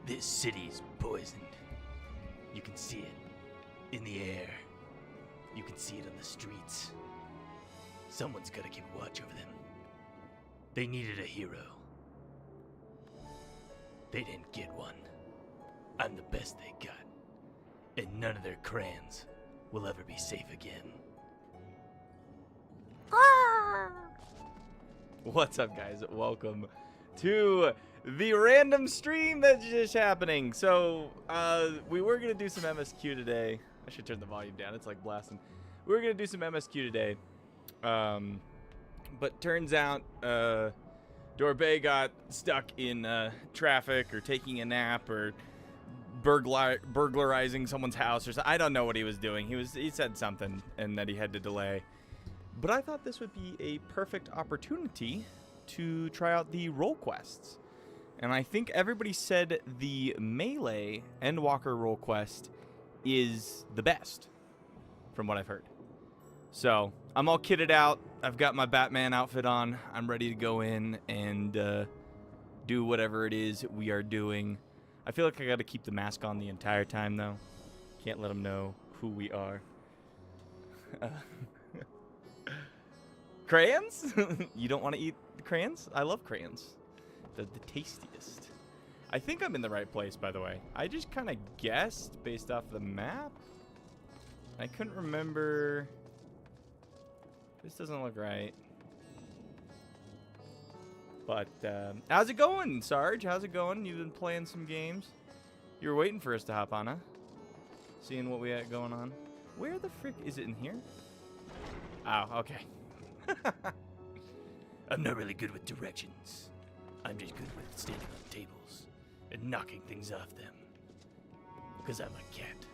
This city's poisoned. You can see it in the air. You can see it on the streets. Someone's gotta keep watch over them. They needed a hero. They didn't get one. I'm the best they got. And none of their crayons will ever be safe again. What's up, guys? Welcome to the random stream that's just happening. So, we were going to do some MSQ today. I should turn the volume down. It's like blasting. We were going to do some MSQ today. But turns out, Dorbay got stuck in traffic or taking a nap or burglarizing someone's house or something. I don't know what he was doing. He said something and that he had to delay. But I thought this would be a perfect opportunity to try out the role quests. And I think everybody said the melee Endwalker role quest is the best, from what I've heard. So, I'm all kitted out. I've got my Batman outfit on. I'm ready to go in and do whatever it is we are doing. I feel like I got to keep the mask on the entire time, though. Can't let them know who we are. Crayons? You don't want to eat the crayons? I love crayons. The tastiest. I think I'm in the right place, by the way. I just kind of guessed based off the map. I couldn't remember. This doesn't look right. But, how's it going, Sarge? How's it going? You've been playing some games. You were waiting for us to hop on, huh? Seeing what we had going on. Where the frick is it in here? Oh, okay. I'm not really good with directions. I'm just good with standing on tables and knocking things off them. Because I'm a cat.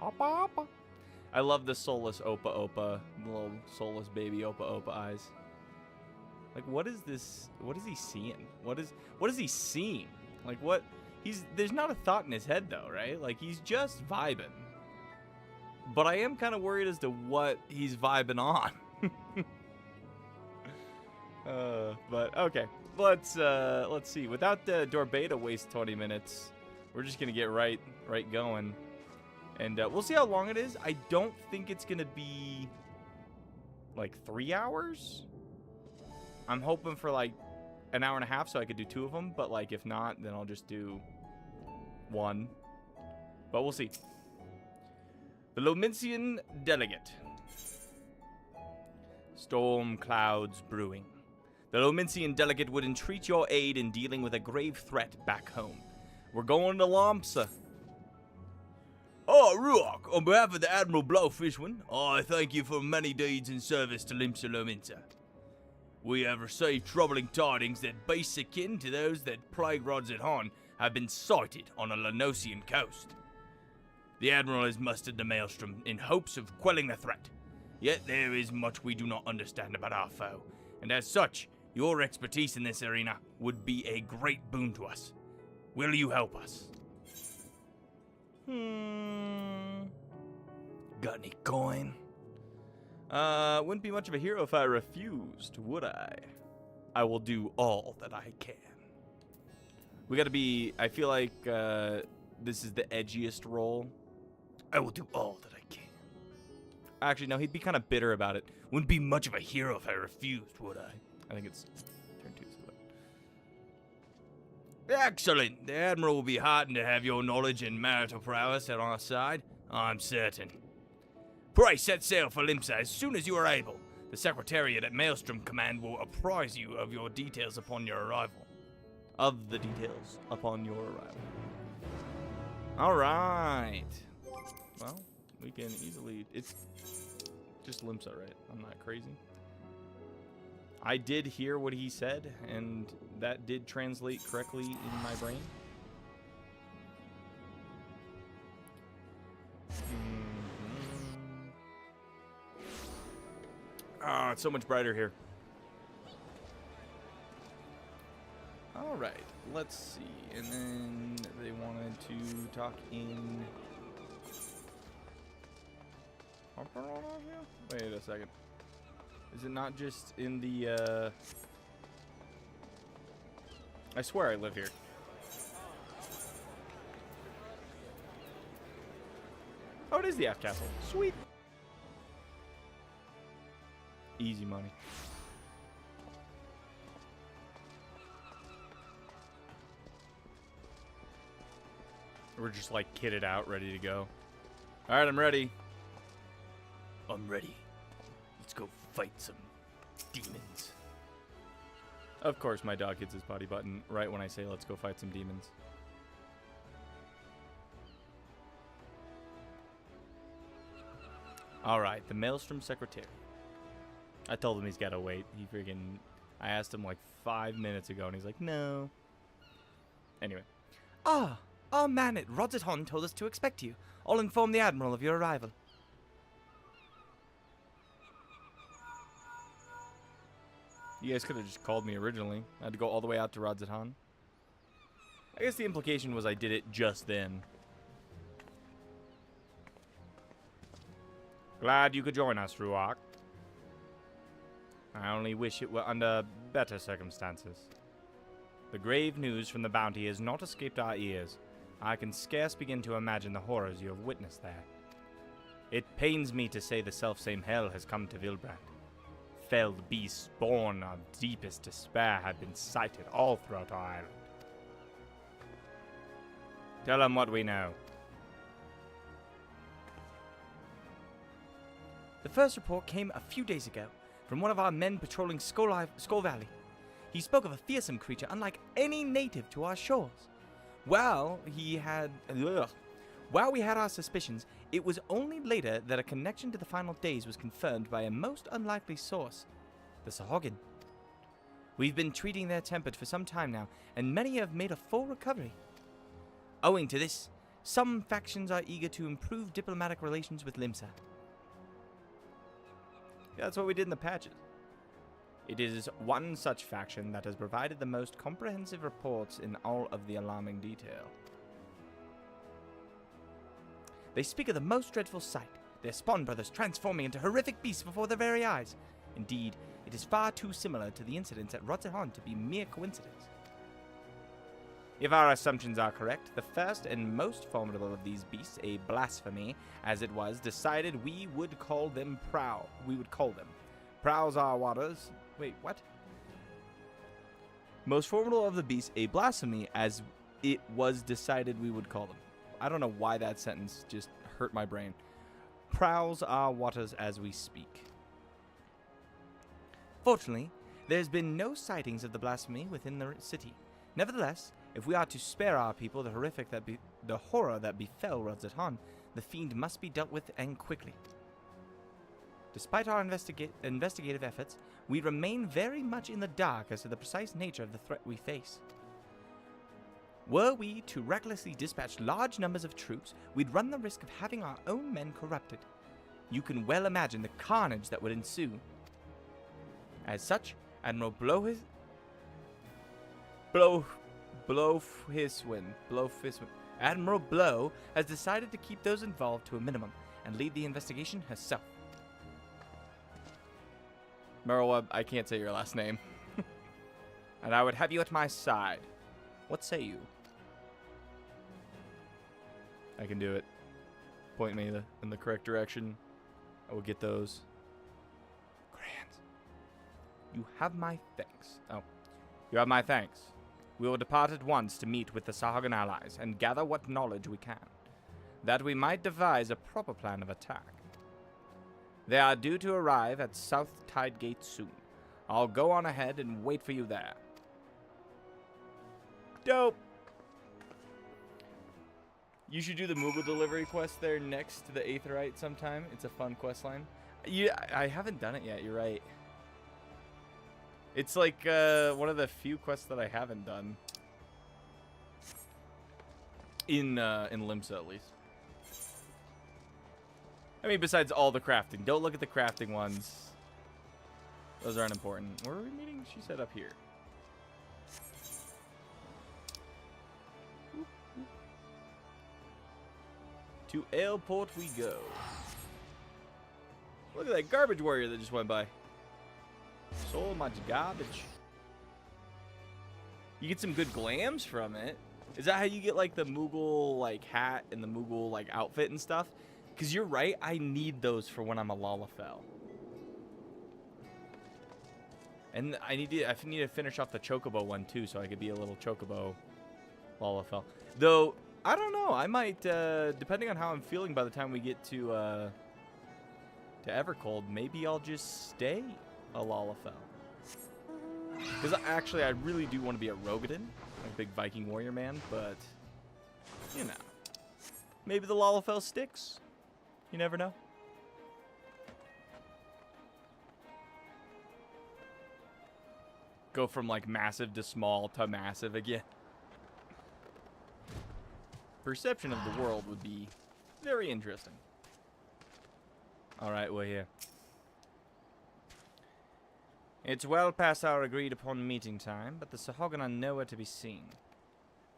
Oppa, oppa. I love the soulless Opa Opa, the little soulless baby Opa Opa eyes. Like, what is this? What is he seeing? What is he seeing? Like, what? There's not a thought in his head, though, right? Like, he's just vibing. But I am kind of worried as to what he's vibing on. But okay, let's see. Without Dorbay to waste 20 minutes, we're just gonna get right going, and we'll see how long it is. I don't think it's gonna be like 3 hours. I'm hoping for like an hour and a half so I could do 2 of them, but like if not, then I'll just do 1. But we'll see. The Lominsian Delegate. Storm clouds brewing. The Lominsian Delegate would entreat your aid in dealing with a grave threat back home. We're going to Lomsa. Oh, Ruok, on behalf of the Admiral Blowfishman, I thank you for many deeds in service to Limsa Lominsa. We have received troubling tidings that beasts akin to those that plague Rods at Hon have been sighted on a Lanosian coast. The Admiral has mustered the Maelstrom in hopes of quelling the threat. Yet there is much we do not understand about our foe, and as such, your expertise in this arena would be a great boon to us. Will you help us? Got any coin? Wouldn't be much of a hero if I refused, would I? I will do all that I can. We gotta be, I feel like this is the edgiest role. I will do all that I can. Actually, no, he'd be kind of bitter about it. Wouldn't be much of a hero if I refused, would I? I think it's turn 2. Excellent. The Admiral will be heartened to have your knowledge and marital prowess at our side, I'm certain. Pray set sail for Limsa as soon as you are able. The Secretariat at Maelstrom Command will apprise you of your details upon your arrival. Of the details upon your arrival. Alright. Well, we can easily... It's just Limsa, right? I'm not crazy. I did hear what he said, and that did translate correctly in my brain. Ah, it's so much brighter here. Alright, let's see. And then they wanted to talk in... Wait a second. Is it not just in the, I swear I live here. is the F castle. Sweet. Easy money. We're just like kitted out, ready to go. All right, I'm ready. I'm ready. Let's go fight some demons. Of course, my dog hits his potty button right when I say let's go fight some demons. All right, the Maelstrom Secretary. I told him he's got to wait. I asked him like 5 minutes ago, and he's like, no. Anyway. Our man at Rodzeton told us to expect you. I'll inform the Admiral of your arrival. You guys could have just called me originally. I had to go all the way out to Rodzeton. I guess the implication was I did it just then. Glad you could join us, Ruach. I only wish it were under better circumstances. The grave news from the bounty has not escaped our ears. I can scarce begin to imagine the horrors you have witnessed there. It pains me to say the selfsame hell has come to Vilbrand. Felled beasts born of deepest despair have been sighted all throughout our island. Tell them what we know. The first report came a few days ago from one of our men patrolling Skull Valley. He spoke of a fearsome creature unlike any native to our shores. While we had our suspicions, it was only later that a connection to the final days was confirmed by a most unlikely source, the Sahagin. We've been treating their tempered for some time now, and many have made a full recovery. Owing to this, some factions are eager to improve diplomatic relations with Limsa. Yeah, that's what we did in the patches. It is one such faction that has provided the most comprehensive reports in all of the alarming detail. They speak of the most dreadful sight, their spawn brothers transforming into horrific beasts before their very eyes. Indeed, it is far too similar to the incidents at Rodzeton to be mere coincidence. If our assumptions are correct, the first and most formidable of these beasts, a blasphemy, as it was, decided we would call them Prowls our waters. Wait, what? Most formidable of the beasts, a blasphemy, as it was decided we would call them. I don't know why that sentence just hurt my brain. Prowls our waters as we speak. Fortunately, there's been no sightings of the blasphemy within the city. Nevertheless, if we are to spare our people the horror that befell Rodzeton, the fiend must be dealt with, and quickly. Despite our investigative efforts, we remain very much in the dark as to the precise nature of the threat we face. Were we to recklessly dispatch large numbers of troops, we'd run the risk of having our own men corrupted. You can well imagine the carnage that would ensue. As such, Admiral Admiral Blow has decided to keep those involved to a minimum and lead the investigation herself. Merweb, I can't say your last name. And I would have you at my side. What say you? I can do it. Point me in the correct direction. I will get those. CRAYONS, you have my thanks. Oh, you have my thanks. We will depart at once to meet with the Sahagan allies and gather what knowledge we can, that we might devise a proper plan of attack. They are due to arrive at South Tide Gate soon. I'll go on ahead and wait for you there. Dope. You should do the Moogle delivery quest there next to the Aetherite sometime. It's a fun quest line. Yeah, I haven't done it yet. You're right. It's like one of the few quests that I haven't done in Limsa, at least. I mean, besides all the crafting. Don't look at the crafting ones. Those aren't important. Where are we meeting? She said up here. To Aleport we go. Look at that garbage warrior that just went by. So much garbage. You get some good glams from it. Is that how you get like the Moogle like hat and the Moogle like outfit and stuff? Because you're right, I need those for when I'm a Lalafell. And I need to finish off the Chocobo one too, so I could be a little Chocobo Lalafell. Though, I don't know, I might, depending on how I'm feeling by the time we get to Evercold, maybe I'll just stay a Lalafell. Because actually, I really do want to be a Rogadin, a big Viking warrior man, but, you know, maybe the Lalafell sticks. You never know. Go from like massive to small to massive again. Perception of the world would be very interesting. Alright, we're here. It's well past our agreed upon meeting time, but the Sahagan are nowhere to be seen.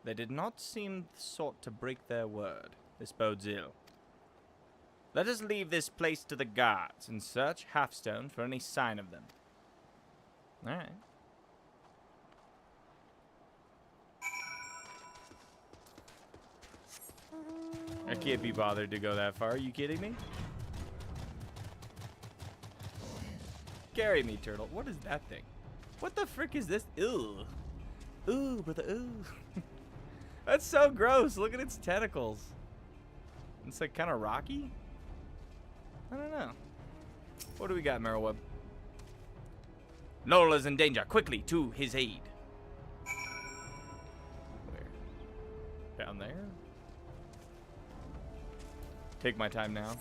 They did not seem the sort to break their word. This bodes ill. Let us leave this place to the guards and search Halfstone for any sign of them. Alright. I can't be bothered to go that far. Are you kidding me? Carry me, turtle. What is that thing? What the frick is this? Ew. Ooh, brother, ooh. That's so gross. Look at its tentacles. It's like kind of rocky. I don't know. What do we got, Merylweb? Noel is in danger. Quickly, to his aid. Where? Down there? Take my time now.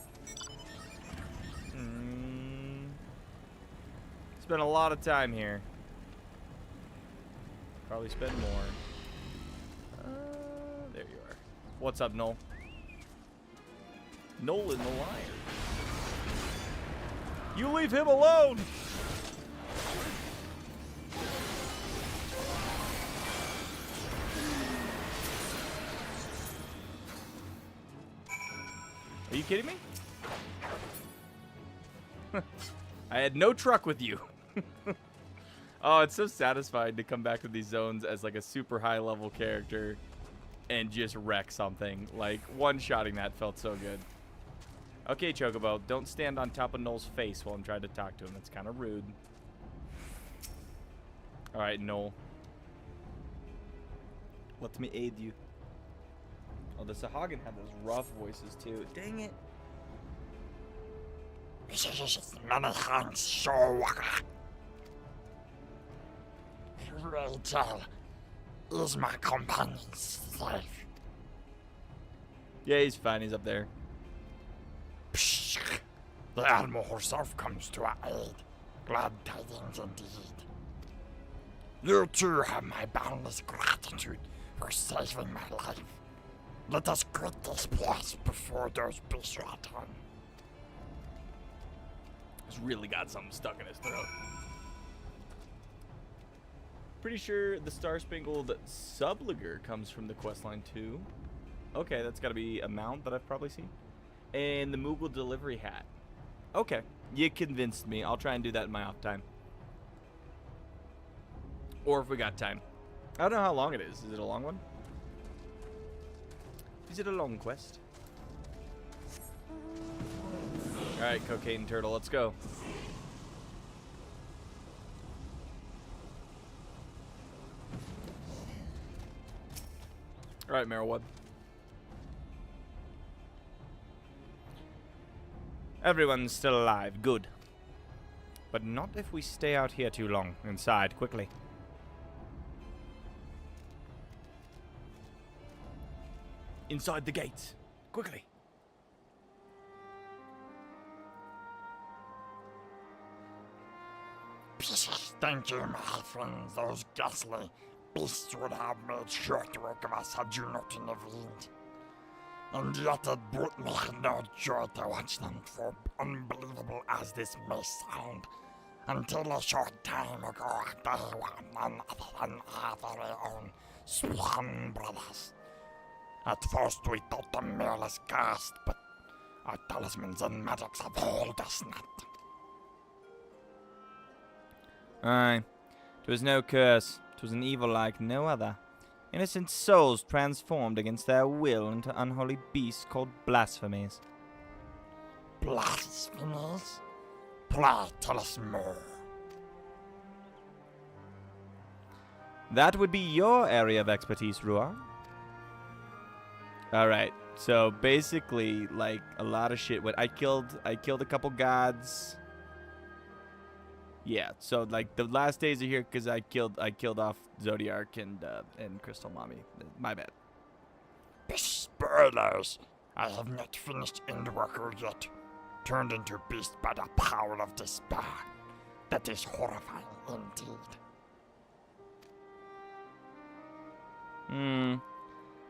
Spent a lot of time here. Probably spend more. There you are. What's up, Noel? Noel in the liar. You leave him alone! Are you kidding me? I had no truck with you. Oh, it's so satisfying to come back to these zones as like a super high level character and just wreck something. Like, one-shotting that felt so good. Okay, Chocobo, don't stand on top of Noel's face while I'm trying to talk to him. That's kind of rude. Alright, Noel. Let me aid you. Oh, the Sahagan had those rough voices too. Dang it. Many thanks, so Rachel is my companion safe? Yeah, he's fine. He's up there. Psh, the Elmo herself comes to our aid. Glad tidings indeed. You too have my boundless gratitude for saving my life. Let us quit this place before those beasts return. He's really got something stuck in his throat. Pretty sure the Star-Spangled Subliger comes from the questline too. Okay, that's got to be a mount that I've probably seen. And the Moogle delivery hat. Okay, you convinced me. I'll try and do that in my off time. Or if we got time. I don't know how long it is. Is it a long one? Is it a long quest? Alright, Cocaine Turtle, let's go. Alright, Merylweb. Everyone's still alive. Good. But not if we stay out here too long. Inside, quickly. Inside the gates. Quickly. Thank you, my friends. Those ghastly beasts would have made short work of us had you not intervened. And yet it brought me no joy to watch them, for unbelievable as this may sound. Until a short time ago, they were none other than our very own Swan brothers. At first we thought them merely cursed, but our talismans and magics have held us not. Aye, 'twas no curse. 'Twas an evil like no other. Innocent souls transformed against their will into unholy beasts called blasphemies. Blasphemies? Please tell us more. That would be your area of expertise, Ruar. Alright, so basically, like, a lot of shit. I killed a couple gods. Yeah, so, like, the last days are here because I killed off Zodiark and Crystal Mommy. My bad. Spoilers! I have not finished Endworker yet. Turned into beast by the power of despair. That is horrifying indeed.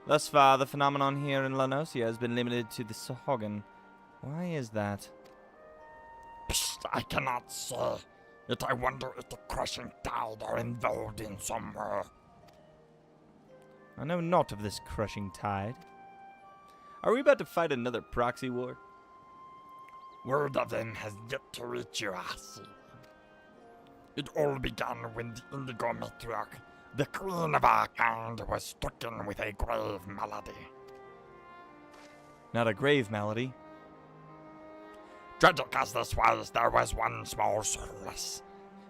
Thus far, the phenomenon here in Lanosia has been limited to the Sahagan. Why is that? Psst, I cannot say. Yet I wonder if the crushing tide are involved in somewhere. I know not of this crushing tide. Are we about to fight another proxy war? Word of them has yet to reach you, I see. It all began when the Indigo Matriarch, the queen of our kind, was stricken with a grave malady. Not a grave malady. Tragic as this was, there was one small solace.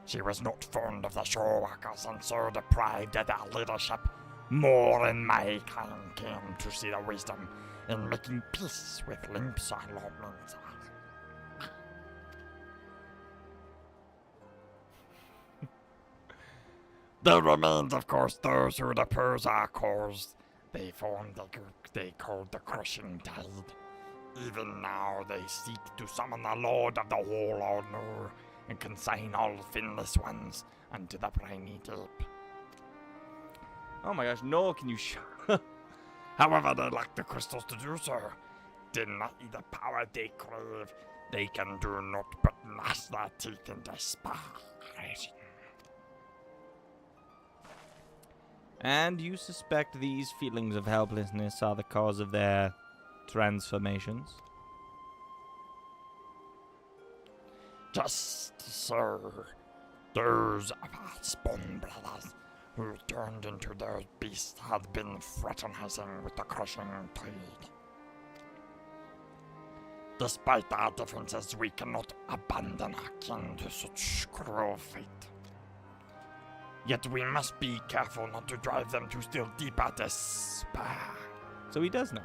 She was not fond of the shore workers and so deprived of their leadership. More than my kind came to see the wisdom in making peace with limps and lawments. There remained, of course, those who oppose our cause. They formed a group they called the Crushing Tide. Even now they seek to summon the Lord of the Warlord Nur and consign all finless ones unto the briny deep. Oh my gosh, Noel, can you However, they lack the crystals to do so. Deny the power they crave, they can do naught but gnash their teeth in desperation. And you suspect these feelings of helplessness are the cause of their transformations? Just so. Those of our spawn brothers who turned into those beasts had been fraternizing with the crushing tide. Despite our differences, we cannot abandon our kin to such cruel fate. Yet we must be careful not to drive them to still deeper despair. So he does know.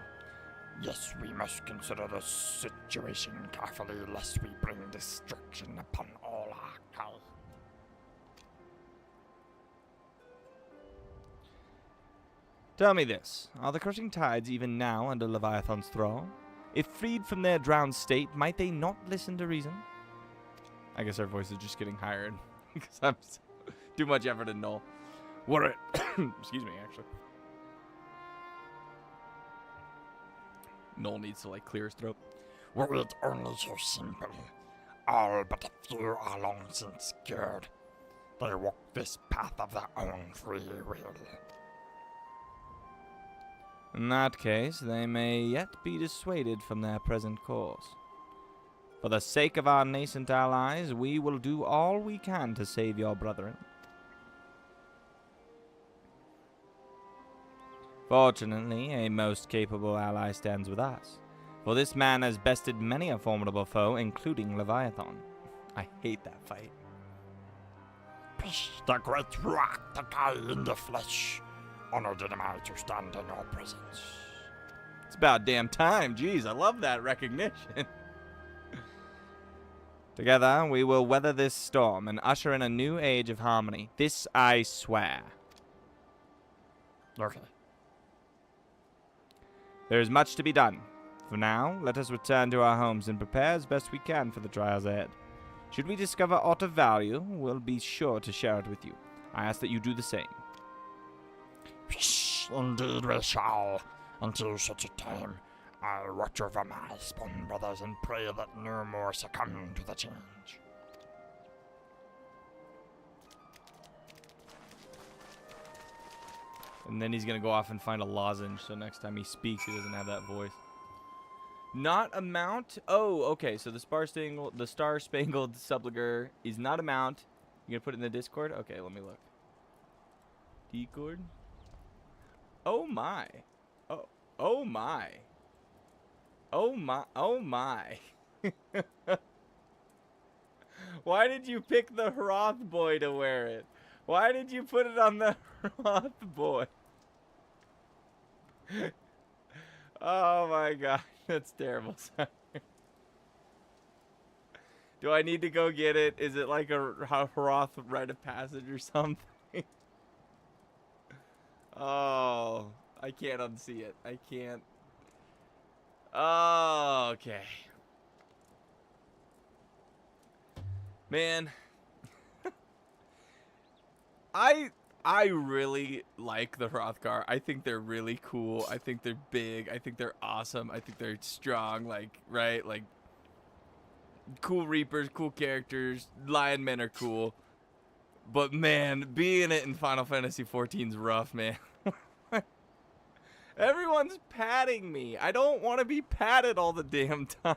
Yes, we must consider the situation carefully, lest we bring destruction upon all our kind. Tell me this, are the crushing tides even now under Leviathan's thrall? If freed from their drowned state, might they not listen to reason? I guess our voice is just getting higher because I'm too much effort in Null. What are excuse me, actually. Null needs to, like, clear his throat. Were it only so simple, all but a few are long since cured. They walk this path of their own free will. In that case, they may yet be dissuaded from their present course. For the sake of our nascent allies, we will do all we can to save your brethren. Fortunately, a most capable ally stands with us, for this man has bested many a formidable foe, including Leviathan. I hate that fight. The great rock, the guy in the flesh. Honored am I to stand in your presence. It's about damn time. Jeez, I love that recognition. Together, we will weather this storm and usher in a new age of harmony. This I swear. Okay. There is much to be done. For now, let us return to our homes and prepare as best we can for the trials ahead. Should we discover aught of value, we'll be sure to share it with you. I ask that you do the same. Indeed we shall. Until such a time, I'll watch over my spawn brothers and pray that no more succumb to the change. And then he's going to go off and find a lozenge, so next time he speaks, he doesn't have that voice. Not a mount? Oh, okay, so the Star-Spangled Subliger is not a mount. You going to put it in the Discord? Okay, let me look. Discord? Oh my. Oh my. Oh my. Oh my. Why did you pick the Hroth boy to wear it? Why did you put it on the Hroth boy? Oh my god, that's terrible. Sorry. Do I need to go get it? Is it like a Hroth rite of passage or something? Oh, I can't unsee it. I can't. Oh, okay. Man. I really like the Hrothgar. I think they're really cool. I think they're big. I think they're awesome. I think they're strong. Like, right? Like, cool Reapers, cool characters. Lion Men are cool. But, man, being it in Final Fantasy XIV's rough, man. Everyone's patting me. I don't want to be patted all the damn time.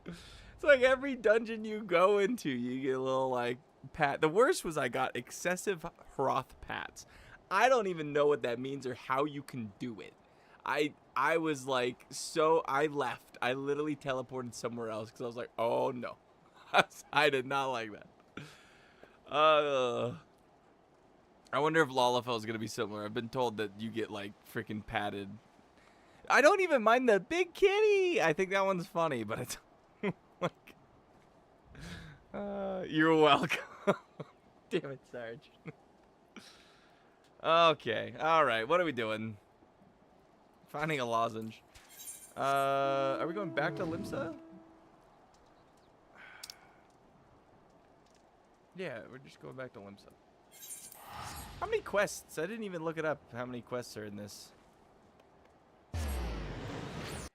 It's like every dungeon you go into, you get a little, like, pat. The worst was I got excessive Hroth pats. I don't even know what that means or how you can do it. I was like, so I left. I literally teleported somewhere else because I was like, oh no. I did not like that. I wonder if Lalafell is going to be similar. I've been told that you get like freaking patted. I don't even mind the big kitty. I think that one's funny, but it's like, you're welcome. Damn it, Sarge. Okay. All right. What are we doing? Finding a lozenge. Are we going back to Limsa? Yeah, we're just going back to Limsa. How many quests? I didn't even look it up. How many quests are in this?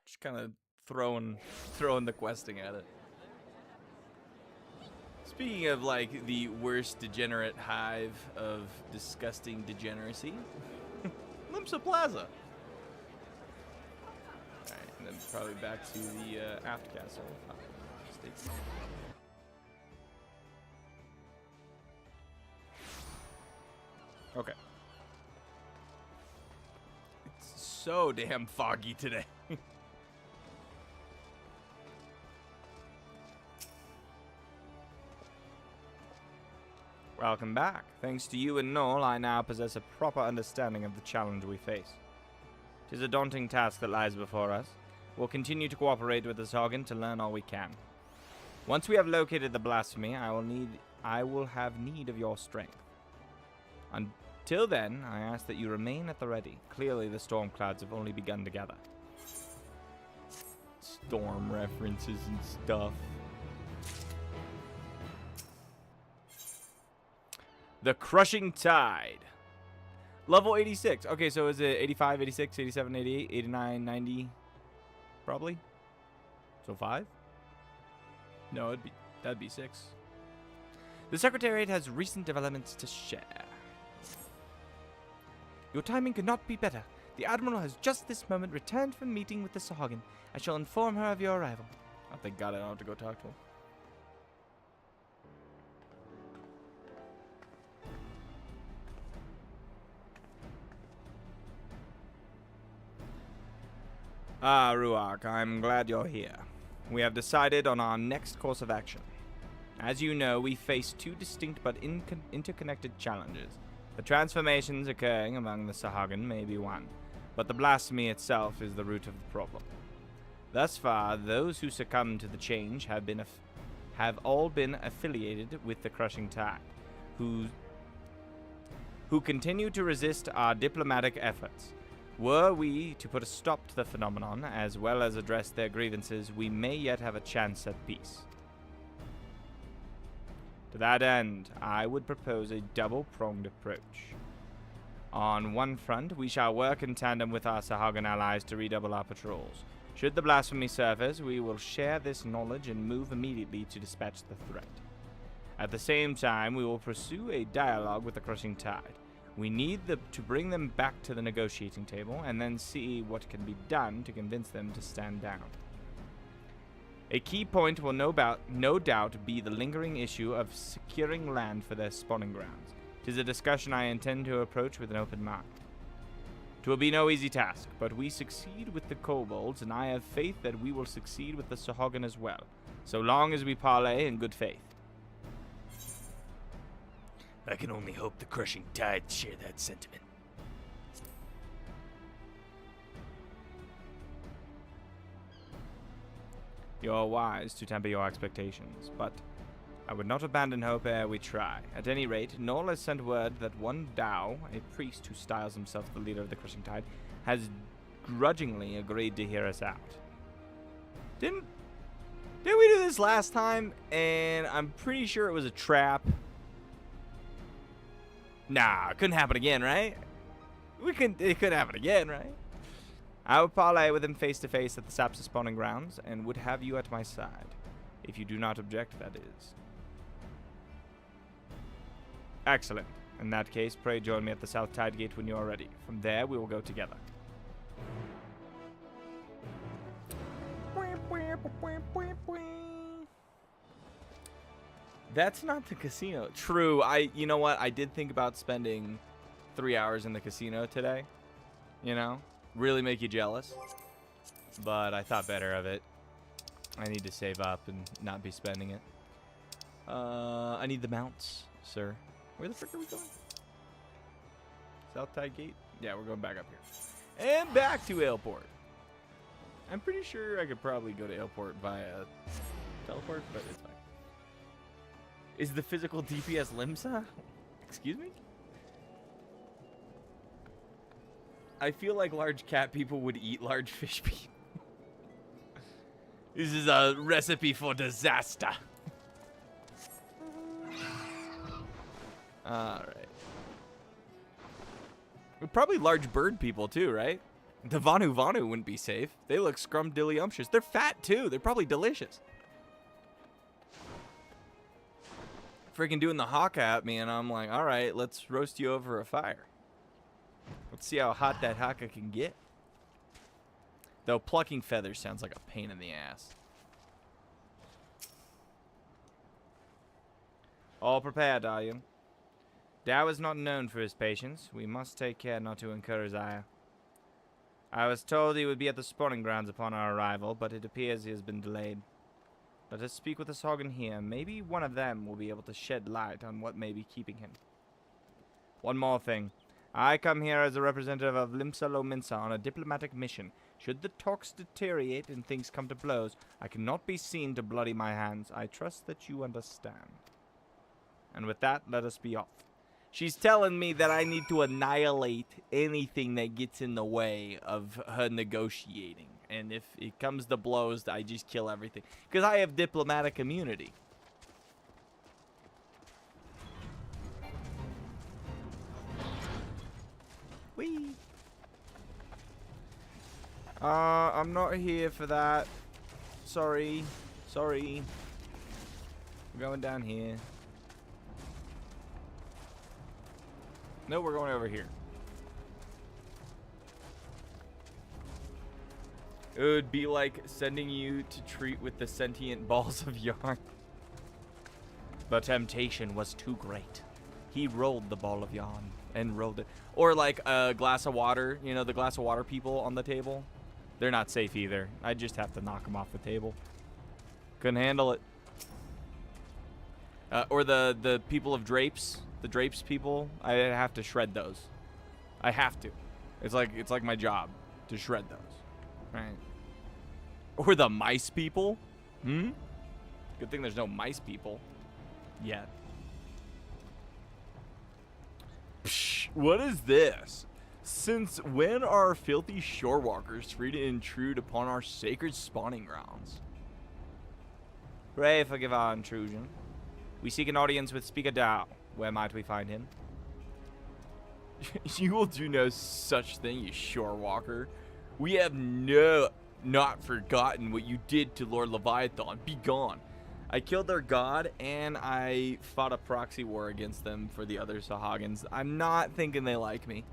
Just kind of throwing the questing at it. Speaking of like the worst degenerate hive of disgusting degeneracy, Limsa Plaza. Alright, and then probably back to the aft castle. States. Okay. It's so damn foggy today. Welcome back. Thanks to you and Noel, I now possess a proper understanding of the challenge we face. 'Tis a daunting task that lies before us. We'll continue to cooperate with the Sagan to learn all we can. Once we have located the blasphemy, I will have need of your strength. Until then, I ask that you remain at the ready. Clearly, the storm clouds have only begun to gather. Storm references and stuff. The Crushing Tide. Level 86. Okay, so is it 85, 86, 87, 88, 89, 90? Probably. So 5? No, that'd be 6. The Secretariat has recent developments to share. Your timing could not be better. The Admiral has just this moment returned from meeting with the Sagan. I shall inform her of your arrival. Oh, thank God I don't have to go talk to him. Ah, Ruark, I'm glad you're here. We have decided on our next course of action. As you know, we face two distinct but interconnected challenges. The transformations occurring among the Sahagan may be one, but the blasphemy itself is the root of the problem. Thus far, those who succumb to the change have all been affiliated with the Crushing Tide, who continue to resist our diplomatic efforts. Were we to put a stop to the phenomenon, as well as address their grievances, we may yet have a chance at peace. To that end, I would propose a double-pronged approach. On one front, we shall work in tandem with our Sahagan allies to redouble our patrols. Should the blasphemy surface, we will share this knowledge and move immediately to dispatch the threat. At the same time, we will pursue a dialogue with the Crushing Tide. We need to bring them back to the negotiating table and then see what can be done to convince them to stand down. A key point will no doubt be the lingering issue of securing land for their spawning grounds. 'Tis a discussion I intend to approach with an open mind. 'Twill be no easy task, but we succeed with the kobolds, and I have faith that we will succeed with the Sahagan as well, so long as we parley in good faith. I can only hope the crushing tides share that sentiment. You are wise to temper your expectations, but I would not abandon hope ere we try. At any rate, Noel has sent word that one Dao, a priest who styles himself the leader of the Crushing Tide, has grudgingly agreed to hear us out. Didn't we do this last time? And I'm pretty sure it was a trap. Nah, it couldn't happen again, right? It couldn't happen again, right? I will parley with him face to face at the Sapsa spawning grounds, and would have you at my side. If you do not object, that is. Excellent. In that case, pray join me at the South Tide Gate when you are ready. From there, we will go together. That's not the casino. True. You know what? I did think about spending 3 hours in the casino today. You know? Really make you jealous. But I thought better of it. I need to save up and not be spending it. I need the mounts, sir. Where the frick are we going? South Tide Gate? Yeah, we're going back up here. And back to Airport. I'm pretty sure I could probably go to Airport via teleport, but it's fine. Is the physical DPS Limsa? Excuse me? I feel like large cat people would eat large fish people. This is a recipe for disaster. Alright. Probably large bird people too, right? The Vanu Vanu wouldn't be safe. They look scrumdiddlyumptious. They're fat too. They're probably delicious. Freaking doing the haka at me, and I'm like, alright, let's roast you over a fire. Let's see how hot that haka can get. Though plucking feathers sounds like a pain in the ass. All prepared, are you? Dao is not known for his patience. We must take care not to incur his ire. I was told he would be at the spawning grounds upon our arrival, but it appears he has been delayed. Let us speak with the Sagan here. Maybe one of them will be able to shed light on what may be keeping him. One more thing. I come here as a representative of Limsa Lominsa on a diplomatic mission. Should the talks deteriorate and things come to blows, I cannot be seen to bloody my hands. I trust that you understand. And with that, let us be off. She's telling me that I need to annihilate anything that gets in the way of her negotiating. And if it comes to blows, I just kill everything. Because I have diplomatic immunity. Whee! I'm not here for that. Sorry. Sorry. We're going down here. No, we're going over here. It would be like sending you to treat with the sentient balls of yarn. The temptation was too great. He rolled the ball of yarn and rolled it. Or like a glass of water. You know, the glass of water people on the table? They're not safe either. I just have to knock them off the table. Couldn't handle it. Or the people of drapes. The drapes people. I have to shred those. I have to. It's like my job to shred those. Right. Or the mice people. Good thing there's no mice people yet. Psh, what is this? Since when are filthy shorewalkers free to intrude upon our sacred spawning grounds? Pray forgive our intrusion. We seek an audience with Speaker Dao. Where might we find him? You will do no such thing, you shorewalker. We have not forgotten what you did to Lord Leviathan. Be gone. I killed their god, and I fought a proxy war against them for the other Sahagans. I'm not thinking they like me.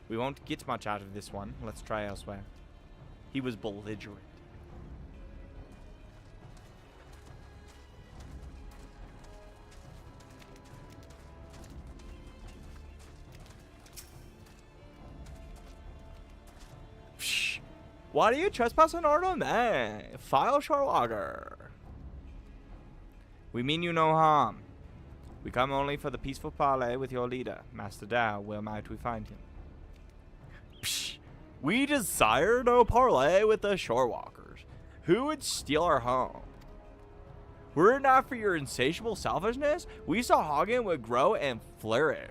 We won't get much out of this one. Let's try elsewhere. He was belligerent. Why do you trespass on our domain? File Shorewalker. We mean you no harm. We come only for the peaceful parley with your leader, Master Dow. Where might we find him? Psh, we desire no parley with the Shorewalkers. Who would steal our home? Were it not for your insatiable selfishness, we saw Hagen would grow and flourish.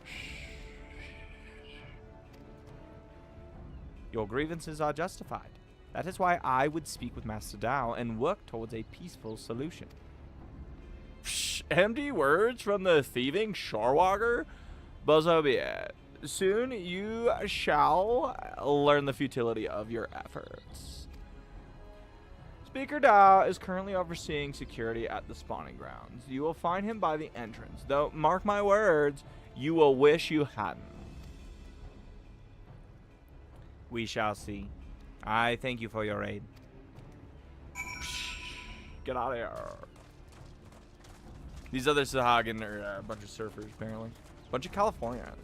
Your grievances are justified. That is why I would speak with Master Dow and work towards a peaceful solution. Psh, empty words from the thieving Shorewalker? But so be it. Soon you shall learn the futility of your efforts. Speaker Dow is currently overseeing security at the spawning grounds. You will find him by the entrance, though, mark my words, you will wish you hadn't. We shall see. I thank you for your aid. Get out of here. These other Sahagan are a bunch of surfers, apparently. Bunch of Californians.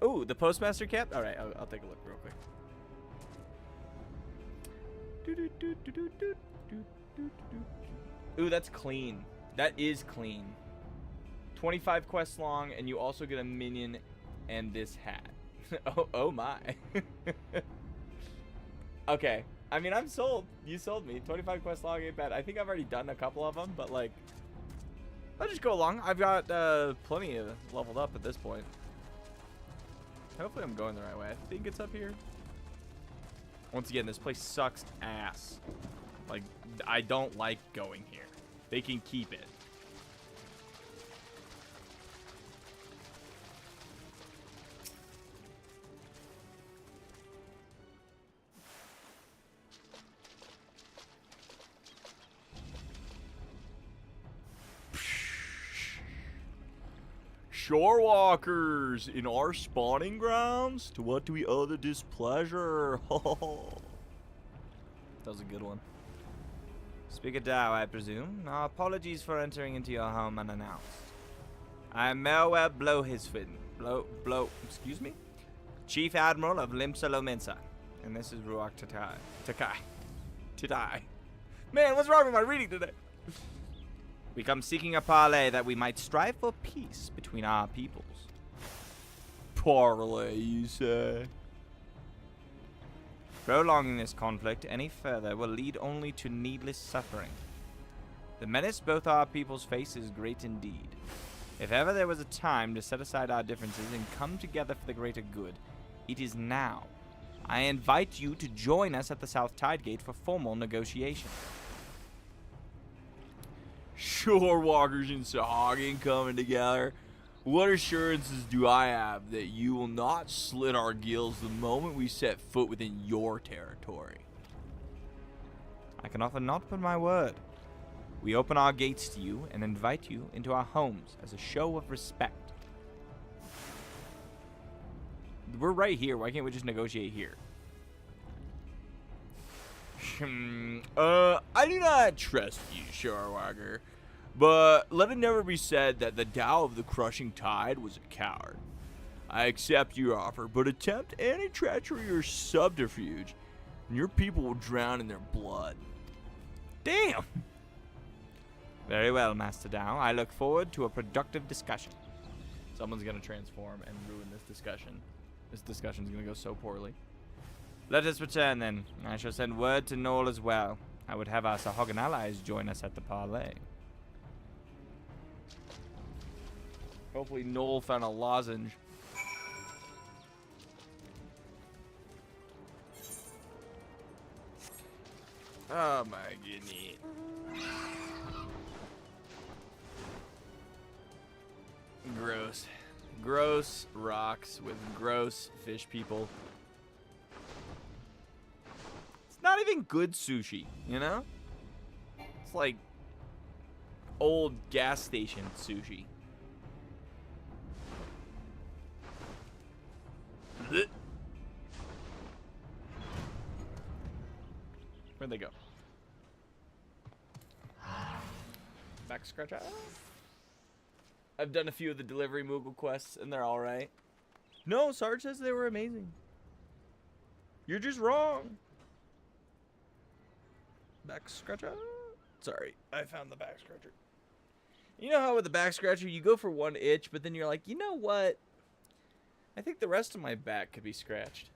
Ooh, the postmaster cap? Alright, I'll take a look real quick. Ooh, that's clean. That is clean. 25 quests long, and you also get a minion and this hat. Oh my. Okay. I mean, I'm sold. You sold me. 25 quests long ain't bad. I think I've already done a couple of them, but like, I'll just go along. I've got plenty of leveled up at this point. Hopefully I'm going the right way. I think it's up here. Once again, this place sucks ass. Like, I don't like going here. They can keep it. Shorewalkers in our spawning grounds? To what do we owe the displeasure? That was a good one. Speaker Dow, I presume. Our apologies for entering into your home unannounced. I am Melwell Blowhisfin. Excuse me? Chief Admiral of Limsa Lomensa. And this is Ruach Takai. Man, what's wrong with my reading today? We come seeking a parley that we might strive for peace between our peoples. Parley, you say? Prolonging this conflict any further will lead only to needless suffering. The menace both our peoples face is great indeed. If ever there was a time to set aside our differences and come together for the greater good, it is now. I invite you to join us at the South Tide Gate for formal negotiation. Shorewalkers and Sahagan coming together. What assurances do I have that you will not slit our gills the moment we set foot within your territory? I can offer naught but my word. We open our gates to you and invite you into our homes as a show of respect. We're right here. Why can't we just negotiate here? I do not trust you, Shorewalker, but let it never be said that the Dow of the Crushing Tide was a coward. I accept your offer, but attempt any treachery or subterfuge, and your people will drown in their blood. Damn! Very well, Master Dow. I look forward to a productive discussion. Someone's gonna transform and ruin this discussion. This discussion's gonna go so poorly. Let us return, then. I shall send word to Noel as well. I would have our Sahagan allies join us at the parley. Hopefully Noel found a lozenge. Oh my goodness. Gross. Gross rocks with gross fish people. Not even good sushi, you know? It's like old gas station sushi. Where'd they go? Back scratch out. I've done a few of the delivery Moogle quests and they're alright. No, Sarge says they were amazing. You're just wrong. Back scratcher. Sorry, I found the back scratcher. You know how with the back scratcher, you go for one itch, but then you're like, you know what? I think the rest of my back could be scratched.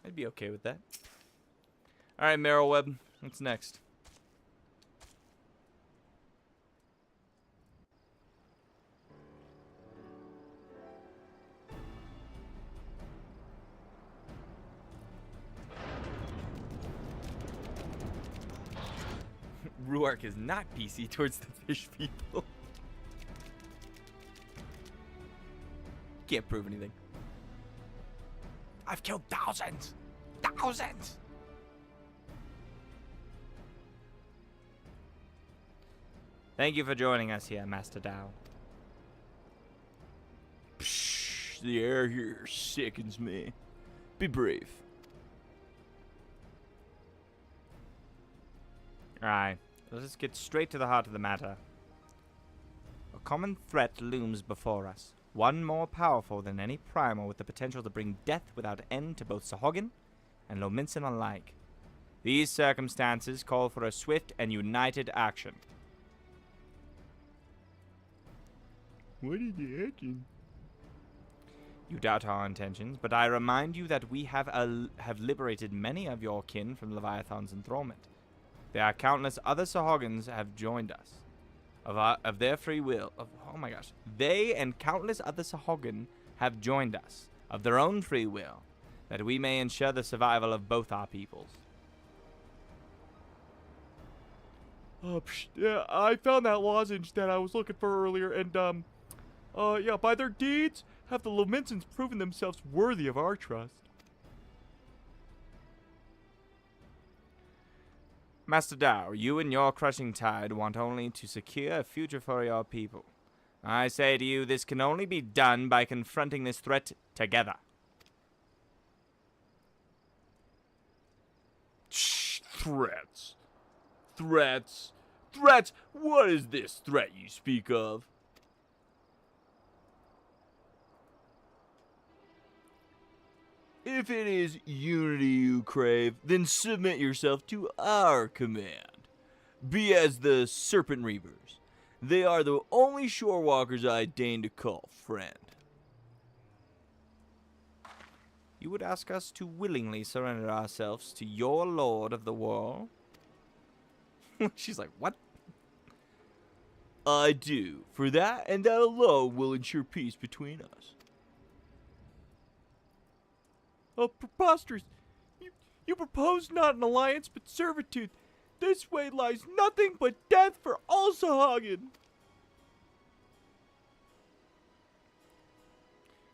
I'd be okay with that. All right, Merylweb, what's next? Ruark is not PC towards the fish people. Can't prove anything. I've killed thousands. Thousands. Thank you for joining us here, Master Dow. Psh, the air here sickens me. Be brave. Alright, let us get straight to the heart of the matter. A common threat looms before us, one more powerful than any primal, with the potential to bring death without end to both Sahagin and Lominsan alike. These circumstances call for a swift and united action. What is the action? You doubt our intentions, but I remind you that we have liberated many of your kin from Leviathan's enthrallment. There are countless other Sahagins have joined us. Of their free will. Oh my gosh. They and countless other Sahagin have joined us, of their own free will, that we may ensure the survival of both our peoples. Yeah, I found that lozenge that I was looking for earlier, and, yeah, by their deeds, have the Lominsans proven themselves worthy of our trust. Master Dow, you and your crushing tide want only to secure a future for your people. I say to you, this can only be done by confronting this threat together. Shh, threats. Threats. Threats? What is this threat you speak of? If it is unity you crave, then submit yourself to our command. Be as the Serpent Reavers. They are the only shorewalkers I deign to call friend. You would ask us to willingly surrender ourselves to your Lord of the World? She's like, what? I do. For that and that alone will ensure peace between us. Oh, preposterous! You propose not an alliance but servitude. This way lies nothing but death for all Sahagin.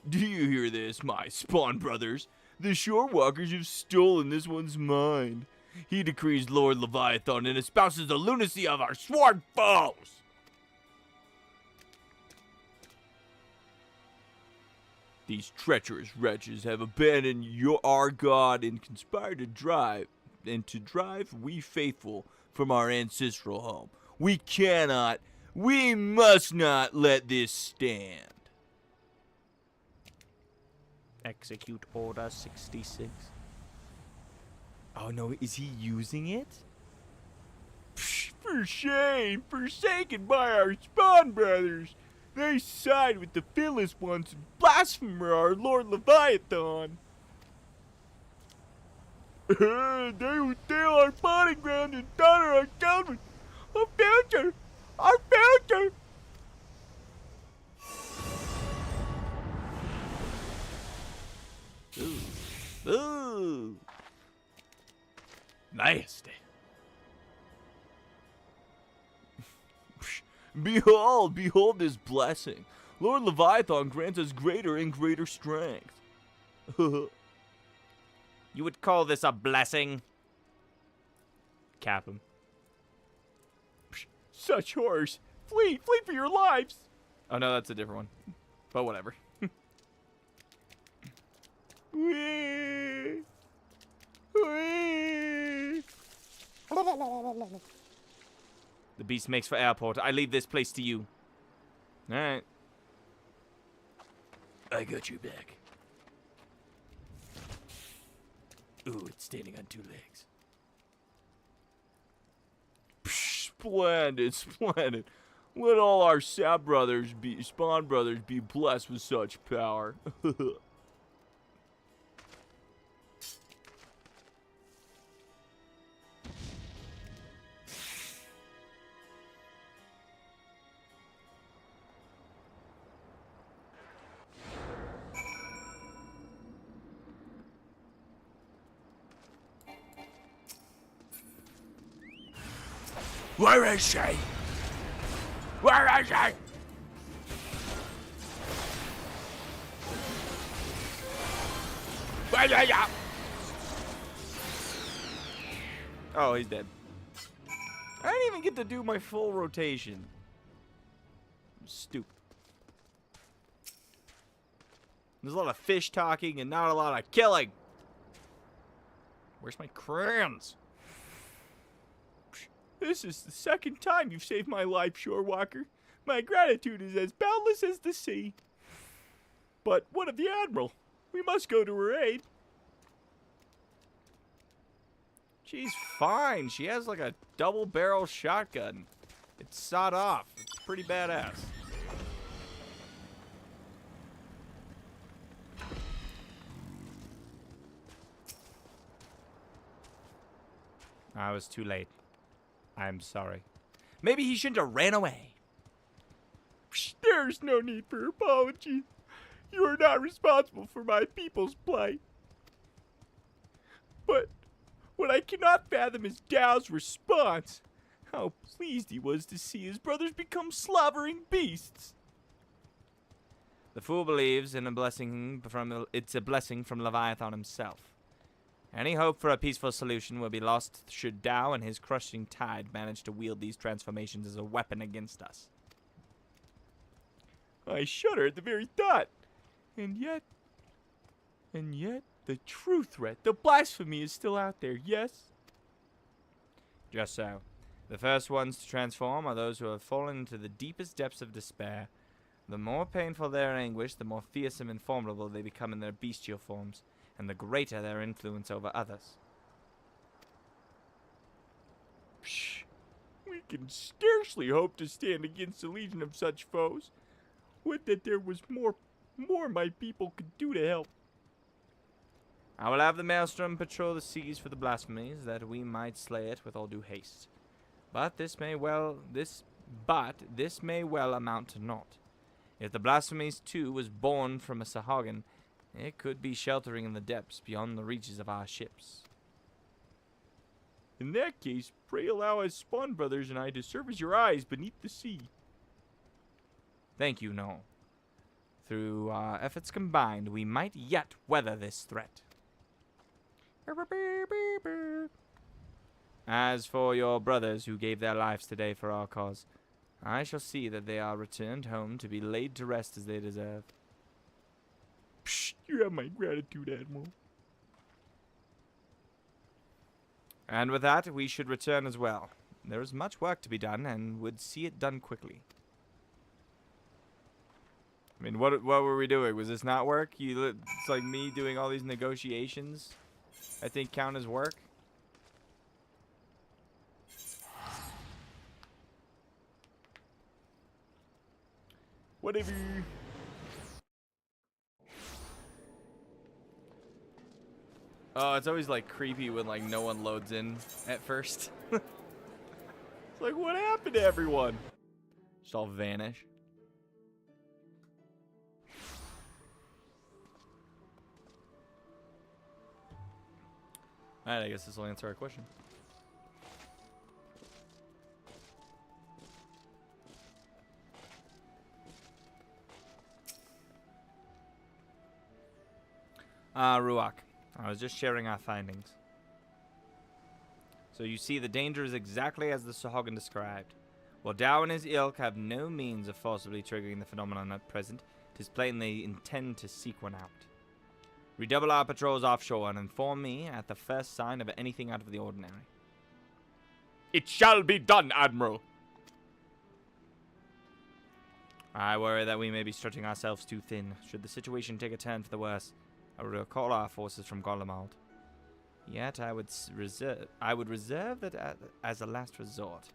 Do you hear this, my spawn brothers? The Shorewalkers have stolen this one's mind. He decrees Lord Leviathan and espouses the lunacy of our sworn foes. These treacherous wretches have abandoned our God and conspired to drive we faithful from our ancestral home. We must not let this stand. Execute Order 66. Oh no, is he using it? Psh, for shame, forsaken by our spawn brothers. They side with the fearless ones and blasphemer our Lord Leviathan. They will steal our body ground and daughter our children. Our future! Our future! Ooh. Nasty. Behold this blessing. Lord Leviathan grants us greater and greater strength. You would call this a blessing? Cap him. Such horrors. Flee for your lives. Oh no, that's a different one. But whatever. Wee. The beast makes for airport. I leave this place to you. Alright. I got your back. Ooh, it's standing on two legs. Psh, splendid, splendid. Let all our spawn brothers be blessed with such power. Where is she? Where is she? Oh, he's dead. I didn't even get to do my full rotation. Stupid. There's a lot of fish talking and not a lot of killing. Where's my crayons? This is the second time you've saved my life, Shorewalker. My gratitude is as boundless as the sea. But what of the Admiral? We must go to her aid. She's fine. She has like a double-barrel shotgun. It's sawed off. It's pretty badass. I was too late. I'm sorry. Maybe he shouldn't have ran away. There's no need for apology. You are not responsible for my people's plight. But what I cannot fathom is Dow's response. How pleased he was to see his brothers become slavering beasts. The fool believes in it's a blessing from Leviathan himself. Any hope for a peaceful solution will be lost should Dow and his crushing tide manage to wield these transformations as a weapon against us. I shudder at the very thought. And yet, the true threat, the blasphemy is still out there, yes? Just so. The first ones to transform are those who have fallen into the deepest depths of despair. The more painful their anguish, the more fearsome and formidable they become in their bestial forms, and the greater their influence over others. Psh, we can scarcely hope to stand against a legion of such foes. Would that there was more my people could do to help. I will have the Maelstrom patrol the seas for the blasphemies, that we might slay it with all due haste. But this may well amount to naught. If the blasphemies too was born from a Sahagan, it could be sheltering in the depths beyond the reaches of our ships. In that case, pray allow us Spawn Brothers and I to serve as your eyes beneath the sea. Thank you, Noel. Through our efforts combined, we might yet weather this threat. As for your brothers who gave their lives today for our cause, I shall see that they are returned home to be laid to rest as they deserve. Psh, you have my gratitude, Admiral. And with that, we should return as well. There is much work to be done, and would see it done quickly. I mean, what were we doing? Was this not work? It's like me doing all these negotiations, I think, count as work. Whatever. Oh, it's always like creepy when like no one loads in at first. It's like, what happened to everyone? Just all vanish. Alright, I guess this will answer our question. Ruach. I was just sharing our findings. So you see, the danger is exactly as the Sahagan described. While Dow and his ilk have no means of forcibly triggering the phenomenon at present, it is plain they intend to seek one out. Redouble our patrols offshore and inform me at the first sign of anything out of the ordinary. It shall be done, Admiral! I worry that we may be stretching ourselves too thin. Should the situation take a turn for the worse, I will recall our forces from Garlemald. Yet I would reserve that as a last resort.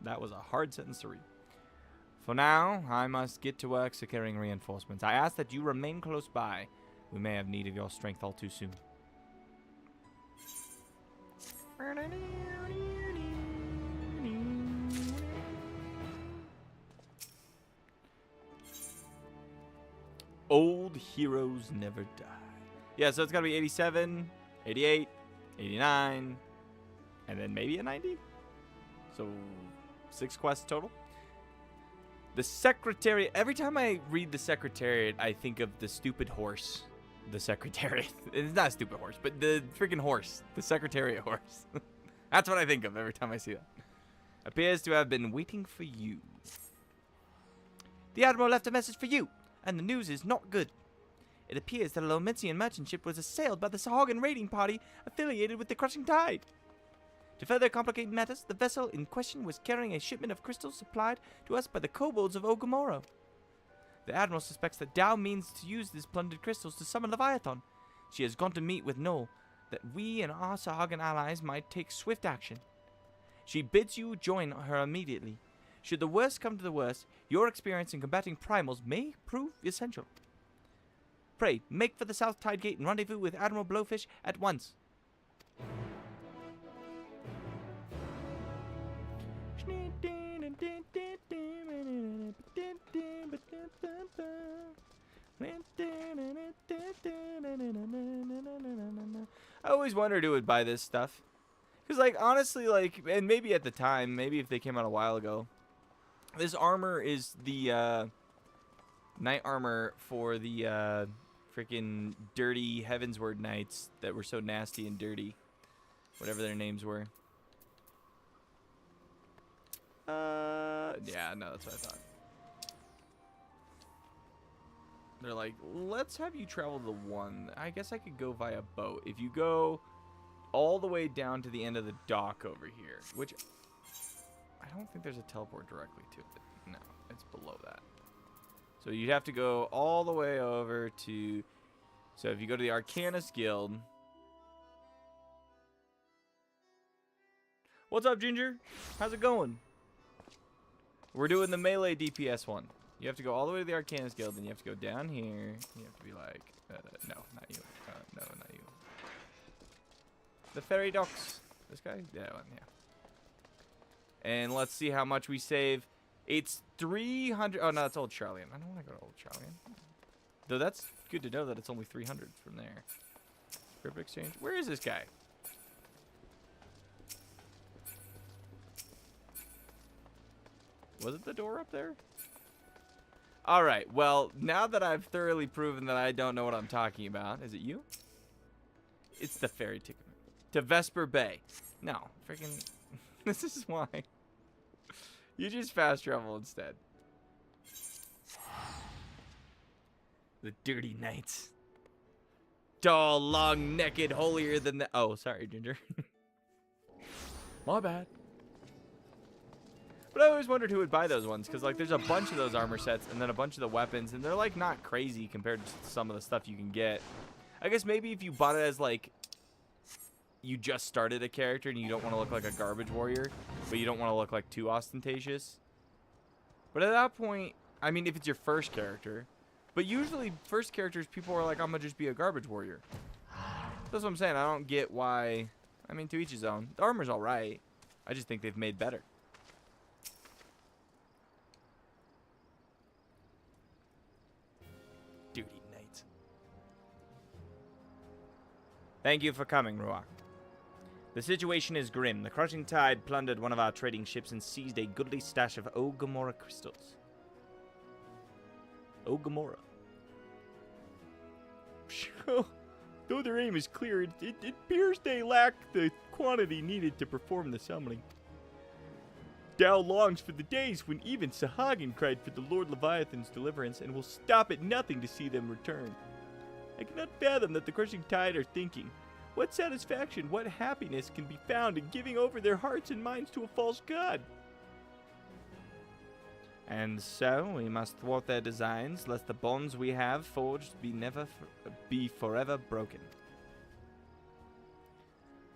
That was a hard sentence to read. For now, I must get to work securing reinforcements. I ask that you remain close by. We may have need of your strength all too soon. Old heroes never die. Yeah, so it's got to be 87, 88, 89, and then maybe a 90? So 6 quests total? The Secretariat. Every time I read the Secretariat, I think of the stupid horse. The Secretariat. It's not a stupid horse, but the freaking horse. The Secretariat horse. That's what I think of every time I see that. Appears to have been waiting for you. The Admiral left a message for you, and the news is not good. It appears that a Lomensian merchant ship was assailed by the Sahagan raiding party affiliated with the Crushing Tide. To further complicate matters, the vessel in question was carrying a shipment of crystals supplied to us by the kobolds of Ogomoro. The Admiral suspects that Dao means to use these plundered crystals to summon Leviathan. She has gone to meet with Noel, that we and our Sahagan allies might take swift action. She bids you join her immediately. Should the worst come to the worst, your experience in combating primals may prove essential. Pray, make for the South Tide Gate and rendezvous with Admiral Blowfish at once. I always wondered who would buy this stuff. Because, like, honestly, like, and maybe at the time, maybe if they came out a while ago, this armor is the, knight armor for the, freaking dirty Heavensward Knights that were so nasty and dirty. Whatever their names were. Yeah, no, that's what I thought. They're like, let's have you travel the one. I guess I could go via boat. If you go all the way down to the end of the dock over here, which I don't think there's a teleport directly to it. No, it's below that. So you'd have to go all the way over to... So if you go to the Arcanist Guild... What's up, Ginger? How's it going? We're doing the melee DPS one. You have to go all the way to the Arcanist Guild, and you have to go down here. You have to be like... no, not you. No, not you. The ferry docks. This guy? That one, yeah. And let's see how much we save. It's 300. Oh, no, that's Old Charlian. I don't want to go to Old Charlian. Though that's good to know that it's only 300 from there. Script exchange. Where is this guy? Was it the door up there? Alright, well, now that I've thoroughly proven that I don't know what I'm talking about. Is it you? It's the ferry ticket. To Vesper Bay. No, freaking... This is why. You just fast travel instead. The dirty knights. Tall, long, naked, holier than the... Oh, sorry, Ginger. My bad. But I always wondered who would buy those ones, because, like, there's a bunch of those armor sets, and then a bunch of the weapons, and they're, like, not crazy compared to some of the stuff you can get. I guess maybe if you bought it as, like, you just started a character and you don't want to look like a garbage warrior, but you don't want to look, like, too ostentatious. But at that point, I mean, if it's your first character, but usually first characters, people are like, I'm going to just be a garbage warrior. That's what I'm saying. I don't get why. I mean, to each his own. The armor's all right. I just think they've made better. Duty knights. Thank you for coming, Ruach. The situation is grim. The Crushing Tide plundered one of our trading ships and seized a goodly stash of Ogomora crystals. Ogomora. Though their aim is clear, it appears they lack the quantity needed to perform the summoning. Dao longs for the days when even Sahagan cried for the Lord Leviathan's deliverance and will stop at nothing to see them return. I cannot fathom that the Crushing Tide are thinking. What satisfaction, what happiness can be found in giving over their hearts and minds to a false god? And so we must thwart their designs, lest the bonds we have forged be forever broken.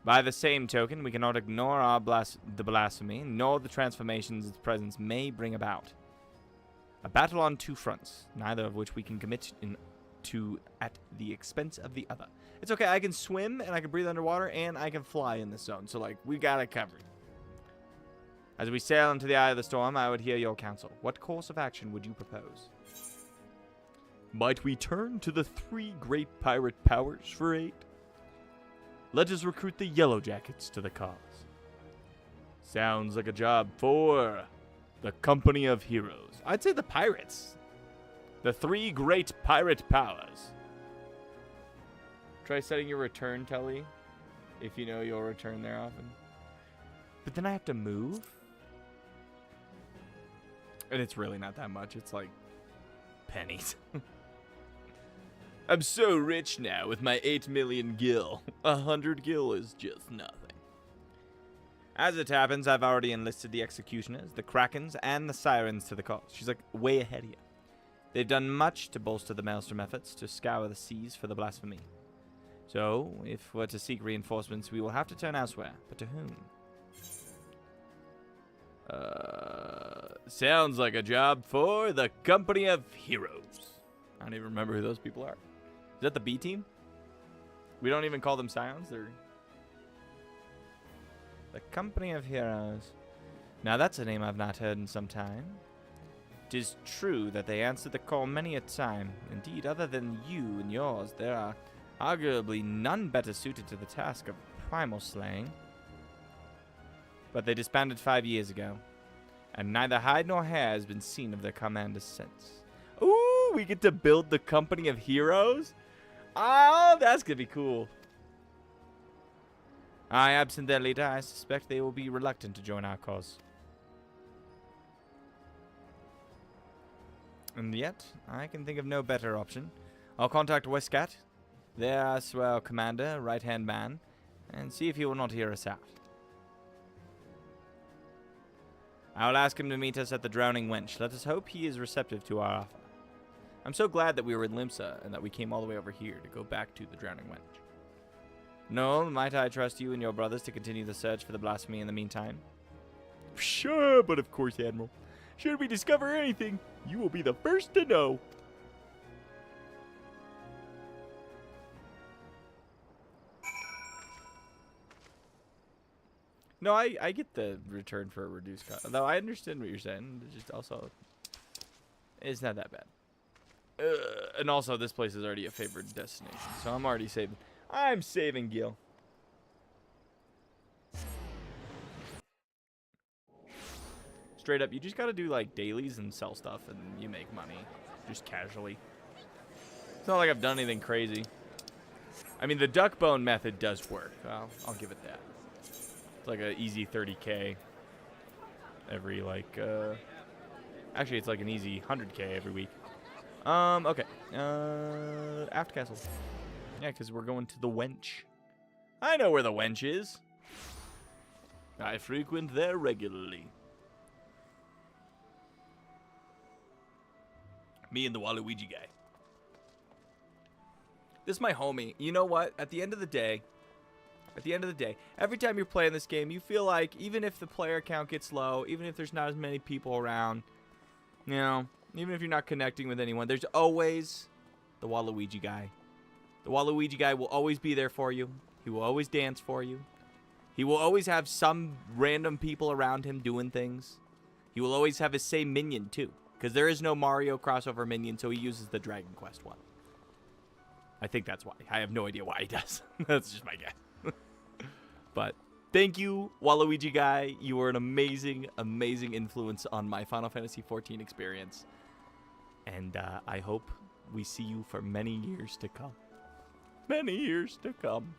By the same token, we cannot ignore the blasphemy, nor the transformations its presence may bring about. A battle on two fronts, neither of which we can commit to at the expense of the other. It's okay, I can swim, and I can breathe underwater, and I can fly in this zone, so, like, we got it covered. As we sail into the eye of the storm, I would hear your counsel. What course of action would you propose? Might we turn to the 3 great pirate powers for aid? Let us recruit the Yellow Jackets to the cause. Sounds like a job for the Company of Heroes. I'd say the pirates. The 3 great pirate powers. Try setting your return telly if you know you'll return there often. But then I have to move. And it's really not that much. It's like pennies. I'm so rich now with my 8 million gil. 100 gil is just nothing. As it happens, I've already enlisted the executioners, the krakens, and the sirens to the cause. She's like way ahead of you. They've done much to bolster the Maelstrom efforts to scour the seas for the blasphemy. So, if we're to seek reinforcements, we will have to turn elsewhere. But to whom? Sounds like a job for the Company of Heroes. I don't even remember who those people are. Is that the B team? We don't even call them Scions. They're the Company of Heroes. Now that's a name I've not heard in some time. 'Tis true that they answered the call many a time. Indeed, other than you and yours, there are arguably none better suited to the task of primal slaying. But they disbanded 5 years ago, and neither hide nor hair has been seen of their commanders since. Ooh, we get to build the Company of Heroes? Oh, that's gonna be cool. Absent their leader, I suspect they will be reluctant to join our cause. And yet, I can think of no better option. I'll contact Westcat, their swell commander, right-hand man, and see if he will not hear us out. I will ask him to meet us at the Drowning Wench. Let us hope he is receptive to our offer. I'm so glad that we were in Limsa and that we came all the way over here to go back to the Drowning Wench. Noel, might I trust you and your brothers to continue the search for the blasphemy in the meantime? Sure, but of course, Admiral. Should we discover anything, you will be the first to know. No, I get the return for a reduced cost. Though I understand what you're saying. It's just also, it's not that bad. And also, this place is already a favorite destination, so I'm already saving. I'm saving Gil. Straight up, you just gotta do like dailies and sell stuff, and you make money just casually. It's not like I've done anything crazy. I mean, the duck bone method does work. I'll give it that. It's like an easy 30K every like. Actually, it's like an easy 100K every week. Okay. Aft Castle. Yeah, because we're going to the Wench. I know where the Wench is. I frequent there regularly. Me and the Waluigi guy. This is my homie. You know what? At the end of the day, every time you're playing this game, you feel like even if the player count gets low, even if there's not as many people around, you know, even if you're not connecting with anyone, there's always the Waluigi guy. The Waluigi guy will always be there for you. He will always dance for you. He will always have some random people around him doing things. He will always have his same minion, too. Because there is no Mario crossover minion, so he uses the Dragon Quest one. I think that's why. I have no idea why he does. That's just my guess. But thank you, Waluigi guy. You were an amazing, amazing influence on my Final Fantasy XIV experience. And I hope we see you for many years to come. Many years to come.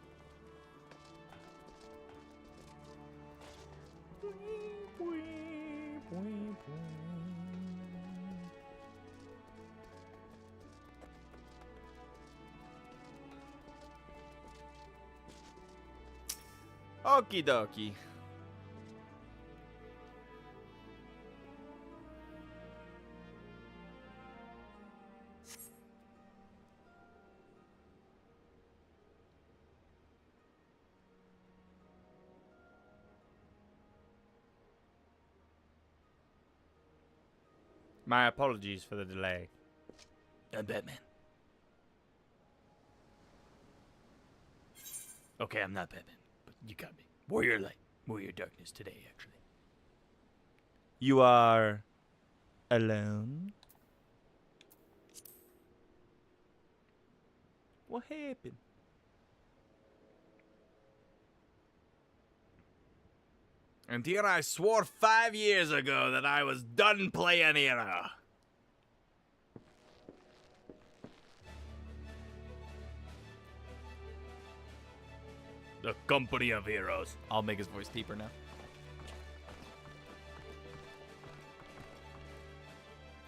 Okie dokie. My apologies for the delay. I'm Batman. Okay, I'm not Batman, but you got me. Warrior Light. Warrior Darkness today, actually. You are alone? What happened? And here I swore 5 years ago that I was done playing hero. The company of heroes. I'll make his voice deeper now.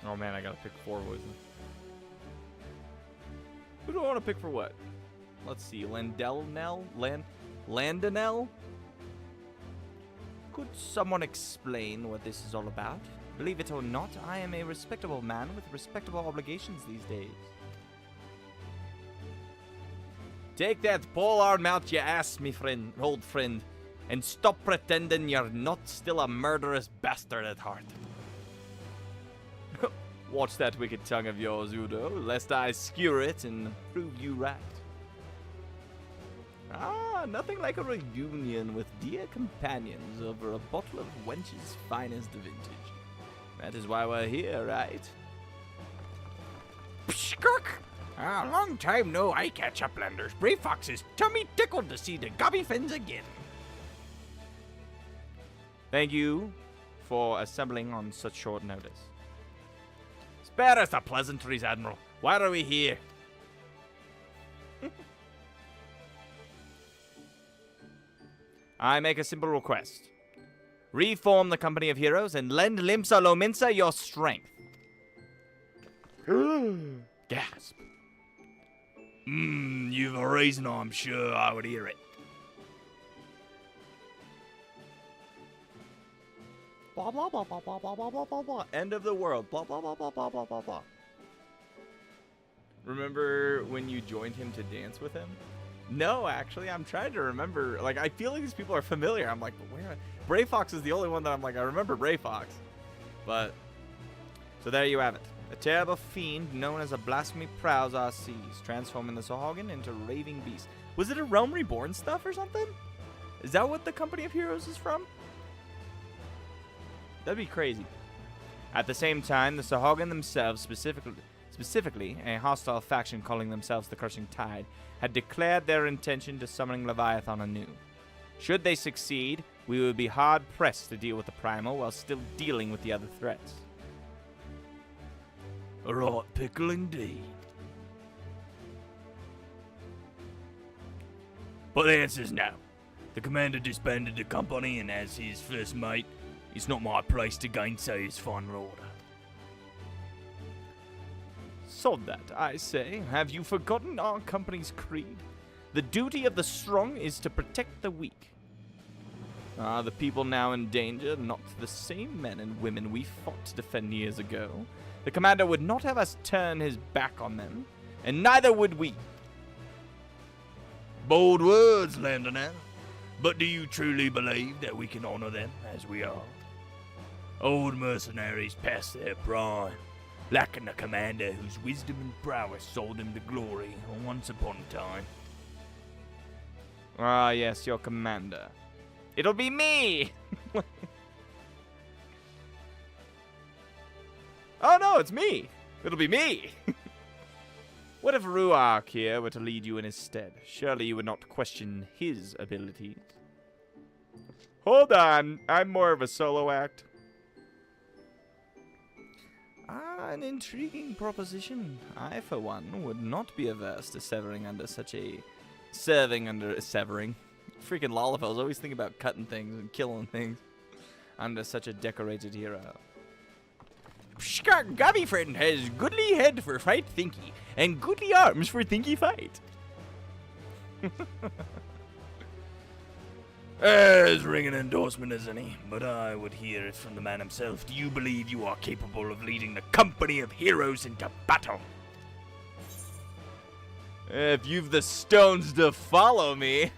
Oh man, I gotta pick 4 voices. Who do I want to pick for what? Let's see, Landonell? Could someone explain what this is all about? Believe it or not, I am a respectable man with respectable obligations these days. Take that polearm out your ass, me friend, old friend, and stop pretending you're not still a murderous bastard at heart. Watch that wicked tongue of yours, Udo, lest I skewer it and prove you right. Ah, nothing like a reunion with dear companions over a bottle of wench's finest vintage. That is why we're here, right? Skirk! Long time no eye catch uplanders. Brave Fox's tummy tickled to see the gobby fins again. Thank you for assembling on such short notice. Spare us the pleasantries, Admiral. Why are we here? I make a simple request. Reform the company of heroes and lend Limsa Lominsa your strength. Gasp. You've a reason, I'm sure I would hear it. Blah, blah, blah, blah, blah, blah, blah, blah, blah, blah. End of the world. Blah, blah, blah, blah, blah, blah, blah, blah. Remember when you joined him to dance with him? No, actually, I'm trying to remember. Like, I feel like these people are familiar. I'm like, but where? Bray Fox is the only one that I'm like, I remember Bray Fox. But, so there you have it. A terrible fiend known as a blasphemy prowls our seas, transforming the Sahagin into raving beasts. Was it a Realm Reborn stuff or something? Is that what the Company of Heroes is from? That'd be crazy. At the same time, the Sahagin themselves, specifically a hostile faction calling themselves the Crushing Tide, had declared their intention to summoning Leviathan anew. Should they succeed, we would be hard-pressed to deal with the Primal while still dealing with the other threats. A right pickle indeed. But the answer's no. The commander disbanded the company, and as his first mate, it's not my place to gainsay his final order. So that, I say, have you forgotten our company's creed? The duty of the strong is to protect the weak. Are the people now in danger not the same men and women we fought to defend years ago? The commander would not have us turn his back on them, and neither would we. Bold words, Landonell. But do you truly believe that we can honor them as we are? Old mercenaries past their prime, lacking a commander whose wisdom and prowess sold him to glory once upon a time. Ah, yes, your commander. It'll be me! Oh no, it's me! It'll be me! What if Ruark here were to lead you in his stead? Surely you would not question his abilities. Hold on, I'm more of a solo act. Ah, an intriguing proposition. I, for one, would not be averse to severing. Freaking Lollipels always think about cutting things and killing things under such a decorated hero. Gabby friend has goodly head for fight thinky, and goodly arms for thinky fight. As ring an endorsement as any, but I would hear it from the man himself. Do you believe you are capable of leading the company of heroes into battle? If you've the stones to follow me.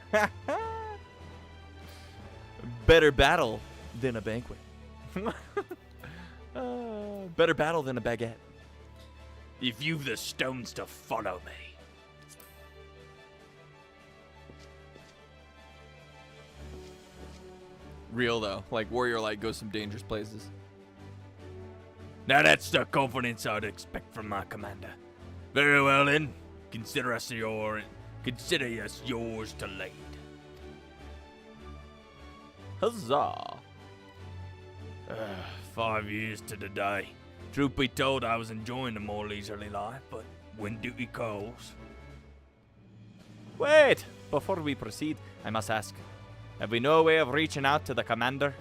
Better battle than a banquet. Better battle than a baguette. If you've the stones to follow me. Real though, like Warrior Light goes some dangerous places. Now that's the confidence I'd expect from my commander. Very well then, consider us yours to lead. Huzzah! 5 years to the day. Truth be told, I was enjoying the more leisurely life, but when duty calls. Wait! Before we proceed, I must ask, have we no way of reaching out to the commander?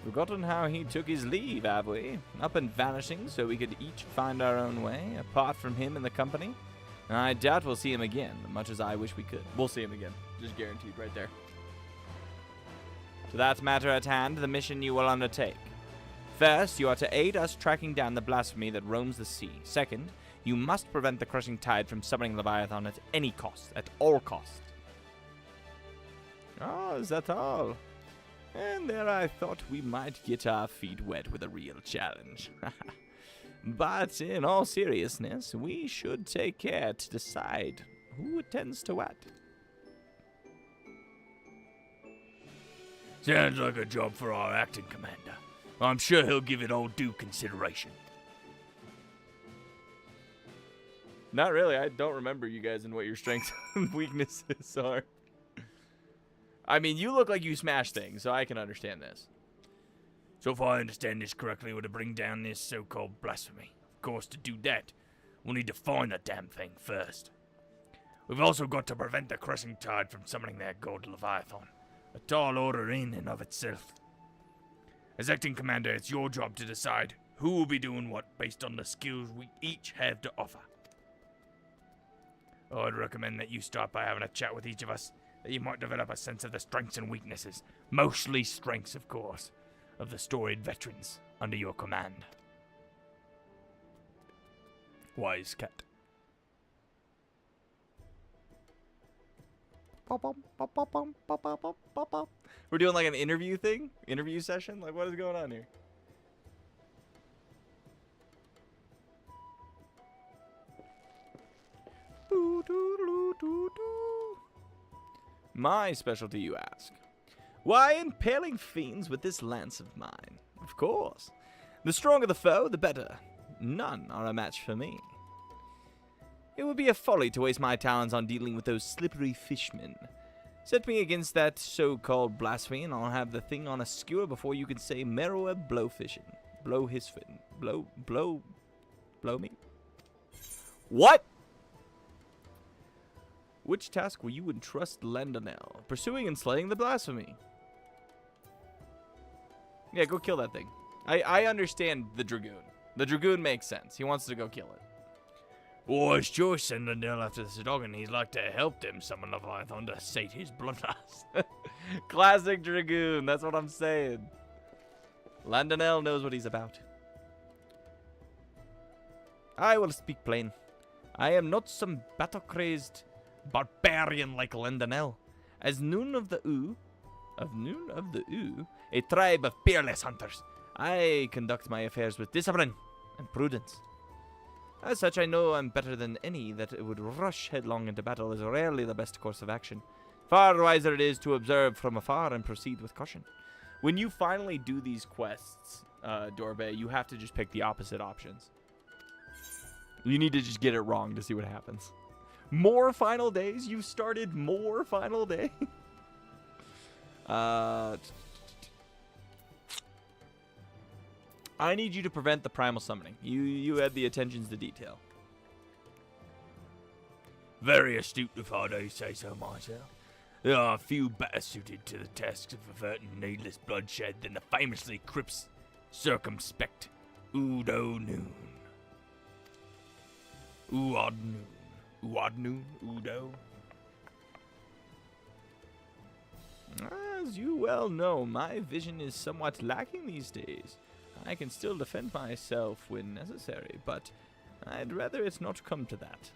Forgotten how he took his leave, have we? Up and vanishing so we could each find our own way, apart from him and the company? I doubt we'll see him again, much as I wish we could. We'll see him again. Just guaranteed right there. To that matter at hand, the mission you will undertake. First, you are to aid us tracking down the blasphemy that roams the sea. Second, you must prevent the crushing tide from summoning Leviathan at any cost, at all cost. Oh, is that all? And there I thought we might get our feet wet with a real challenge. But in all seriousness, we should take care to decide who attends to what. Sounds like a job for our acting commander. I'm sure he'll give it all due consideration. Not really. I don't remember you guys and what your strengths and weaknesses are. I mean, you look like you smash things, so I can understand this. So if I understand this correctly, we're to bring down this so-called blasphemy. Of course, to do that, we'll need to find the damn thing first. We've also got to prevent the crushing tide from summoning that god Leviathan. A tall order in and of itself. As acting commander, it's your job to decide who will be doing what based on the skills we each have to offer. I'd recommend that you start by having a chat with each of us, that you might develop a sense of the strengths and weaknesses, mostly strengths, of course, of the storied veterans under your command. Wise cat. We're doing like an interview thing? Interview session? Like, what is going on here? My specialty, you ask? Why, impaling fiends with this lance of mine. Of course. The stronger the foe, the better. None are a match for me. It would be a folly to waste my talents on dealing with those slippery fishmen. Set me against that so-called blasphemy, and I'll have the thing on a skewer before you can say Merrow blowfishing. Blow his fin. Blow me? What? Which task will you entrust Landonel? Pursuing and slaying the blasphemy. Yeah, go kill that thing. I understand the Dragoon. The Dragoon makes sense. He wants to go kill it. Wise choice, sending Landonel after the dog, he's like to help them summon Leviathan to sate his bloodlust. Classic Dragoon, that's what I'm saying. Landonel knows what he's about. I will speak plain. I am not some battle-crazed barbarian like Landonel. As Noon of the Oo, a tribe of peerless hunters, I conduct my affairs with discipline and prudence. As such, I know I'm better than any that would rush headlong into battle is rarely the best course of action. Far wiser it is to observe from afar and proceed with caution. When you finally do these quests, Dorbe, you have to just pick the opposite options. You need to just get it wrong to see what happens. More final days? You've started more final days? I need you to prevent the primal summoning. You had the attentions to detail. Very astute, if I do say so myself. There are few better suited to the tasks of averting needless bloodshed than the famously crisp, circumspect Udo Noon. Uod Noon. Uod Noon? Udo? As you well know, my vision is somewhat lacking these days. I can still defend myself when necessary, but I'd rather it's not come to that.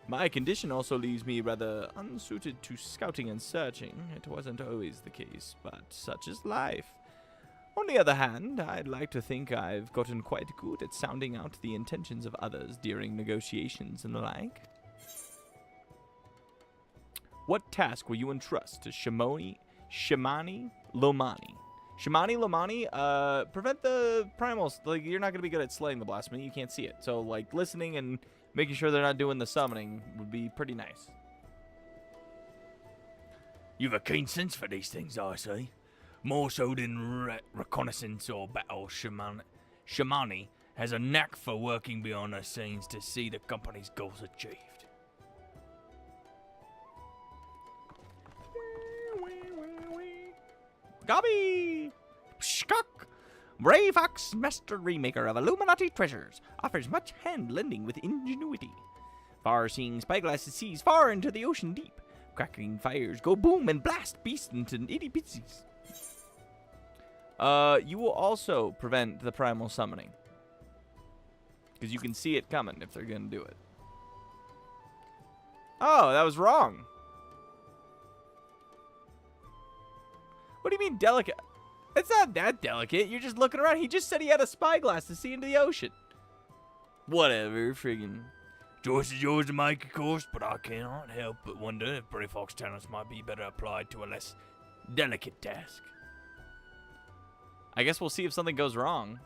My condition also leaves me rather unsuited to scouting and searching. It wasn't always the case, but such is life. On the other hand, I'd like to think I've gotten quite good at sounding out the intentions of others during negotiations and the like. What task will you entrust to Shimani Lomani? Shimani Lomani, prevent the primals. Like, you're not going to be good at slaying the blasphemy. You can't see it. So, like, listening and making sure they're not doing the summoning would be pretty nice. You've a keen sense for these things, I see. More so than reconnaissance or battle. Shimani has a knack for working behind the scenes to see the company's goals achieved. Gobby! Skuk! Brave Ox, master remaker of Illuminati treasures, offers much hand-lending with ingenuity. Far-seeing spyglasses sees far into the ocean deep. Crackling fires go boom and blast beasts into itty-bitsies. You will also prevent the primal summoning. Because you can see it coming if they're going to do it. Oh, that was wrong. What do you mean delicate? It's not that delicate. You're just looking around. He just said he had a spyglass to see into the ocean. Whatever, friggin'. Choice is yours to make, of course, but I cannot help but wonder if Pretty Fox talents might be better applied to a less delicate task. I guess we'll see if something goes wrong.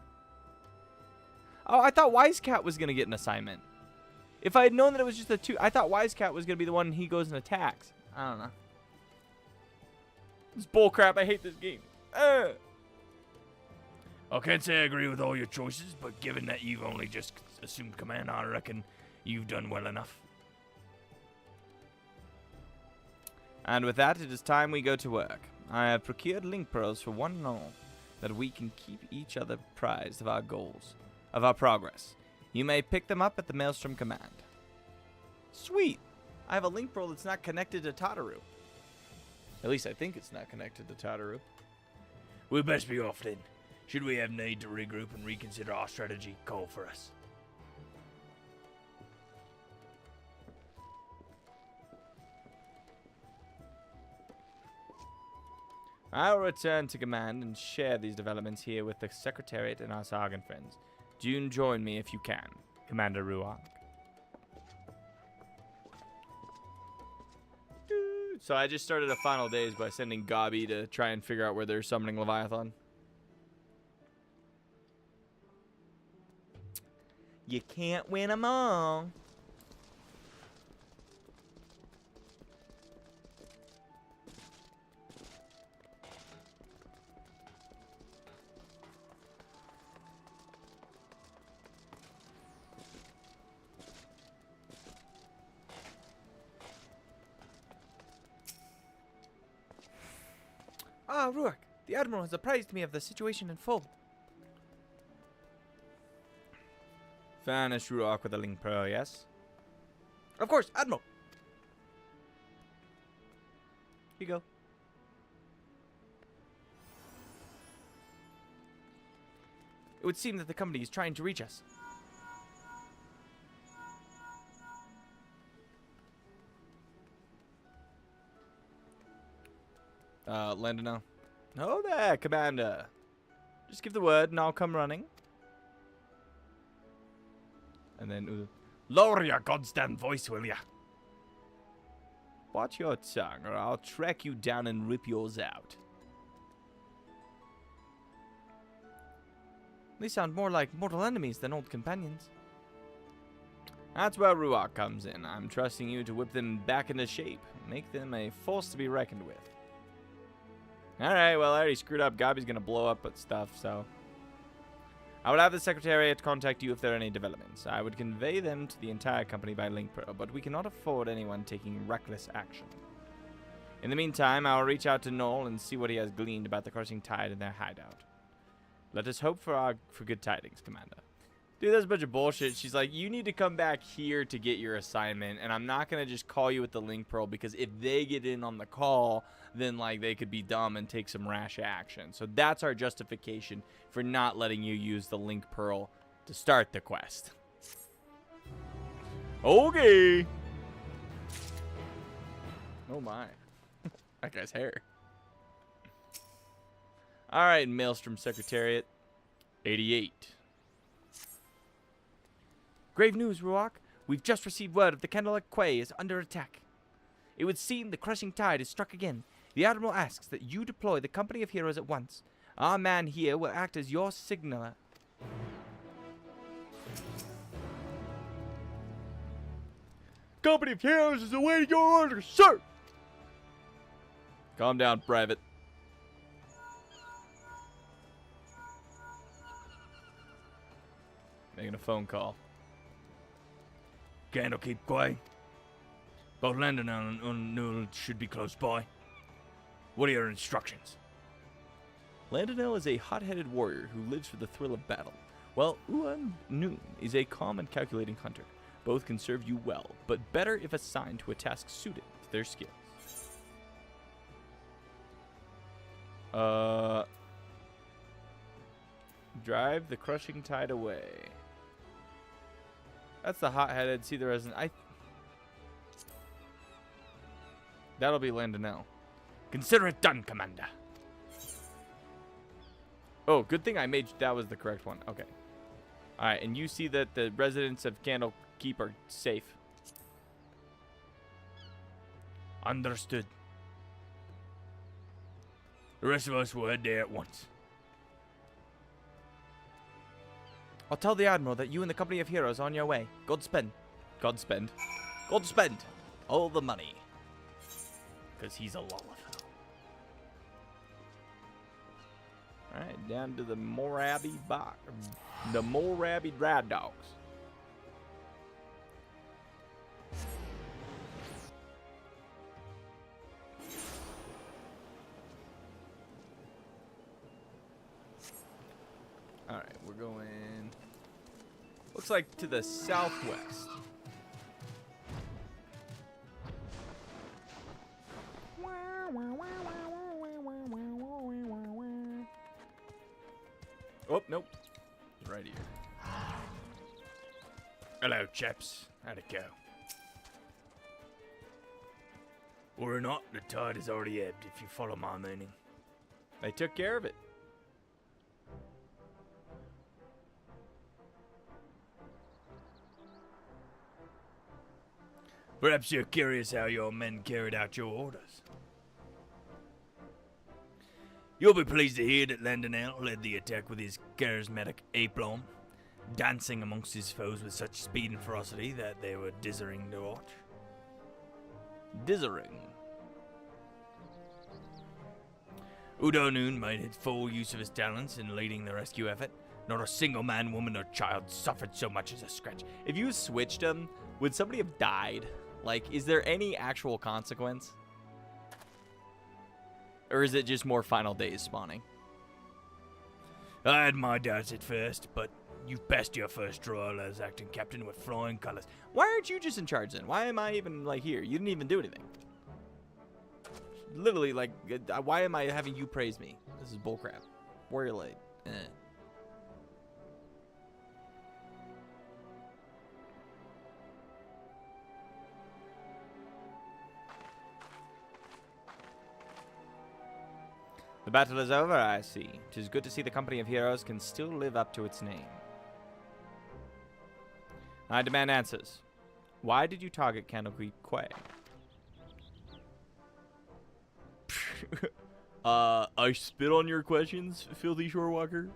Oh, I thought Wisecat was going to get an assignment. If I had known that it was just the two, I thought Wisecat was going to be the one he goes and attacks. I don't know. This bullcrap. I hate this game. I can't say I agree with all your choices, but given that you've only just assumed command, I reckon you've done well enough. And with that, it is time we go to work. I have procured link pearls for one and all, that we can keep each other apprised of our goals, of our progress. You may pick them up at the Maelstrom Command. Sweet! I have a link pearl that's not connected to Tataru. At least I think it's not connected to Tataru. We'll best be off then. Should we have need to regroup and reconsider our strategy, call for us. I will return to command and share these developments here with the Secretariat and our Sagan friends. Do join me if you can, Commander Ruach. So I just started a final days by sending Gabi to try and figure out where they're summoning Leviathan. You can't win them all. Ah, Ruach, the Admiral has apprised me of the situation in full. Vanish Ruach with a link pearl, yes? Of course, Admiral. Here you go. It would seem that the company is trying to reach us. Landon. Oh there, Commander. Just give the word and I'll come running. And then, lower your goddamn voice, will ya? Watch your tongue or I'll track you down and rip yours out. They sound more like mortal enemies than old companions. That's where Ruach comes in. I'm trusting you to whip them back into shape. Make them a force to be reckoned with. Alright, well, I already screwed up. Gabi's gonna blow up at stuff, so. I will have the Secretariat contact you if there are any developments. I would convey them to the entire company by link pearl, but we cannot afford anyone taking reckless action. In the meantime, I will reach out to Noel and see what he has gleaned about the crossing tide in their hideout. Let us hope for good tidings, Commander. Dude, that's a bunch of bullshit. She's like, you need to come back here to get your assignment, and I'm not going to just call you with the link pearl, because if they get in on the call, then, like, they could be dumb and take some rash action. So that's our justification for not letting you use the link pearl to start the quest. Okay. Oh, my. That guy's hair. All right, Maelstrom Secretariat. 88. Grave news, Ruach. We've just received word of the Candlelit Quay is under attack. It would seem the crushing tide is struck again. The Admiral asks that you deploy the company of heroes at once. Our man here will act as your signaler. Company of Heroes is awaiting your orders, sir! Calm down, Private. Making a phone call. Candlekeep Quay. Both Landon and Newell should be close by. What are your instructions? Landonell is a hot-headed warrior who lives for the thrill of battle, while Uan Noon is a calm and calculating hunter. Both can serve you well, but better if assigned to a task suited to their skills. Drive the crushing tide away. That's the hot-headed. See, there isn't. That'll be Landonell. Consider it done, Commander. Oh, good thing I made that was the correct one. Okay. All right, and you see that the residents of Candlekeep are safe. Understood. The rest of us will head there at once. I'll tell the Admiral that you and the company of heroes are on your way. Godspend. Godspend. Godspend. All the money. Because he's a Lollifer. Alright, down to the Morabi box. The Morabi Rad Dogs. Alright, we're going. Looks like to the southwest. Oh, nope. It's right here. Hello, chaps. How'd it go? Or not, the tide has already ebbed, if you follow my meaning. They took care of it. Perhaps you're curious how your men carried out your orders. You'll be pleased to hear that Landonell led the attack with his charismatic aplomb, dancing amongst his foes with such speed and ferocity that they were dizzying to watch. Dithering. Udo Noon made full use of his talents in leading the rescue effort. Not a single man, woman, or child suffered so much as a scratch. If you switched them, would somebody have died? Like, is there any actual consequence? Or is it just more final days spawning? I had my doubts at first, but you passed your first trial as acting captain with flying colors. Why aren't you just in charge then? Why am I even, like, here? You didn't even do anything. Literally, like, why am I having you praise me? This is bullcrap. Warrior Light. The battle is over, I see. 'Tis good to see the company of heroes can still live up to its name. I demand answers. Why did you target Candlekeep Quay? I spit on your questions, filthy shorewalker?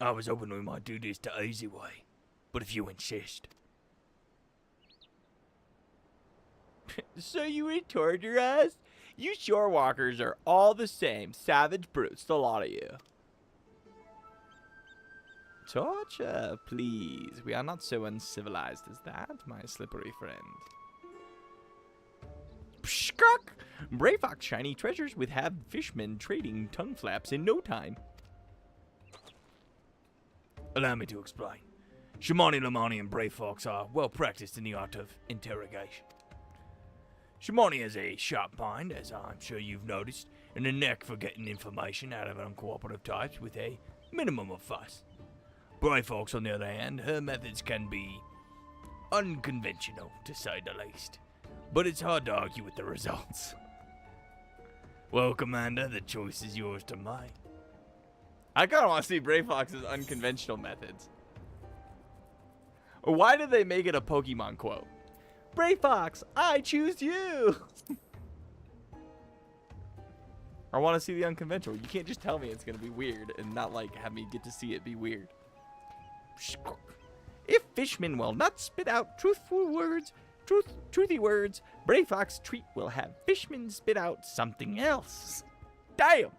I was hoping we might do this the easy way, but if you insist. So you would torture us? You shorewalkers are all the same. Savage brutes, the lot of you. Torture, please. We are not so uncivilized as that, my slippery friend. Pshkruck! Brayfox shiny treasures with have fishmen trading tongue flaps in no time. Allow me to explain. Shamani, Lamani, and Brayfox are well practiced in the art of interrogation. Shamani has a sharp mind, as I'm sure you've noticed, and a knack for getting information out of uncooperative types with a minimum of fuss. Brayfox, on the other hand, her methods can be unconventional, to say the least. But it's hard to argue with the results. Well, Commander, the choice is yours to make. I kind of want to see Brave Fox's unconventional methods. Or why did they make it a Pokemon quote? Brave Fox, I choose you! I want to see the unconventional. You can't just tell me it's going to be weird and not, like, have me get to see it be weird. If fishmen will not spit out truthy words, Brave Fox treat will have fishmen spit out something else. Damn!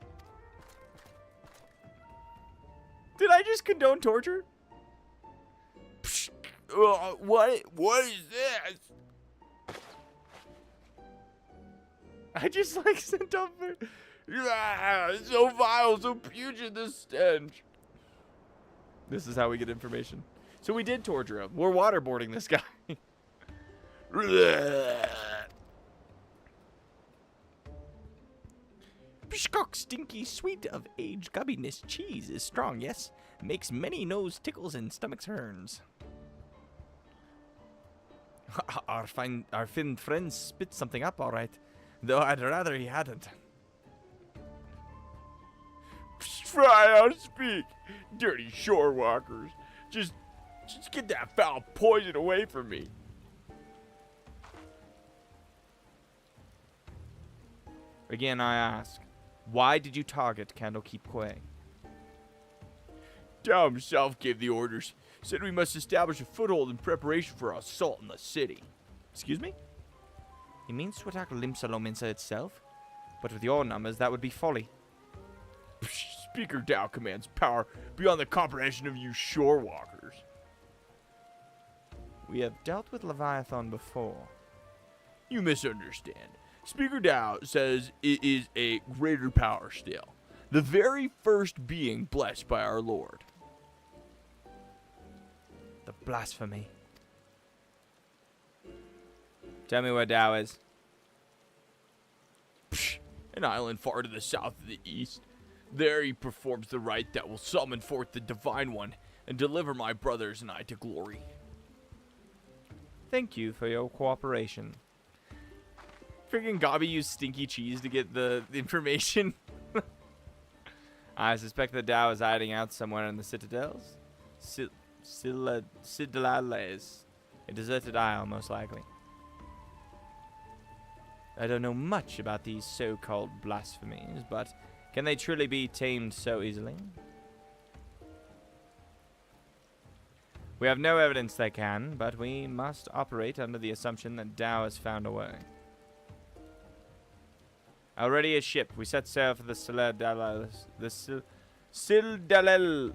Did I just condone torture? What is this? I just like sent up for... It's so vile, so pungent, this stench. This is how we get information. So we did torture him. We're waterboarding this guy. Pishcock stinky sweet of aged gubbiness cheese is strong, yes. Makes many nose tickles and stomachs hurns. Our fin friend spit something up, all right. Though I'd rather he hadn't. Try out speak, dirty shore walkers. Just get that foul poison away from me. Again, I ask, why did you target Candlekeep Quay? Dow himself gave the orders. Said we must establish a foothold in preparation for our assault in the city. Excuse me? He means to attack Limsa itself? But with your numbers, that would be folly. Speaker Dow commands power beyond the comprehension of you shore walkers. We have dealt with Leviathan before. You misunderstand. Speaker Dow says it is a greater power still. The very first being blessed by our Lord. The blasphemy. Tell me where Dow is. An island far to the south of the east. There he performs the rite that will summon forth the Divine One and deliver my brothers and I to glory. Thank you for your cooperation. Freaking Gobby used stinky cheese to get the information. I suspect that Dow is hiding out somewhere in the citadels. Citadales. A deserted isle, most likely. I don't know much about these so-called blasphemies, but can they truly be tamed so easily? We have no evidence they can, but we must operate under the assumption that Dow has found a way. Already a ship. We set sail for the Citadales. The Citadales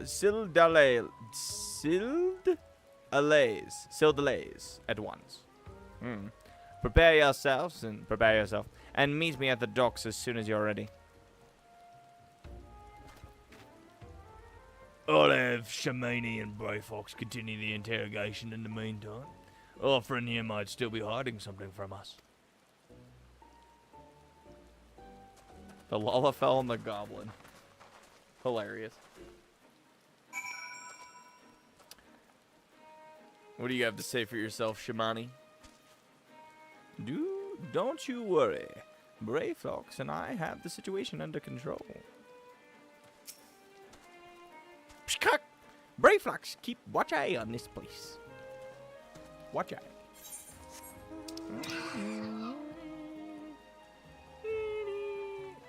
at once. Prepare yourself and meet me at the docks as soon as you're ready. I'll have Shamani and Brave Fox continue the interrogation in the meantime. Our friend here might still be hiding something from us. The Lullafell and the Goblin. Hilarious. What do you have to say for yourself, Shamani? Don't you worry. Brave Fox and I have the situation under control. Brave Fox, keep watch eye on this place. Watch eye.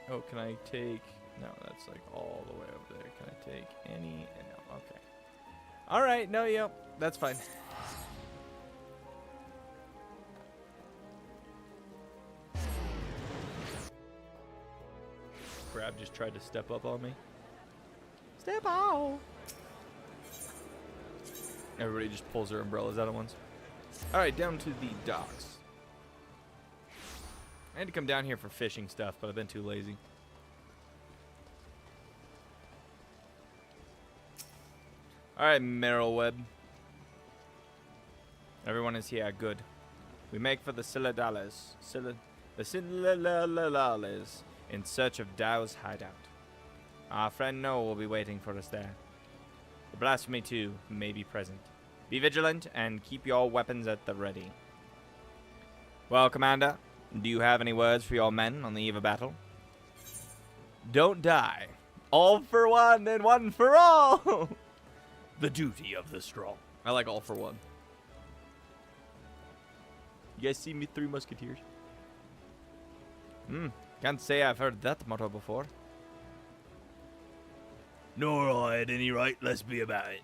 Oh, can I take... No, that's like all the way over there. Can I take any... No, okay. Alright, no, yep. That's fine. Crab just tried to step up on me. Step out! Everybody just pulls their umbrellas out at once. Alright, down to the docks. I had to come down here for fishing stuff, but I've been too lazy. Alright, Merrillweb. Everyone is here. Good. We make for the Citadales. The Citadales in search of Dow's hideout. Our friend Noah will be waiting for us there. The Blasphemy too may be present. Be vigilant and keep your weapons at the ready. Well, Commander, do you have any words for your men on the eve of battle? Don't die. All for one and one for all. The duty of the strong. I like all for one. You guys see me Three Musketeers? Can't say I've heard that motto before. Nor I, at any rate. Let's be about it.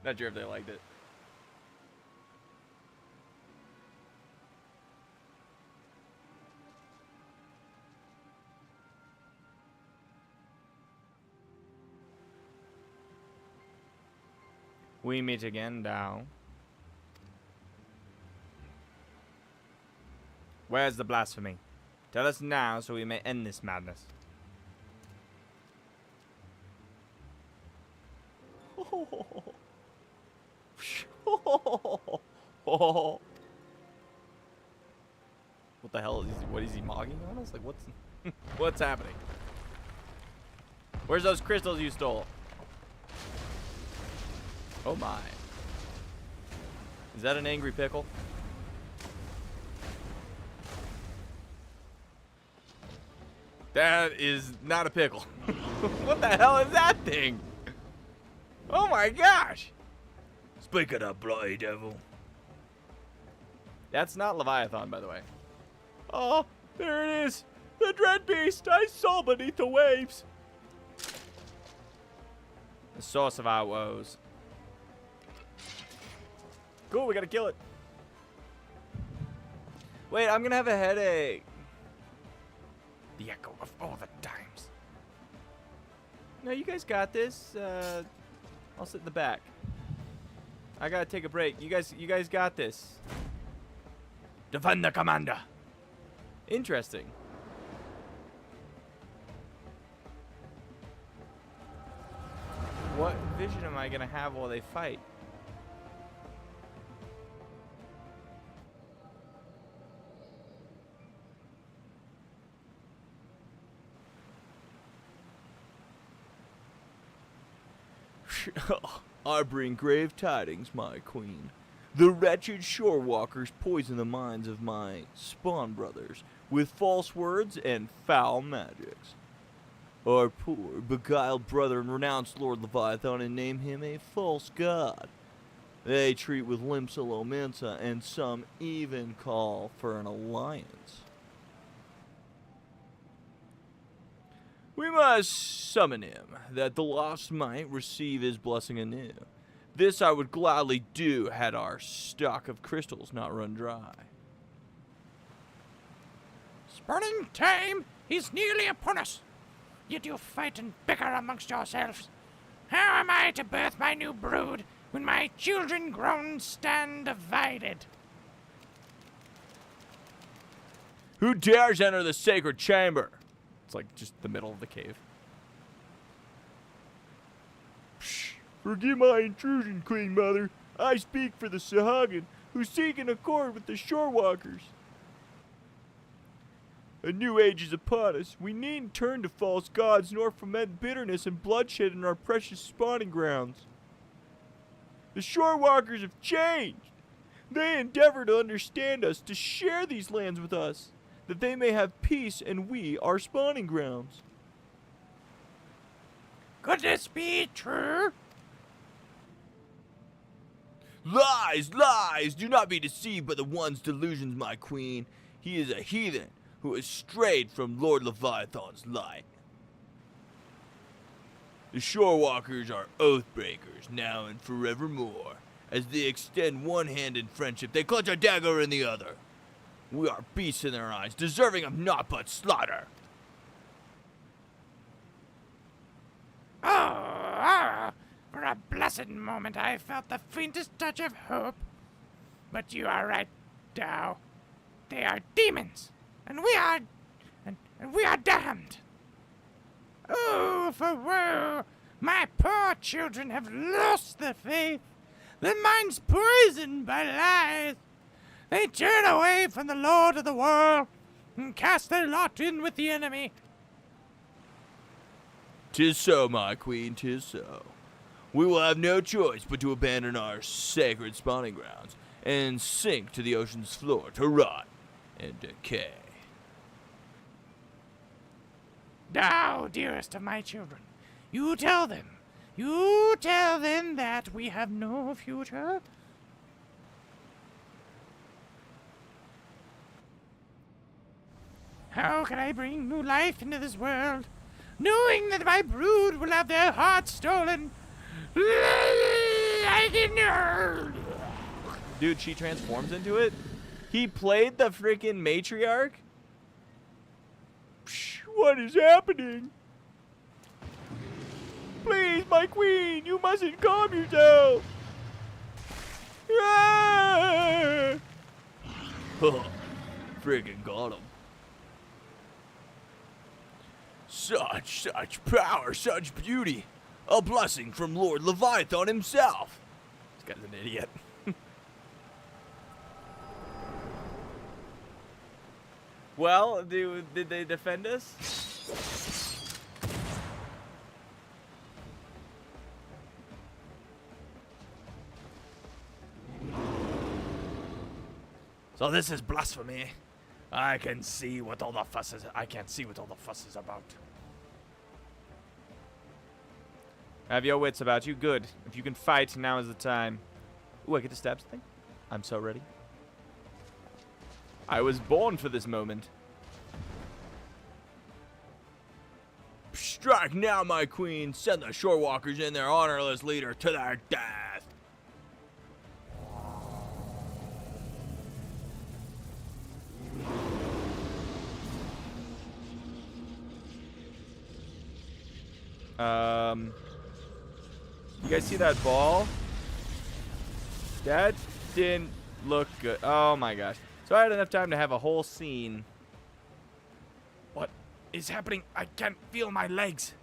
Not sure if they liked it. We meet again now. Where's the blasphemy? Tell us now so we may end this madness. What the hell is he, what is he mocking on us? Like what's what's happening? Where's those crystals you stole? Oh my. Is that an angry pickle? That is not a pickle. What the hell is that thing? Oh my gosh. Speak of the bloody devil. That's not Leviathan, by the way. Oh, there it is. The dread beast I saw beneath the waves. The source of our woes. Cool, we gotta kill it. Wait, I'm gonna have a headache. The echo of all the times. No, you guys got this. I'll sit in the back. I gotta take a break. You guys got this. Defend the commander. Interesting. What vision am I gonna have while they fight? I bring grave tidings, my queen. The wretched shorewalkers poison the minds of my spawn brothers with false words and foul magics. Our poor, beguiled brethren renounce Lord Leviathan and name him a false god. They treat with Limsa and some even call for an alliance. We must summon him, that the lost might receive his blessing anew. This I would gladly do had our stock of crystals not run dry. Spurning time is nearly upon us. Yet you fight and bicker amongst yourselves. How am I to birth my new brood when my children grown stand divided? Who dares enter the sacred chamber? It's like just the middle of the cave. Psh, forgive my intrusion, Queen Mother. I speak for the Sahagan, who seek an accord with the Shorewalkers. A new age is upon us. We needn't turn to false gods nor foment bitterness and bloodshed in our precious spawning grounds. The Shorewalkers have changed. They endeavor to understand us, to share these lands with us, that they may have peace and we our spawning grounds. Could this be true? Lies, lies! Do not be deceived by the one's delusions, my queen. He is a heathen who has strayed from Lord Leviathan's light. The Shorewalkers are oath-breakers now and forevermore. As they extend one hand in friendship, they clutch a dagger in the other. We are beasts in their eyes, deserving of naught but slaughter. For a blessed moment I felt the faintest touch of hope. But you are right, Dow. They are demons, and we are damned. Oh, for woe! My poor children have lost their faith. Their minds poisoned by lies. They turn away from the Lord of the world and cast their lot in with the enemy. 'Tis so, my queen, 'tis so. We will have no choice but to abandon our sacred spawning grounds and sink to the ocean's floor to rot and decay. Now, dearest of my children, you tell them that we have no future. How can I bring new life into this world, knowing that my brood will have their hearts stolen? Dude, she transforms into it? He played the freaking matriarch? Psh, what is happening? Please, my queen, you mustn't calm yourself. Ah! Friggin' got him. Such power, such beauty. A blessing from Lord Leviathan himself. This guy's an idiot. Well, did they defend us? So this is blasphemy. I can see what all the fuss is. I can't see what all the fuss is about. Have your wits about you. Good. If you can fight, now is the time. Ooh, I get to stab something? I'm so ready. I was born for this moment. Strike now, my queen. Send the shorewalkers and their honorless leader to their death. You guys see that ball? That didn't look good. Oh my gosh. So I had enough time to have a whole scene. What is happening? I can't feel my legs.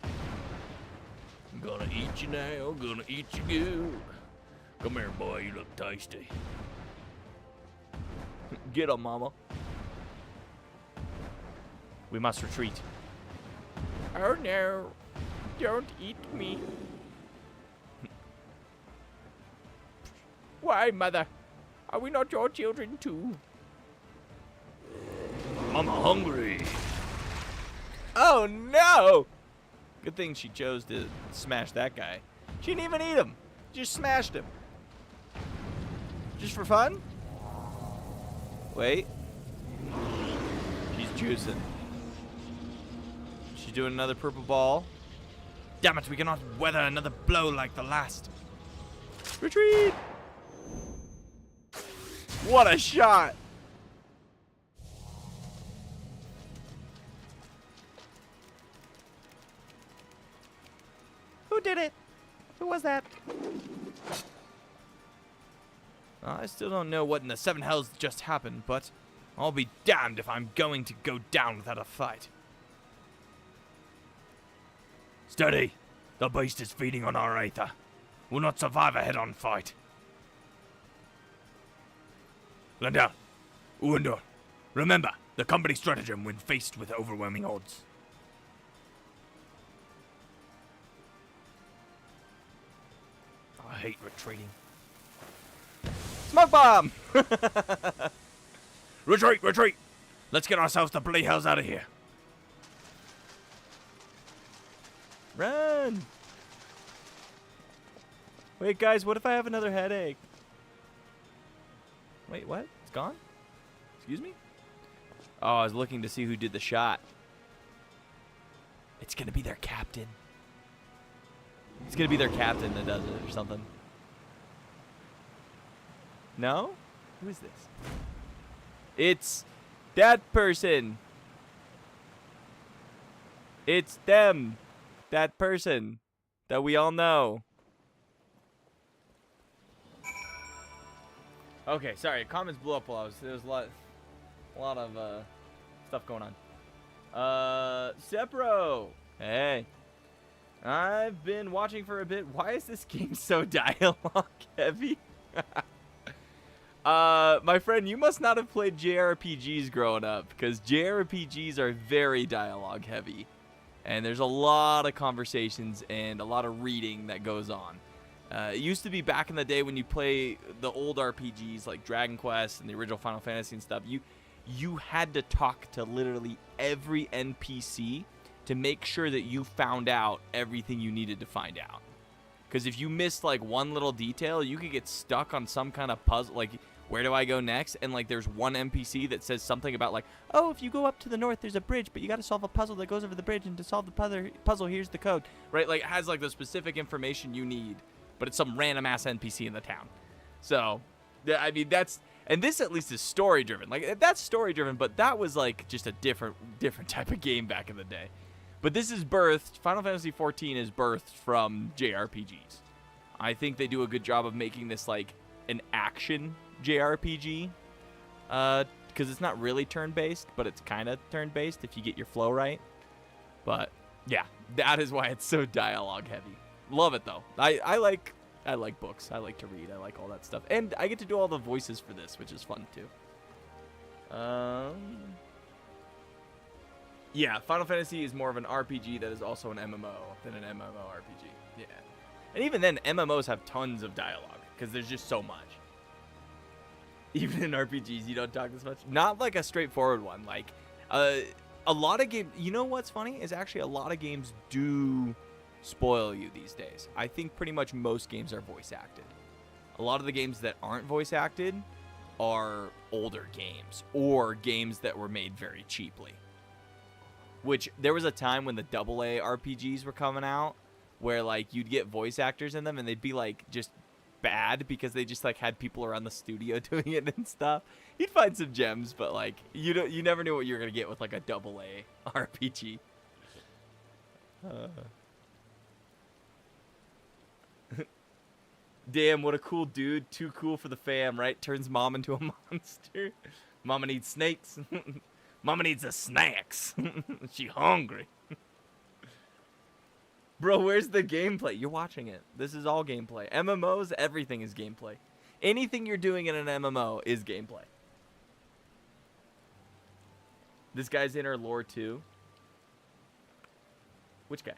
I'm gonna eat you now. Gonna eat you good. Come here, boy. You look tasty. Get up, mama. We must retreat. Oh no. Don't eat me. Why, mother? Are we not your children too? I'm hungry. Oh no! Good thing she chose to smash that guy. She didn't even eat him. Just smashed him. Just for fun? Wait. She's juicing. She's doing another purple ball. Damn it, we cannot weather another blow like the last. Retreat! What a shot! Who did it? Who was that? I still don't know what in the seven hells just happened, but I'll be damned if I'm going to go down without a fight. Steady. The beast is feeding on our aether. We'll not survive a head-on fight. Landau, Uendor, remember the company stratagem when faced with overwhelming odds. I hate retreating. Smoke bomb! Retreat, retreat! Let's get ourselves the bloody hells out of here. Run! Wait, guys, what if I have another headache? Wait, what? It's gone? Excuse me? Oh, I was looking to see who did the shot. It's gonna be their captain. It's gonna be their captain that does it or something. No? Who is this? It's that person. It's them. That person that we all know. Okay, sorry. Comments blew up while there was a lot of stuff going on. Sepro. Hey. I've been watching for a bit. Why is this game so dialogue heavy? My friend, you must not have played JRPGs growing up, because JRPGs are very dialogue heavy. And there's a lot of conversations and a lot of reading that goes on. It used to be back in the day when you play the old RPGs like Dragon Quest and the original Final Fantasy and stuff, you had to talk to literally every NPC to make sure that you found out everything you needed to find out. Because if you missed like one little detail, you could get stuck on some kind of puzzle, like where do I go next? And like there's one NPC that says something about like, oh, if you go up to the north, there's a bridge, but you got to solve a puzzle that goes over the bridge, and to solve the puzzle, here's the code, right? Like it has like the specific information you need, but it's some random ass NPC in the town. So, I mean, and this at least is story driven. Like that's story driven, but that was like just a different type of game back in the day. But this is birthed, Final Fantasy XIV is birthed from JRPGs. I think they do a good job of making this like an action JRPG, because it's not really turn-based, but it's kind of turn-based if you get your flow right. But yeah, that is why it's so dialogue heavy. Love it though. I like books. I like to read. I like all that stuff, and I get to do all the voices for this, which is fun too. Yeah, Final Fantasy is more of an RPG that is also an MMO than an MMORPG. Yeah, and even then, MMOs have tons of dialogue because there's just so much. Even in RPGs, you don't talk this much. Not like a straightforward one. Like, a lot of games. You know what's funny is actually a lot of games do spoil you these days. I think pretty much most games are voice acted. A lot of the games that aren't voice acted are older games or games that were made very cheaply. Which there was a time when the AA RPGs were coming out where like you'd get voice actors in them and they'd be like just bad because they just like had people around the studio doing it and stuff. You'd find some gems, but like you never knew what you were gonna get with like a AA RPG. Damn, what a cool dude. Too cool for the fam, right? Turns mom into a monster. Mama needs snakes. Mama needs the snacks. She hungry. Bro, where's the gameplay? You're watching it. This is all gameplay. MMOs, everything is gameplay. Anything you're doing in an MMO is gameplay. This guy's in our lore too. Which guy?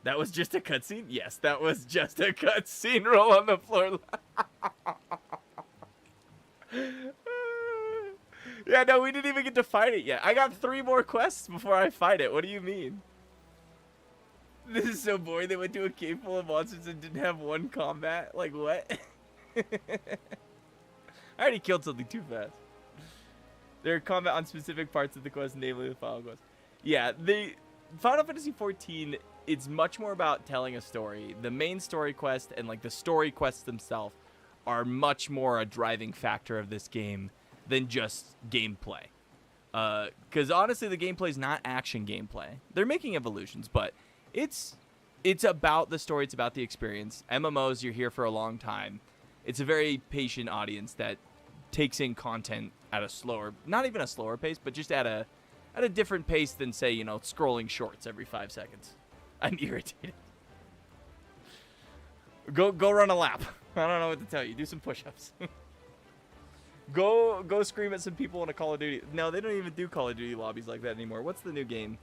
That was just a cutscene? Yes, that was just a cutscene. Roll on the floor. Yeah, no, we didn't even get to fight it yet. I got 3 more quests before I fight it. What do you mean? This is so boring. They went to a cave full of monsters and didn't have one combat. Like, what? I already killed something too fast. There are combat on specific parts of the quest, namely the final quest. Yeah, the Final Fantasy XIV, it's much more about telling a story. The main story quest and, like, the story quests themselves are much more a driving factor of this game than just gameplay. Because honestly, the gameplay is not action gameplay. They're making evolutions, but it's about the story. It's about the experience. MMOs, you're here for a long time. It's a very patient audience that takes in content at a slower, not even a slower pace, but just at a different pace than, say, you know, scrolling shorts every 5 seconds. I'm irritated. Go run a lap. I don't know what to tell you. Do some push-ups. Go scream at some people in a Call of Duty. No, they don't even do Call of Duty lobbies like that anymore. What's the new game?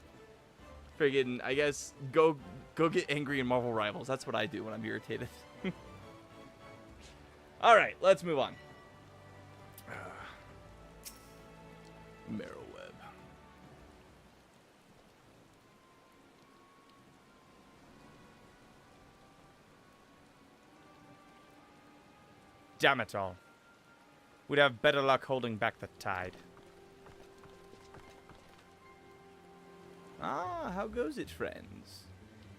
Friggin', I guess, go get angry in Marvel Rivals. That's what I do when I'm irritated. All right, let's move on. Marrowweb. Damn it all. We'd have better luck holding back the tide. Ah, how goes it, friends?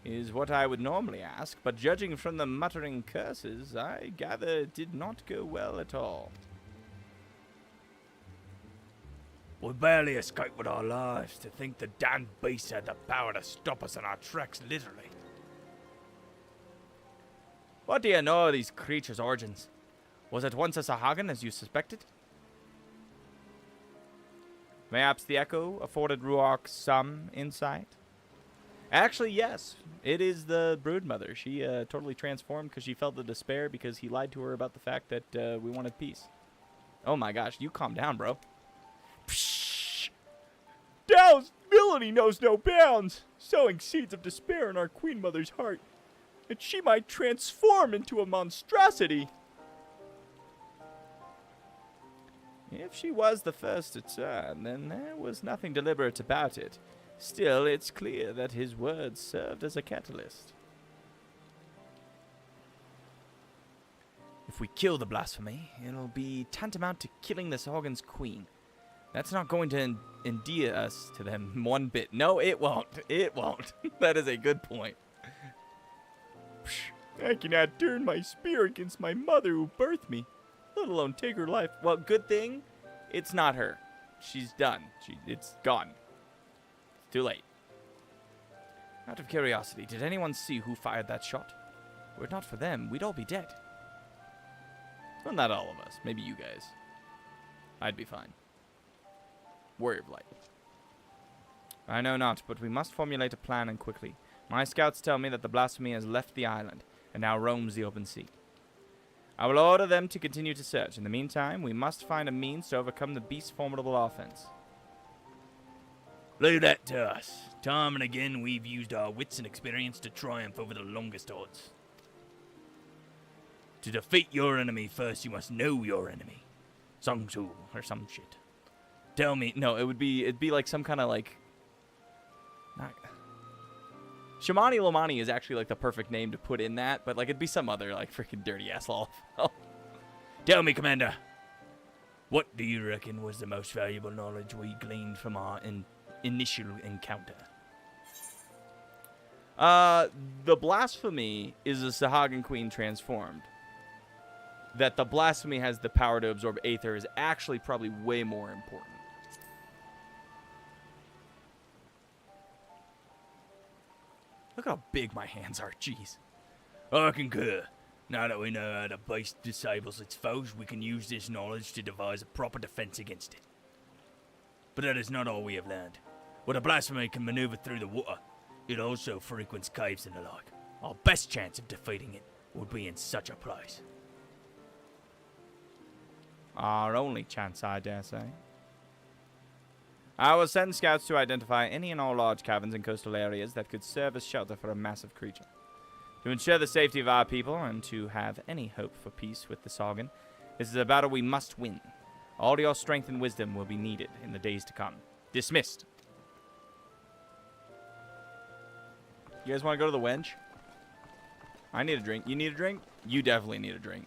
Is what I would normally ask, but judging from the muttering curses, I gather it did not go well at all. We barely escaped with our lives. To think the damned beast had the power to stop us in our tracks, literally. What do you know of these creatures' origins? Was it once a Sahagan, as you suspected? Perhaps the Echo afforded Ruark some insight? Actually, yes. It is the Broodmother. She totally transformed because she felt the despair because he lied to her about the fact that we wanted peace. Oh my gosh, you calm down, bro. Psh! Dow's villainy knows no bounds, sowing seeds of despair in our Queen Mother's heart, and she might transform into a monstrosity. If she was the first to turn, then there was nothing deliberate about it. Still, it's clear that his words served as a catalyst. If we kill the blasphemy, it'll be tantamount to killing the Sagan's queen. That's not going to endear us to them one bit. No, it won't. It won't. That is a good point. I cannot turn my spear against my mother who birthed me, let alone take her life. Well, good thing it's not her. She's done. It's gone. It's too late. Out of curiosity, did anyone see who fired that shot? Were it not for them, we'd all be dead. Well, not all of us. Maybe you guys. I'd be fine. Warrior of Light. I know not, but we must formulate a plan, and quickly. My scouts tell me that the blasphemy has left the island and now roams the open sea. I will order them to continue to search. In the meantime, we must find a means to overcome the beast's formidable offense. Leave that to us. Time and again, we've used our wits and experience to triumph over the longest odds. To defeat your enemy, first you must know your enemy. Song Tzu or some shit. Tell me. No, it'd be like some kind of like. Not. Shamani Lomani is actually like the perfect name to put in that, but like it'd be some other like freaking dirty ass law. Tell me, Commander. What do you reckon was the most valuable knowledge we gleaned from our initial encounter? The blasphemy is a Sahagan queen transformed. That the blasphemy has the power to absorb aether is actually probably way more important. Look how big my hands are, jeez. I concur. Now that we know how the beast disables its foes, we can use this knowledge to devise a proper defense against it. But that is not all we have learned. While the blasphemy can maneuver through the water, it also frequents caves and the like. Our best chance of defeating it would be in such a place. Our only chance, I dare say. I will send scouts to identify any and all large caverns in coastal areas that could serve as shelter for a massive creature. To ensure the safety of our people and to have any hope for peace with the Sagan, this is a battle we must win. All your strength and wisdom will be needed in the days to come. Dismissed. You guys want to go to the wench? I need a drink. You need a drink? You definitely need a drink.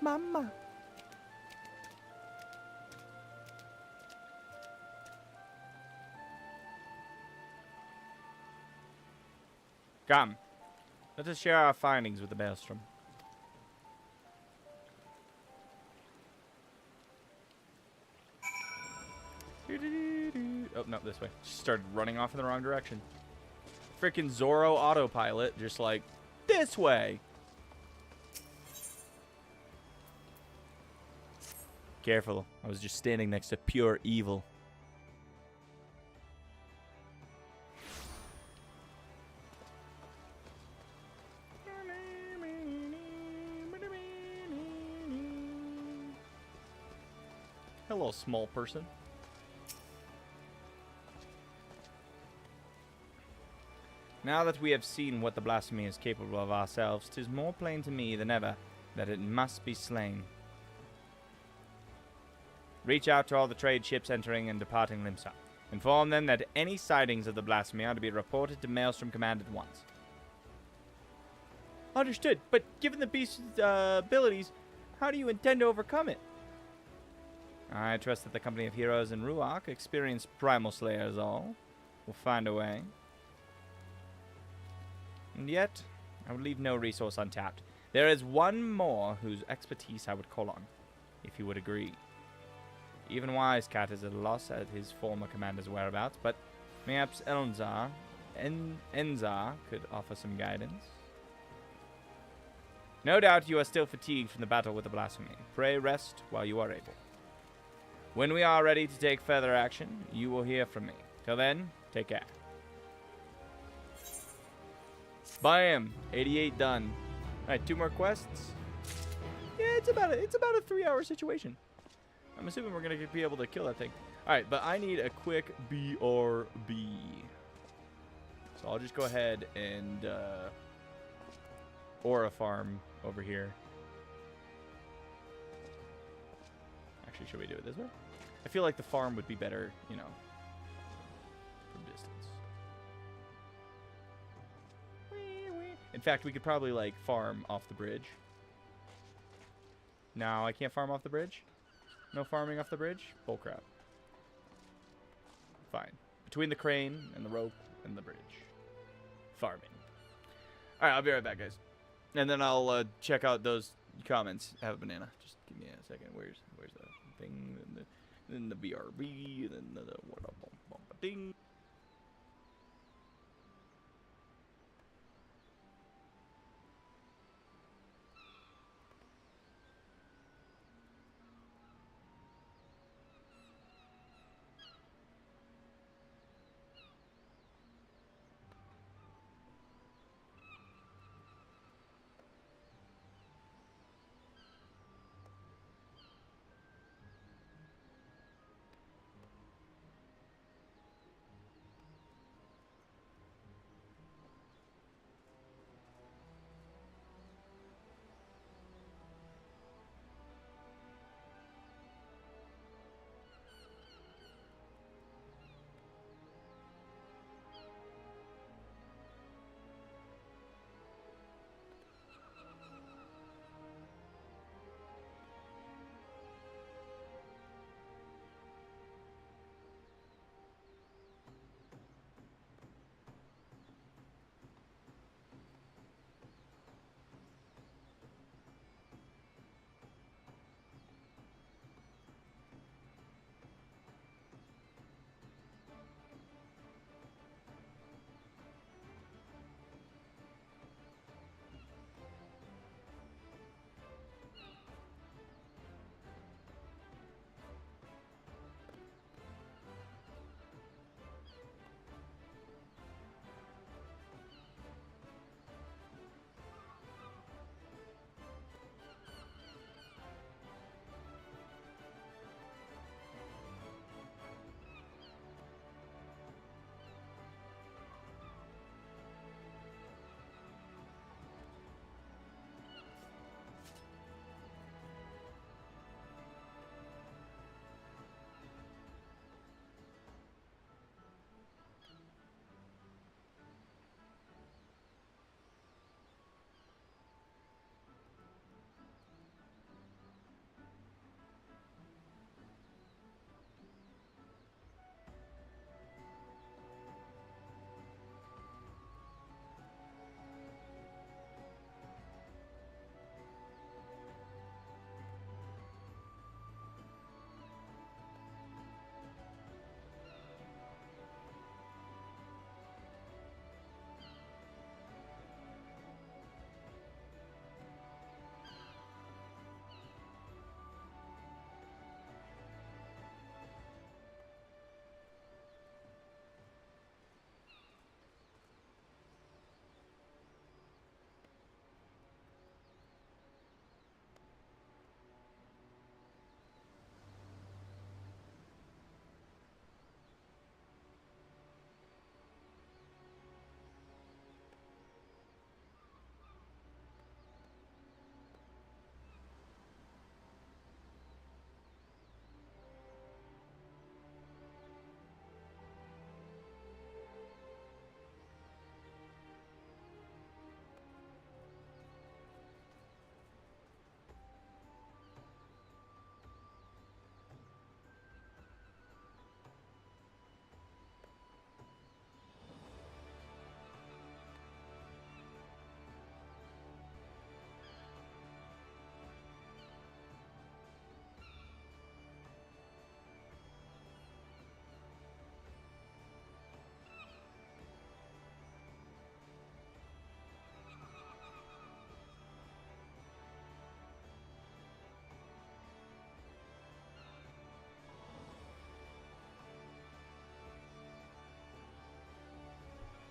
Mama. Come. Let us share our findings with the Maelstrom. Oh, no, this way. Just started running off in the wrong direction. Freaking Zorro autopilot, just like, this way. Careful. I was just standing next to pure evil. Hello, small person. Now that we have seen what the blasphemy is capable of ourselves, 'tis more plain to me than ever that it must be slain. Reach out to all the trade ships entering and departing Limsa. Inform them that any sightings of the blasphemy are to be reported to Maelstrom Command at once. Understood, but given the beast's abilities, how do you intend to overcome it? I trust that the company of heroes in Ruach, experienced primal slayers all, will find a way. And yet, I would leave no resource untapped. There is one more whose expertise I would call on, if you would agree. Even Wisecat is at a loss at his former commander's whereabouts, but perhaps Enzar could offer some guidance. No doubt you are still fatigued from the battle with the blasphemy. Pray rest while you are able. When we are ready to take further action, you will hear from me. Till then, take care. Bam! 88 done. Alright, 2 more quests. Yeah, it's about a 3-hour situation. I'm assuming we're going to be able to kill that thing. Alright, but I need a quick BRB. So I'll just go ahead and aura farm over here. Actually, should we do it this way? I feel like the farm would be better, you know, from distance. In fact, we could probably, like, farm off the bridge. No, I can't farm off the bridge? No farming off the bridge? Bullcrap. Fine. Between the crane and the rope and the bridge. Farming. Alright, I'll be right back, guys. And then I'll check out those comments. Have a banana. Just give me a second. Where's the thing? Then the BRB. Then the ding.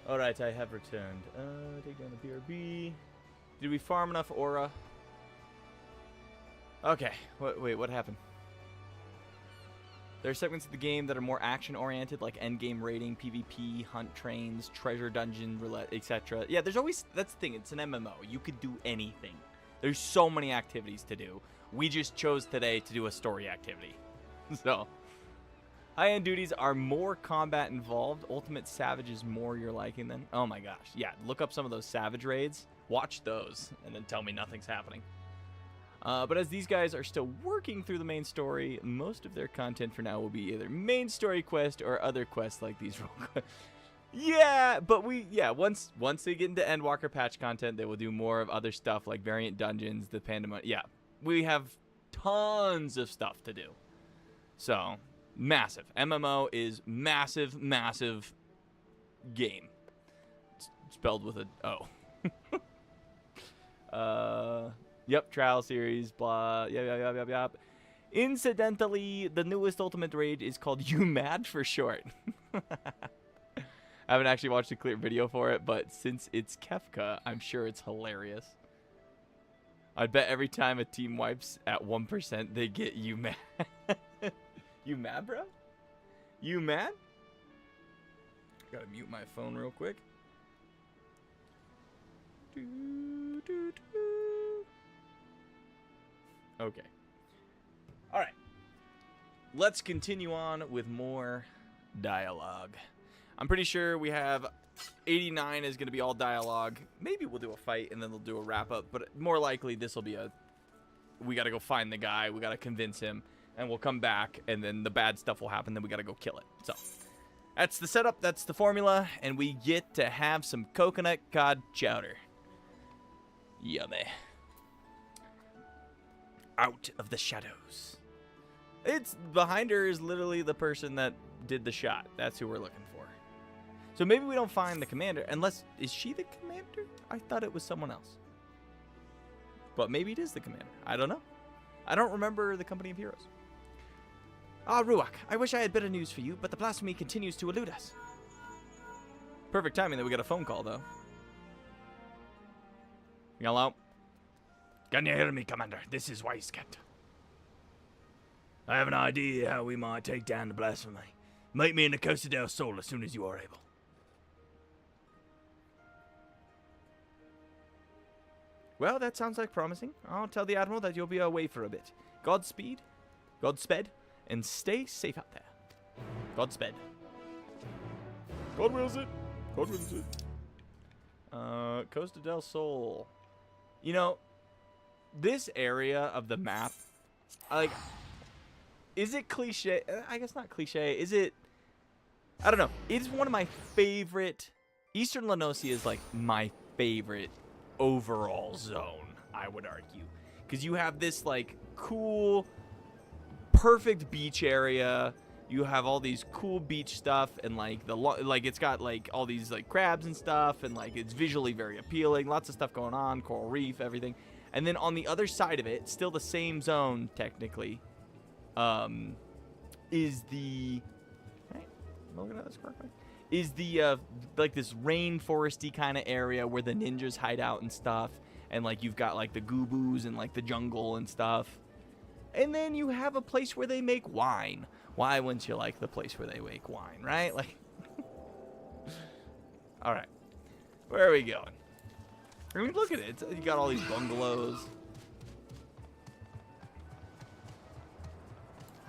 Alright, I have returned. Take down the BRB. Did we farm enough aura? Okay. Wait, what happened? There are segments of the game that are more action-oriented, like endgame raiding, PvP, hunt trains, treasure dungeon, roulette, etc. Yeah, there's always... That's the thing. It's an MMO. You could do anything. There's so many activities to do. We just chose today to do a story activity. So, high-end duties are more combat involved. Ultimate Savage is more your liking then. Oh my gosh. Yeah, look up some of those Savage raids. Watch those, and then tell me nothing's happening. But as these guys are still working through the main story, most of their content for now will be either main story quest or other quests like these role quests. Yeah, but once they get into Endwalker patch content, they will do more of other stuff like variant dungeons, the pandemonium. Yeah, we have tons of stuff to do. So, massive. MMO is massive, massive game. It's spelled with a O. Yep, trial series, blah, yep. Incidentally, the newest Ultimate Raid is called You Mad for short. I haven't actually watched a clear video for it, but since it's Kefka, I'm sure it's hilarious. I'd bet every time a team wipes at 1%, they get You Mad. You mad, bro? You mad? Gotta mute my phone real quick. Okay. All right. Let's continue on with more dialogue. I'm pretty sure we have 89 is going to be all dialogue. Maybe we'll do a fight and then they'll do a wrap up, but more likely this will be we got to go find the guy, we got to convince him, and we'll come back and then the bad stuff will happen, then we got to go kill it. So, that's the setup, that's the formula, and we get to have some coconut cod chowder. Yummy. Out of the shadows. It's behind her is literally the person that did the shot. That's who we're looking for. So maybe we don't find the commander, unless, is she the commander? I thought it was someone else. But maybe it is the commander. I don't know. I don't remember the Company of Heroes. Ah, Ruach, I wish I had better news for you, but the blasphemy continues to elude us. Perfect timing that we got a phone call, though. Hello? Can you hear me, Commander? This is Weiscat. I have an idea how we might take down the blasphemy. Meet me in the Costa del Sol as soon as you are able. Well, that sounds like promising. I'll tell the Admiral that you'll be away for a bit. Godspeed, and stay safe out there. Godspeed. God wills it. God wills it. Costa del Sol. You know, this area of the map, like, is it cliche? I guess not cliche. Is it? I don't know. It's one of my favorite. Eastern Lenosia is like my favorite overall zone, I would argue, because you have this like cool, perfect beach area. You have all these cool beach stuff, and like it's got like all these like crabs and stuff, and like it's visually very appealing. Lots of stuff going on, coral reef, everything. And then on the other side of it, still the same zone technically, is the looking at this correctly. Is the like this rainforesty kind of area where the ninjas hide out and stuff, and like you've got like the goobos and like the jungle and stuff, and then you have a place where they make wine. Why wouldn't you like the place where they make wine, right? Like, all right, where are we going? I mean, look at it. You got all these bungalows.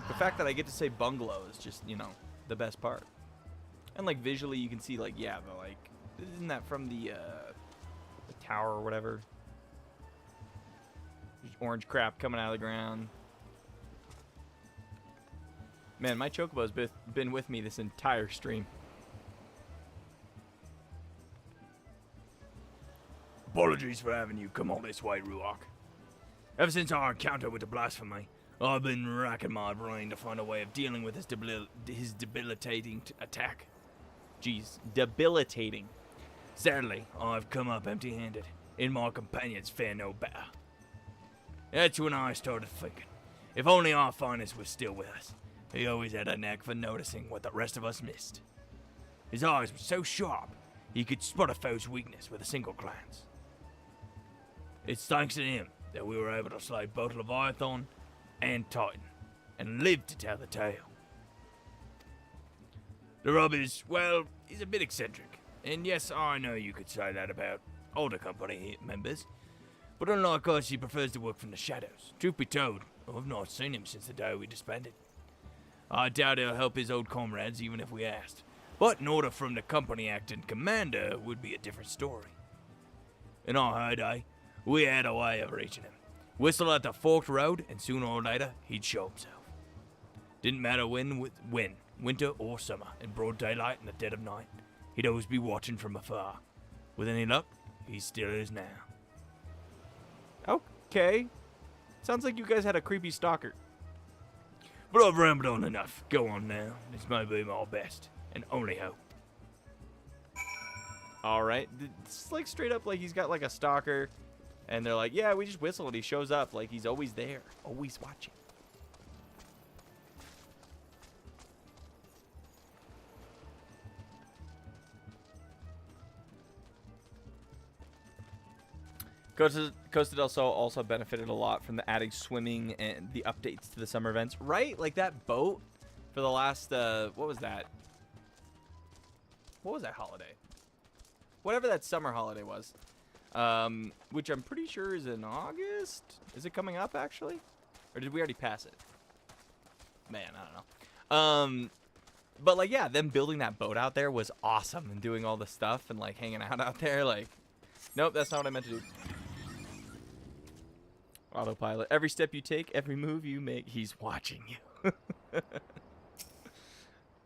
The fact that I get to say bungalow is just, you know, the best part. And like visually, you can see like, yeah, but like, isn't that from the tower or whatever? There's orange crap coming out of the ground. Man, my chocobo's been with me this entire stream. Apologies for having you come all this way, Ruach. Ever since our encounter with the blasphemy, I've been racking my brain to find a way of dealing with his debilitating attack. Jeez, debilitating. Sadly, I've come up empty-handed, and my companions fare no better. That's when I started thinking, if only our finest was still with us. He always had a knack for noticing what the rest of us missed. His eyes were so sharp, he could spot a foe's weakness with a single glance. It's thanks to him that we were able to slay both Leviathan and Titan, and live to tell the tale. The rub is, well, he's a bit eccentric. And yes, I know you could say that about older company members. But unlike us, he prefers to work from the shadows. Truth be told, I've not seen him since the day we disbanded. I doubt he'll help his old comrades even if we asked. But an order from the company acting commander would be a different story. In our heyday, we had a way of reaching him. Whistle at the forked road, and sooner or later, he'd show himself. Didn't matter when, winter or summer, in broad daylight in the dead of night, he'd always be watching from afar. With any luck, he still is now. Okay. Sounds like you guys had a creepy stalker. But I've rambled on enough. Go on now. This may be my best, and only hope. Alright. It's like straight up like he's got like a stalker. And they're like, yeah, we just whistle and he shows up. Like he's always there. Always watching. Costa del Sol also benefited a lot from the adding swimming and the updates to the summer events. Right? Like that boat for the last, what was that? What was that holiday? Whatever that summer holiday was. Which I'm pretty sure is in August. Is it coming up, actually? Or did we already pass it? Man, I don't know. But, like, yeah, them building that boat out there was awesome. And doing all the stuff and, like, hanging out there. Like, nope, that's not what I meant to do. Autopilot. Every step you take, every move you make, he's watching you.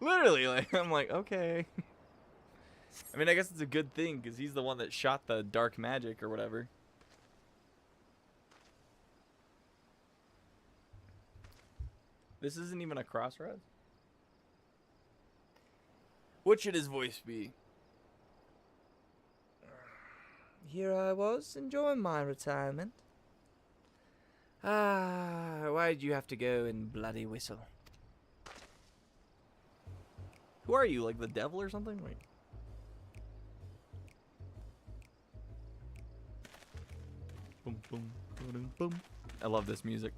Literally, like, I'm like, okay. I mean, I guess it's a good thing, because he's the one that shot the dark magic or whatever. This isn't even a crossroads? What should his voice be? Here I was, enjoying my retirement. Ah, why'd you have to go and bloody whistle? Who are you, like the devil or something? Like, boom, boom, boom, boom. I love this music.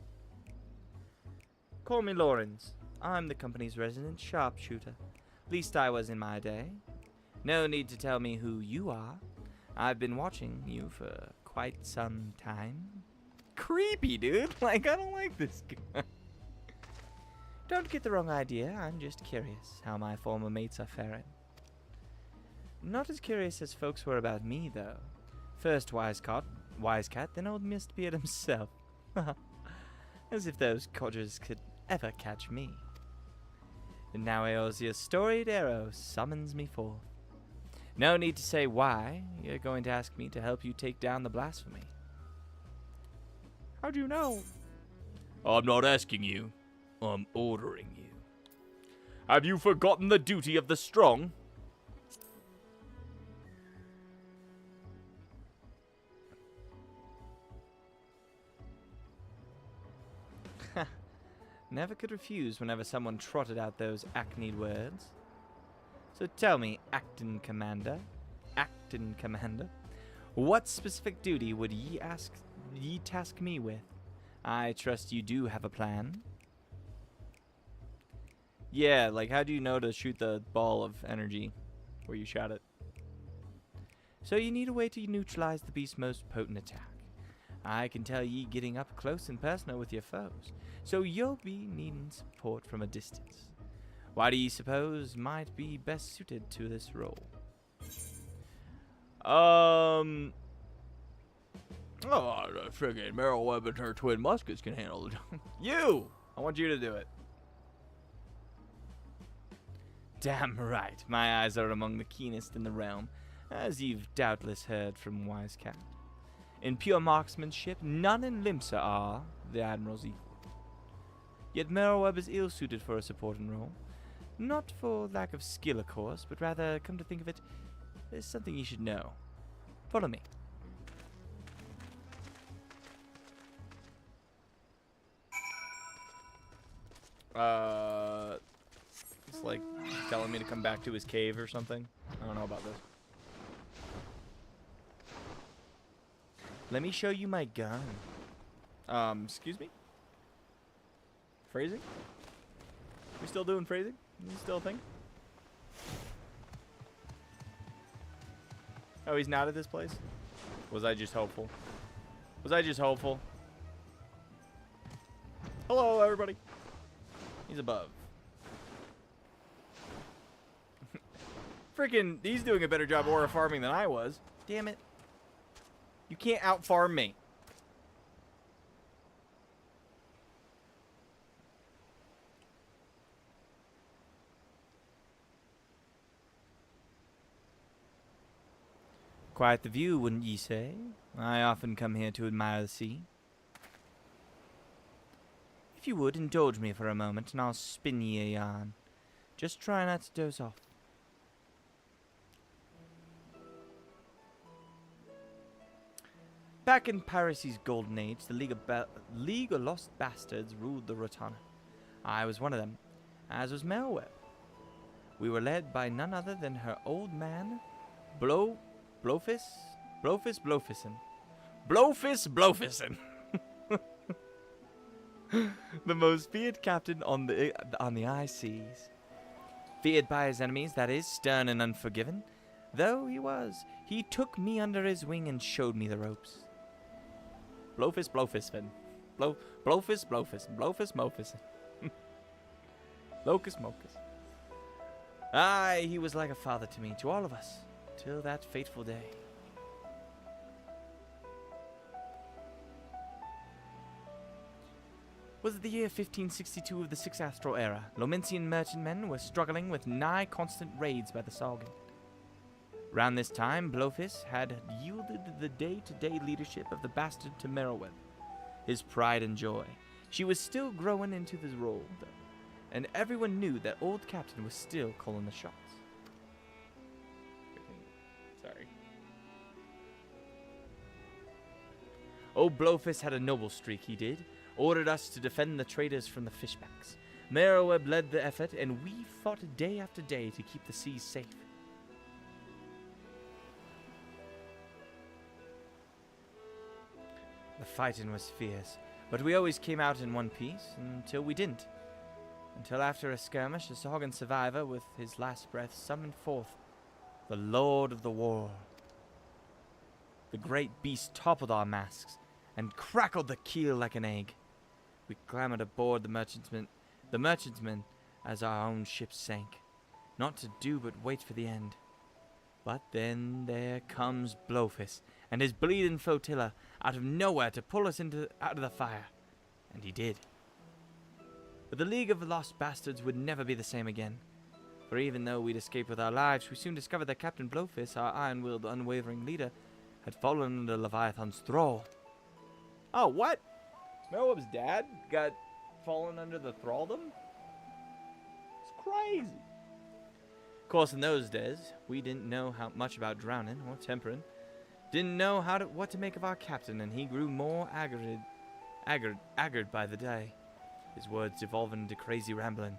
Call me Lawrence. I'm the company's resident sharpshooter. Least I was in my day. No need to tell me who you are. I've been watching you for quite some time. Creepy, dude. Like, I don't like this guy. Don't get the wrong idea. I'm just curious how my former mates are faring. Not as curious as folks were about me, though. First Wisecat, then old Mistbeard himself. As if those codgers could ever catch me. And now Eosia's storied arrow summons me forth. No need to say why. You're going to ask me to help you take down the blasphemy. How'd you know? I'm not asking you. I'm ordering you. Have you forgotten the duty of the strong? Never could refuse whenever someone trotted out those acne words. So tell me, Actin Commander, what specific duty would ye task me with? I trust you do have a plan. Yeah, like how do you know to shoot the ball of energy where you shot it? So you need a way to neutralize the beast's most potent attack. I can tell ye getting up close and personal with your foes, so you'll be needing support from a distance. Why do ye suppose might be best suited to this role? Oh, the friggin' Merylweb and her twin muskets can handle it. You! I want you to do it. Damn right, my eyes are among the keenest in the realm, as you've doubtless heard from Wisecat. In pure marksmanship, none in Limsa are the Admiral's equal. Yet Merylweb is ill-suited for a supporting role. Not for lack of skill, of course, but rather, come to think of it, there's something you should know. Follow me. It's like telling me to come back to his cave or something. I don't know about this. Let me show you my gun. Excuse me? Phrasing? We still doing phrasing? Is this still a thing? Oh, he's not at this place? Was I just hopeful? Was I just hopeful? Hello, everybody. He's above. Freaking, he's doing a better job aura farming than I was. Damn it. You can't out-farm me. Quite the view, wouldn't ye say? I often come here to admire the sea. If you would, indulge me for a moment, and I'll spin ye a yarn. Just try not to doze off. Back in piracy's golden age, the League of Lost Bastards ruled the Rotana. I was one of them, as was Meroweb. We were led by none other than her old man, Blowfist Blowfison. The most feared captain on the high seas. Feared by his enemies, that is, stern and unforgiving. Though he was, he took me under his wing and showed me the ropes. Blowfist. Locus Mocus. Aye, he was like a father to me, to all of us, till that fateful day. Was it the year 1562 of the Sixth Astral Era? Lomensian merchantmen were struggling with nigh constant raids by the Sagas. Round this time, Blowfist had yielded the day-to-day leadership of the bastard to Meroweb, his pride and joy. She was still growing into this role, though, and everyone knew that old captain was still calling the shots. Sorry. Old Blowfist had a noble streak, he did. Ordered us to defend the traders from the fishbacks. Meroweb led the effort, and we fought day after day to keep the seas safe. The fighting was fierce, but we always came out in one piece, until we didn't. Until after a skirmish, a Sagan survivor with his last breath summoned forth the Lord of the War. The great beast toppled our masks and crackled the keel like an egg. We clambered aboard the merchantman as our own ship sank, not to do but wait for the end. But then there comes Blowfist and his bleeding flotilla out of nowhere to pull us out of the fire. And he did. But the League of the Lost Bastards would never be the same again. For even though we'd escaped with our lives, we soon discovered that Captain Blowfist, our iron-willed, unwavering leader, had fallen under Leviathan's thrall. Oh, what? Meroweb's dad got fallen under the thraldom? It's crazy. Of course, in those days, we didn't know how much about drowning or tempering. Didn't know what to make of our captain, and he grew more aggered by the day. His words devolving into crazy rambling.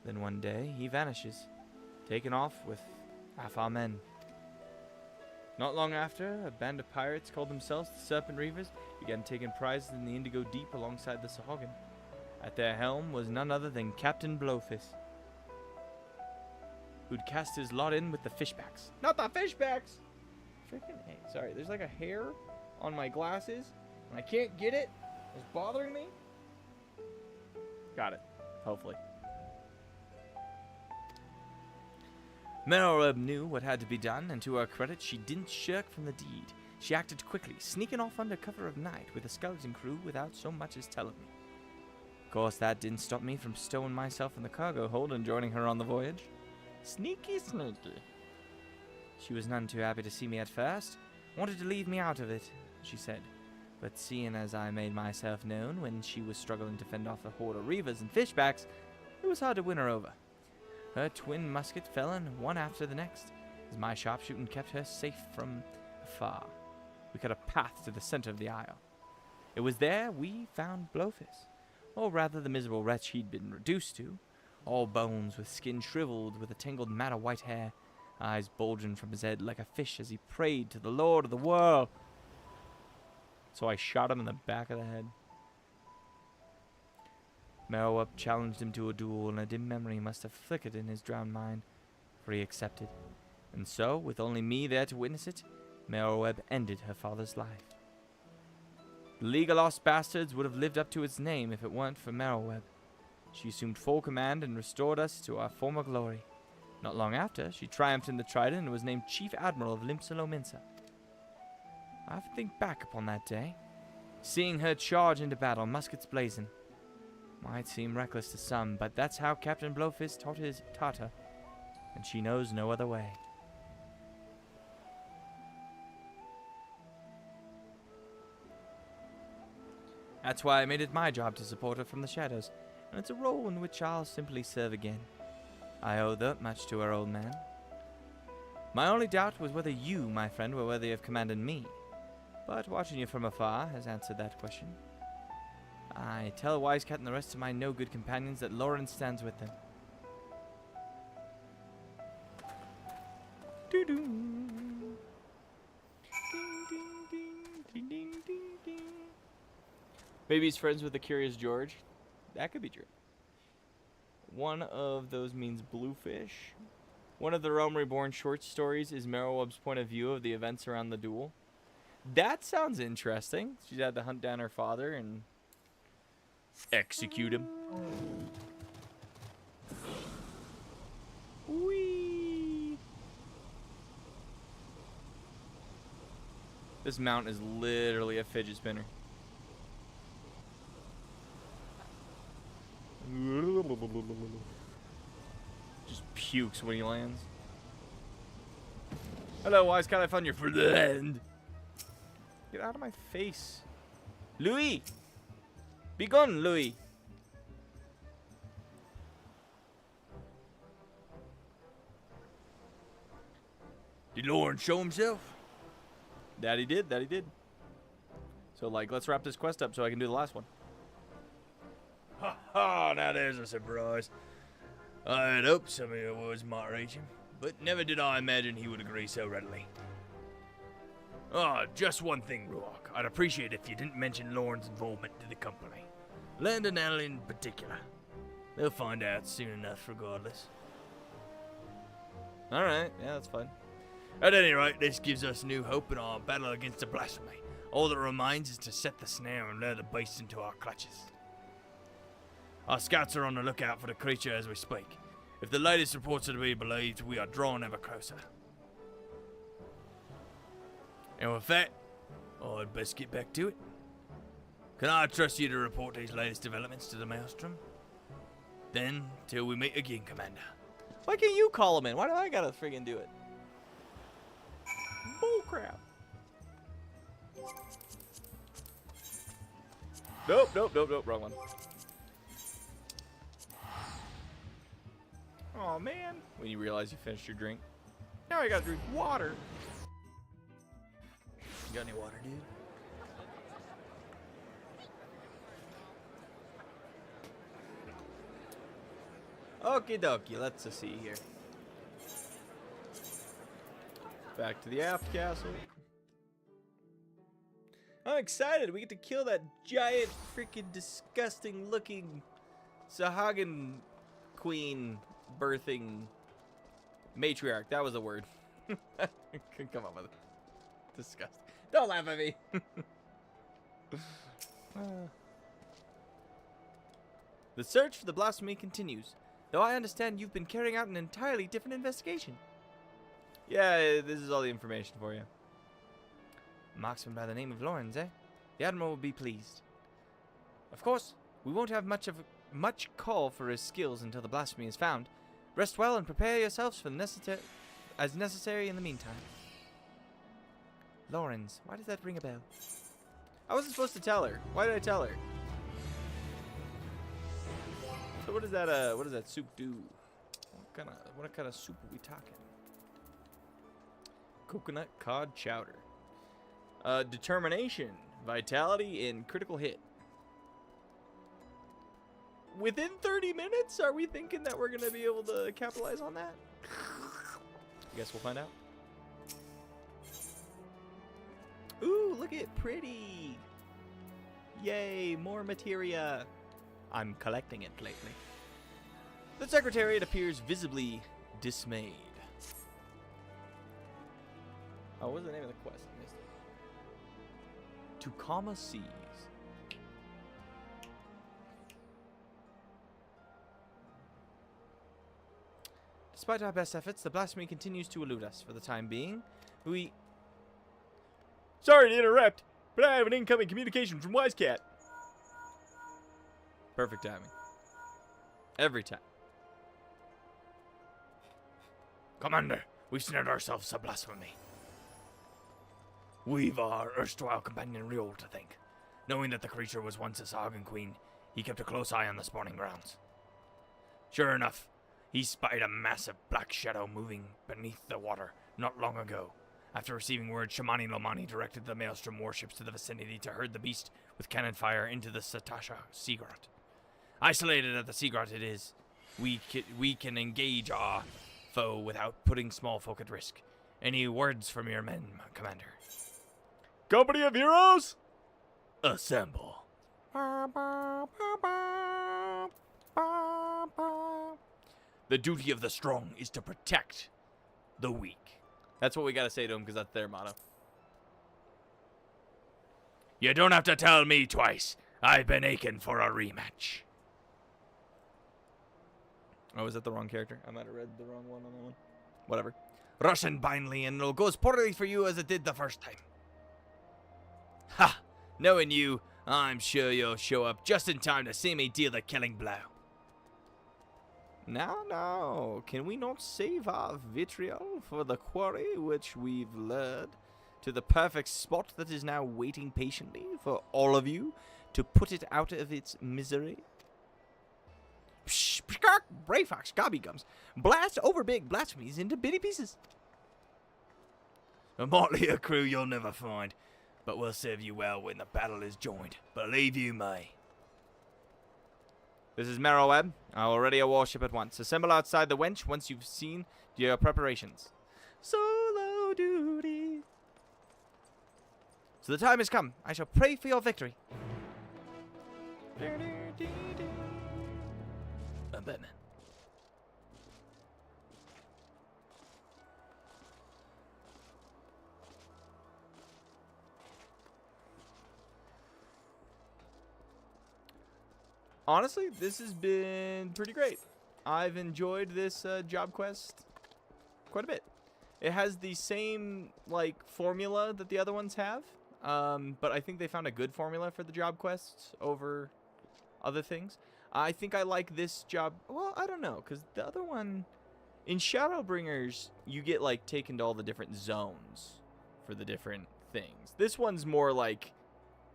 Then one day, he vanishes, taken off with half our men. Not long after, a band of pirates called themselves the Serpent Reavers began taking prizes in the Indigo Deep alongside the Sahuagin. At their helm was none other than Captain Blowfist, who'd cast his lot in with the fishbacks. Not the fishbacks! Freaking hey, sorry, there's like a hair on my glasses, and I can't get it. It's bothering me. Got it. Hopefully. Meroweb knew what had to be done, and to her credit, she didn't shirk from the deed. She acted quickly, sneaking off under cover of night with a skeleton crew without so much as telling me. Of course, that didn't stop me from stowing myself in the cargo hold and joining her on the voyage. Sneaky, sneaky. She was none too happy to see me at first. Wanted to leave me out of it, she said. But seeing as I made myself known when she was struggling to fend off a horde of reavers and fishbacks, it was hard to win her over. Her twin muskets fell in one after the next, as my sharpshooting kept her safe from afar. We cut a path to the center of the isle. It was there we found Blowfist, or rather the miserable wretch he'd been reduced to, all bones with skin shriveled with a tangled mat of white hair, eyes bulging from his head like a fish as he prayed to the Lord of the world. So I shot him in the back of the head. Meroweb challenged him to a duel, and a dim memory must have flickered in his drowned mind, for he accepted. And so, with only me there to witness it, Meroweb ended her father's life. The League of Lost Bastards would have lived up to its name if it weren't for Merylweb. She assumed full command and restored us to our former glory. Not long after, she triumphed in the Trident and was named Chief Admiral of Limsa-Lominsa. I often think back upon that day, seeing her charge into battle, muskets blazing. Might seem reckless to some, but that's how Captain Blowfist taught her, and she knows no other way. That's why I made it my job to support her from the shadows, and it's a role in which I'll simply serve again. I owe that much to our old man. My only doubt was whether you, my friend, were worthy of commanding me, but watching you from afar has answered that question. I tell Wise Cat and the rest of my no-good companions that Lauren stands with them. Doo-doo. Maybe he's friends with the Curious George. That could be true. One of those means bluefish. One of the Realm Reborn short stories is Merylweb's point of view of the events around the duel. That sounds interesting. She had to hunt down her father and execute him. Whee! This mount is literally a fidget spinner. Just pukes when he lands. Hello, Wise Cat, I found your friend. Get out of my face. Louis! Be gone, Louis! Did Lauren show himself? That he did, that he did. So, like, let's wrap this quest up so I can do the last one. Ha ha, now there's a surprise. I had hoped some of your words might reach him, but never did I imagine he would agree so readily. Just one thing, Ruark. I'd appreciate if you didn't mention Lauren's involvement to the company. Land and Al in particular. They'll find out soon enough regardless. Alright, yeah, that's fine. At any rate, this gives us new hope in our battle against the blasphemy. All that remains is to set the snare and lure the beast into our clutches. Our scouts are on the lookout for the creature as we speak. If the latest reports are to be believed, we are drawing ever closer. And with that, I'd best get back to it. Can I trust you to report these latest developments to the Maelstrom? Then, till we meet again, Commander. Why can't you call him in? Why do I gotta friggin' do it? Bullcrap. Nope, wrong one. Oh man. When you realize you finished your drink. Now I gotta drink water. You got any water, dude? Okie dokie, let's see here. Back to the aft castle. I'm excited. We get to kill that giant, freaking disgusting looking Sahagan queen birthing matriarch. That was a word. Couldn't come up with it. Disgusting. Don't laugh at me. The search for the blasphemy continues, though I understand you've been carrying out an entirely different investigation. Yeah, this is all the information for you. Marksman by the name of Lawrence, eh? The Admiral will be pleased. Of course, we won't have much call for his skills until the blasphemy is found. Rest well and prepare yourselves for as necessary in the meantime. Lawrence, why does that ring a bell? I wasn't supposed to tell her. Why did I tell her? So what does that soup do? What kind of soup are we talking? Coconut cod chowder. Determination, vitality, and critical hit. Within 30 minutes, are we thinking that we're gonna be able to capitalize on that? I guess we'll find out. Ooh, look at pretty. Yay, more materia. I'm collecting it lately. The Secretariat appears visibly dismayed. Oh, what's the name of the quest? I missed to calmer seas. Despite our best efforts, the blasphemy continues to elude us for the time being. Sorry to interrupt, but I have an incoming communication from Wisecat. Perfect timing. Every time. Commander, we've snared ourselves a blasphemy. We've our erstwhile companion Riol to thank. Knowing that the creature was once a Sagan queen, he kept a close eye on the spawning grounds. Sure enough, he spied a massive black shadow moving beneath the water not long ago. After receiving word, Shamani Lomani directed the Maelstrom warships to the vicinity to herd the beast with cannon fire into the Satasha Sea Grot. Isolated at the Sea Grot it is, we can engage our foe without putting small folk at risk. Any words from your men, Commander? Company of heroes? Assemble. The duty of the strong is to protect the weak. That's what we gotta say to them, because that's their motto. You don't have to tell me twice. I've been aching for a rematch. Oh, is that the wrong character? I might have read the wrong one on that one. Whatever. Russian blindly, and it'll go as poorly for you as it did the first time. Ha! Knowing you, I'm sure you'll show up just in time to see me deal the killing blow. Now, can we not save our vitriol for the quarry which we've lured to the perfect spot that is now waiting patiently for all of you to put it out of its misery? Psh, pshkark, Brayfox, gobbygums, blast over big blasphemies into bitty pieces. A motley crew you'll never find, but will serve you well when the battle is joined. Believe you me. This is Merrowweb. I will ready a warship at once. Assemble outside the wench once you've seen your preparations. Solo duty. So the time has come. I shall pray for your victory. I'm Batman. Honestly, this has been pretty great. I've enjoyed this job quest quite a bit. It has the same like formula that the other ones have, but I think they found a good formula for the job quests over other things. I think I like this job. Well, I don't know, because the other one in Shadowbringers, you get like taken to all the different zones for the different things. This one's more like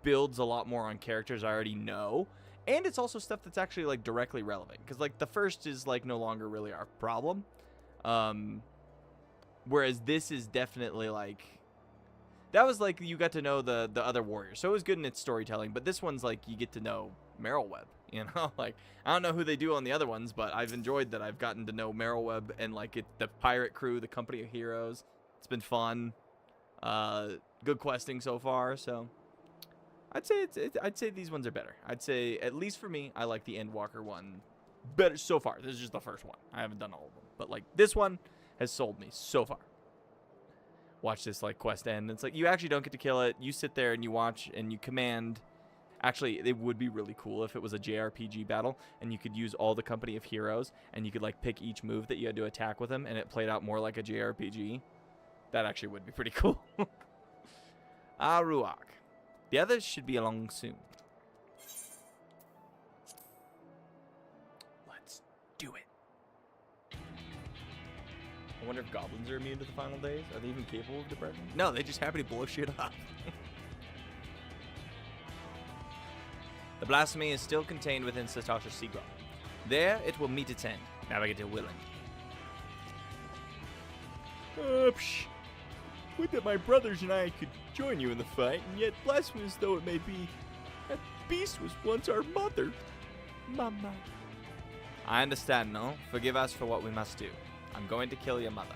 builds a lot more on characters I already know. And it's also stuff that's actually, like, directly relevant. Because, like, the first is, like, no longer really our problem. Whereas this is definitely, like... That was, like, you got to know the other warriors. So it was good in its storytelling. But this one's, like, you get to know Merrowweb. You know? Like, I don't know who they do on the other ones. But I've enjoyed that I've gotten to know Merrowweb and, like, the pirate crew, the company of heroes. It's been fun. Good questing so far, so... I'd say these ones are better. I'd say, at least for me, I like the Endwalker one better so far. This is just the first one. I haven't done all of them. But, like, this one has sold me so far. Watch this, like, quest end. It's like, you actually don't get to kill it. You sit there and you watch and you command. Actually, it would be really cool if it was a JRPG battle and you could use all the company of heroes and you could, like, pick each move that you had to attack with them and it played out more like a JRPG. That actually would be pretty cool. Aruak. The others should be along soon. Let's do it. I wonder if goblins are immune to the final days. Are they even capable of depression? No, they just happy to blow shit up. The blasphemy is still contained within Satasha Sea Grot. There, it will meet its end. Navigate to Willing. Psh. Would that my brothers and I could join you in the fight, and yet blasphemous though it may be, that beast was once our mother. Mama. I understand, no? Forgive us for what we must do. I'm going to kill your mother.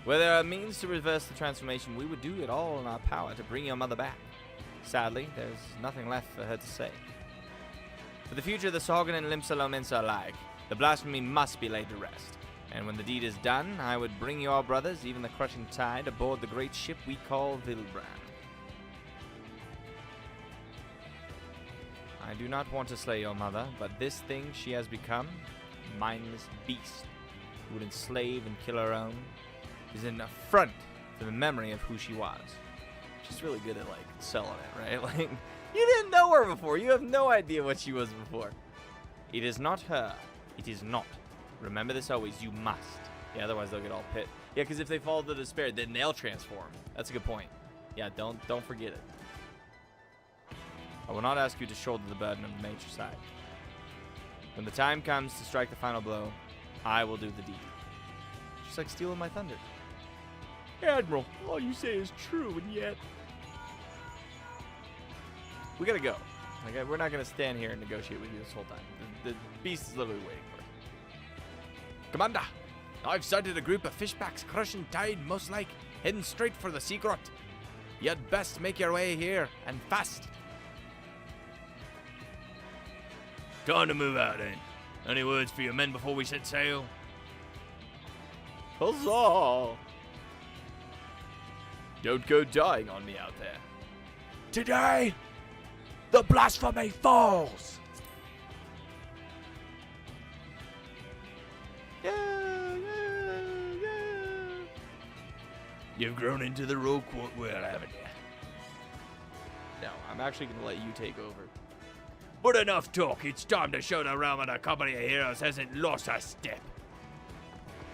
Were there a means to reverse the transformation, we would do it all in our power to bring your mother back. Sadly, there's nothing left for her to say. For the future, the Sagan and Limsa are alike. The blasphemy must be laid to rest. And when the deed is done, I would bring your brothers, even the crushing tide, aboard the great ship we call Vilbrand. I do not want to slay your mother, but this thing she has become, mindless beast, who would enslave and kill her own, is an affront to the memory of who she was. She's really good at, like, selling it, right? Like, you didn't know her before. You have no idea what she was before. It is not her. It is not. Remember this always. You must. Yeah, otherwise they'll get all pit. Yeah, because if they fall to despair, then they'll transform. That's a good point. Yeah, don't forget it. I will not ask you to shoulder the burden of the matricide. When the time comes to strike the final blow, I will do the deed. Just like stealing my thunder. Admiral, all you say is true, and yet... We gotta go. Like, we're not gonna stand here and negotiate with you this whole time. The beast is literally waiting for us. Commander, I've sighted a group of fishbacks crushing tide, most like, heading straight for the sea grot. You'd best make your way here, and fast. Time to move out, then. Any words for your men before we set sail? Huzzah! Don't go dying on me out there. Today, the blasphemy falls! Yeah. You've grown into the rogue court well, haven't you? No, I'm actually going to let you take over. But enough talk, it's time to show the realm that a company of heroes hasn't lost a step.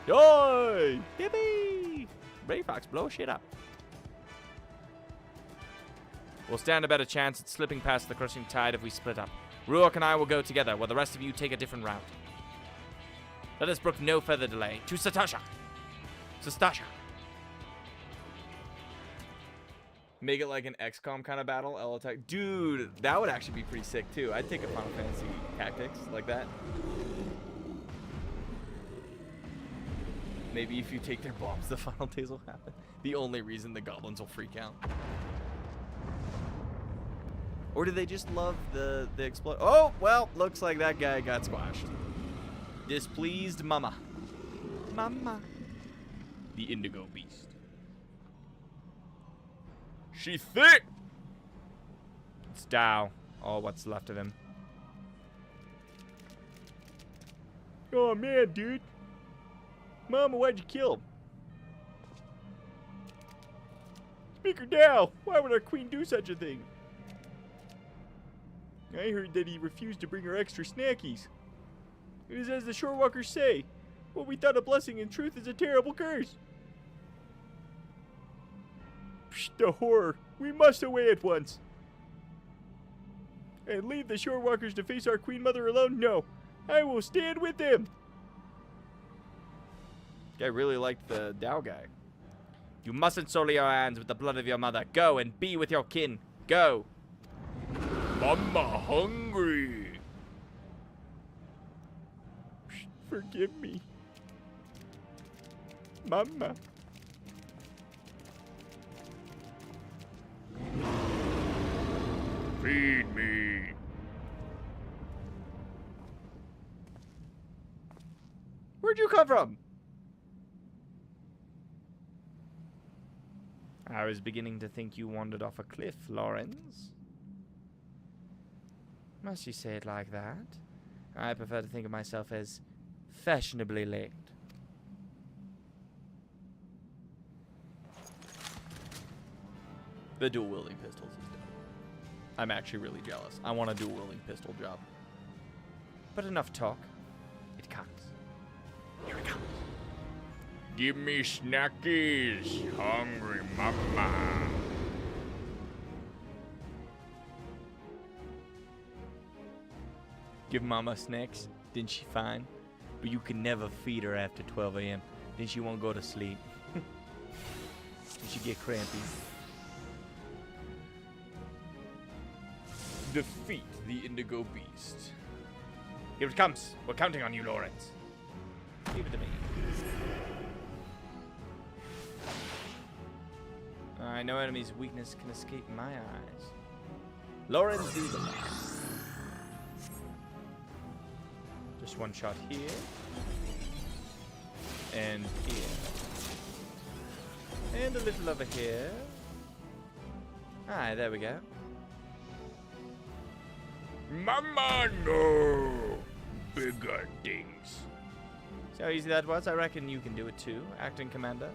Yay! Yippee! Ray Fox, blow shit up. We'll stand a better chance at slipping past the crushing tide if we split up. Ruok and I will go together, while the rest of you take a different route. Let us brook no further delay. To Satasha! Sastasha! Make it like an XCOM kind of battle. L attack. Dude, that would actually be pretty sick too. I'd take a Final Fantasy tactics like that. Maybe if you take their bombs, the final days will happen. The only reason the goblins will freak out. Or do they just love the explode? Oh, well, looks like that guy got squashed. Displeased mama. Mama. The indigo beast. She thick! It's Dao. All what's left of him. Oh man, dude. Mama, why'd you kill him? Speaker Dao, why would our queen do such a thing? I heard that he refused to bring her extra snackies. It is as the shorewalkers say, what we thought a blessing in truth is a terrible curse. Psh, the horror. We must away at once. And leave the shorewalkers to face our queen mother alone? No. I will stand with them. I really liked the Dao guy. You mustn't sully your hands with the blood of your mother. Go and be with your kin. Go. Mama hungry. Forgive me. Mama. Feed me. Where'd you come from? I was beginning to think you wandered off a cliff, Lawrence. Must you say it like that? I prefer to think of myself as fashionably late. The dual wielding pistols is dope. I'm actually really jealous. I want a dual wielding pistol job. But enough talk. It comes. Here it comes. Give me snackies, hungry mama. Give mama snacks, then she fine. But you can never feed her after 12 a.m. Then she won't go to sleep. Then she get crampy. Defeat the indigo beast. Here it comes. We're counting on you, Lawrence. Give it to me. I know enemy's weakness can escape my eyes. Lawrence do the Just one shot here. And here. And a little over here. Alright, there we go. Mama, no. Bigger things. See how easy that was? I reckon you can do it too, acting commander.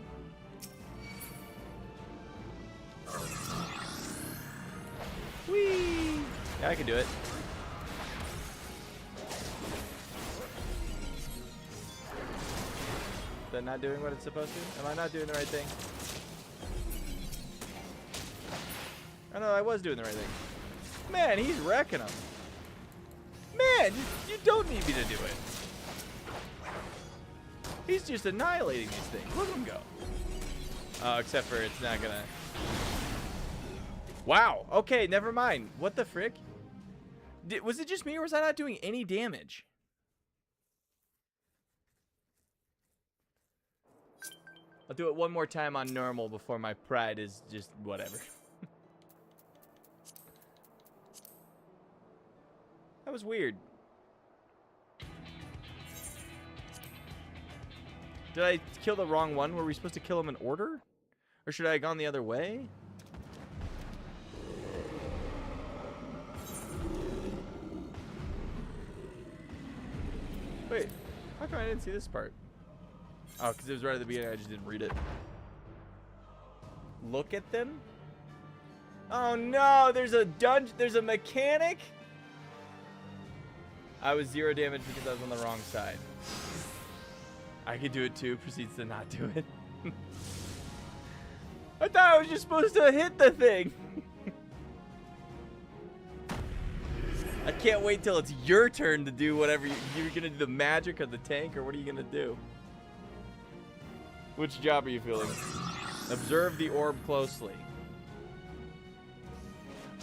Whee! Yeah, I can do it. Is that not doing what it's supposed to? Am I not doing the right thing? Oh no, I was doing the right thing. Man, he's wrecking them. Man, you don't need me to do it. He's just annihilating these things. Look at him go. Oh, except for it's not gonna... Wow. Okay, never mind. What the frick? Was it just me, or was I not doing any damage? I'll do it one more time on normal before my pride is just whatever. That was weird. Did I kill the wrong one? Were we supposed to kill him in order? Or should I have gone the other way? Wait, how come I didn't see this part? Oh, because it was right at the beginning, I just didn't read it. Look at them? Oh no, there's a there's a mechanic? I was 0 damage because I was on the wrong side. I could do it too, proceeds to not do it. I thought I was just supposed to hit the thing. I can't wait till it's your turn to do whatever you're gonna do, the magic or the tank, or what are you gonna do? Which job are you feeling? Observe the orb closely.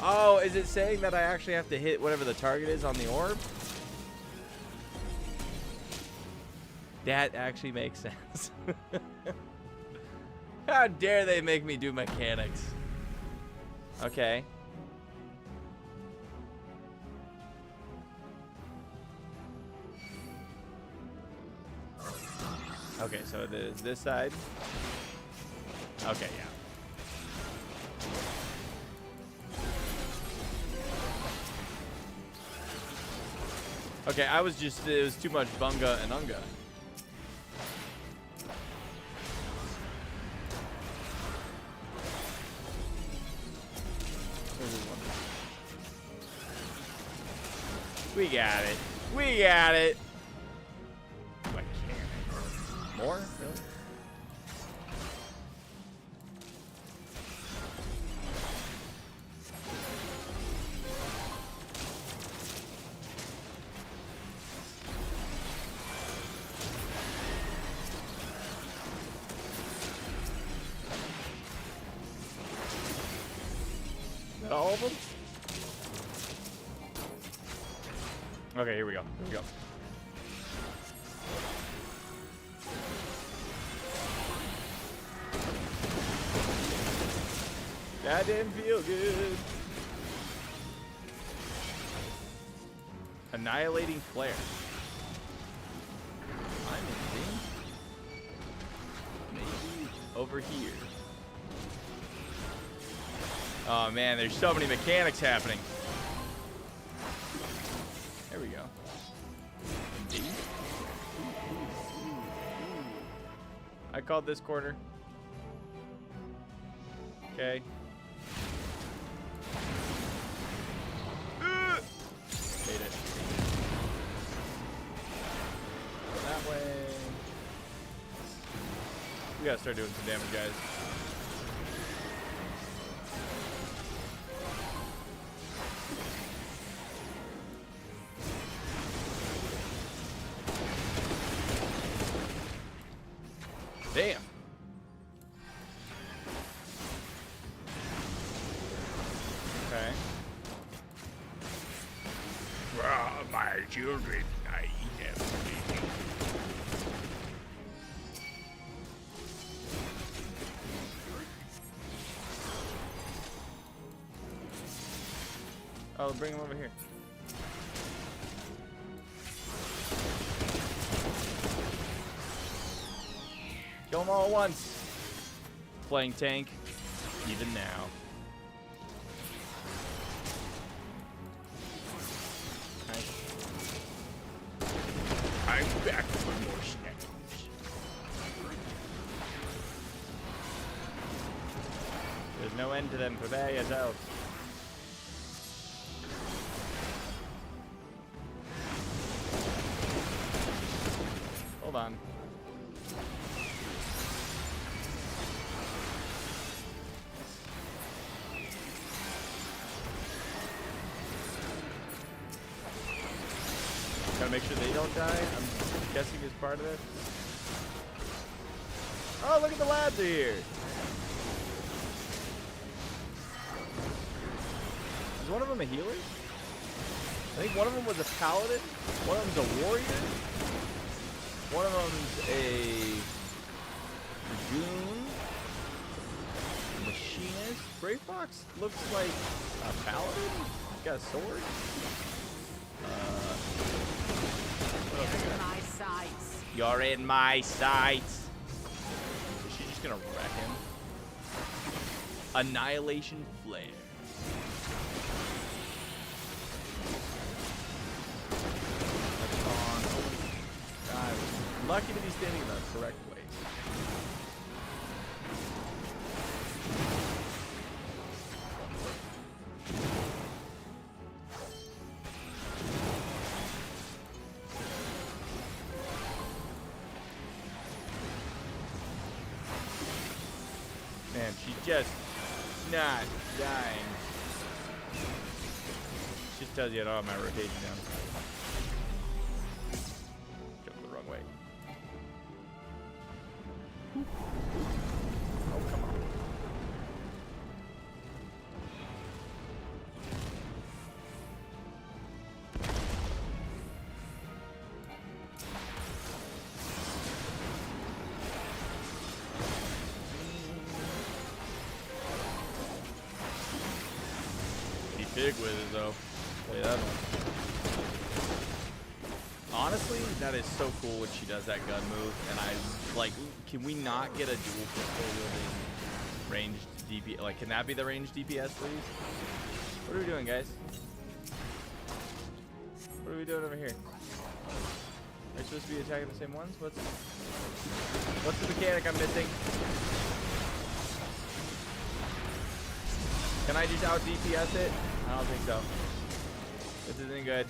Oh, is it saying that I actually have to hit whatever the target is on the orb? That actually makes sense. How dare they make me do mechanics? Okay. Okay, so this side. Okay, yeah. Okay, it was too much bunga and unga. We got it. We got it. More? Really? Is that all of them? Okay, here we go. Here we go. That didn't feel good. Annihilating flare. I'm in. Maybe over here. Oh man, there's so many mechanics happening. There we go. I called this corner. Okay. Made it. That way. We gotta start doing some damage, guys. Damn. Okay. My children, I eat everything. Oh, bring him over here. Kill them all at once. Playing tank, even now. then prepare yourselves. Hold on. Gotta make sure they don't die. I'm guessing is part of it. Oh, look at the lads are here. Is one of them a healer? I think one of them was a paladin. One of them's a warrior. One of them's a dragoon. Machinist. Gray Fox looks like a paladin. He's got a sword. You're in my sights. You're in my sights. Is she just gonna wreck him? Annihilation Flare. That's on. God, lucky to be standing in the correct place. Man, she's just not dying. Just tells you I don't have my rotation down. Jumped the wrong way. Oh, come on. Big with it though. Play that one. Honestly, that is so cool when she does that gun move, and I like. Can we not get a dual pistol wielding ranged DPS? Like, can that be the ranged DPS, please? What are we doing, guys? What are we doing over here? Are we supposed to be attacking the same ones? What's the mechanic I'm missing? Can I just out DPS it? I don't think so. This isn't good.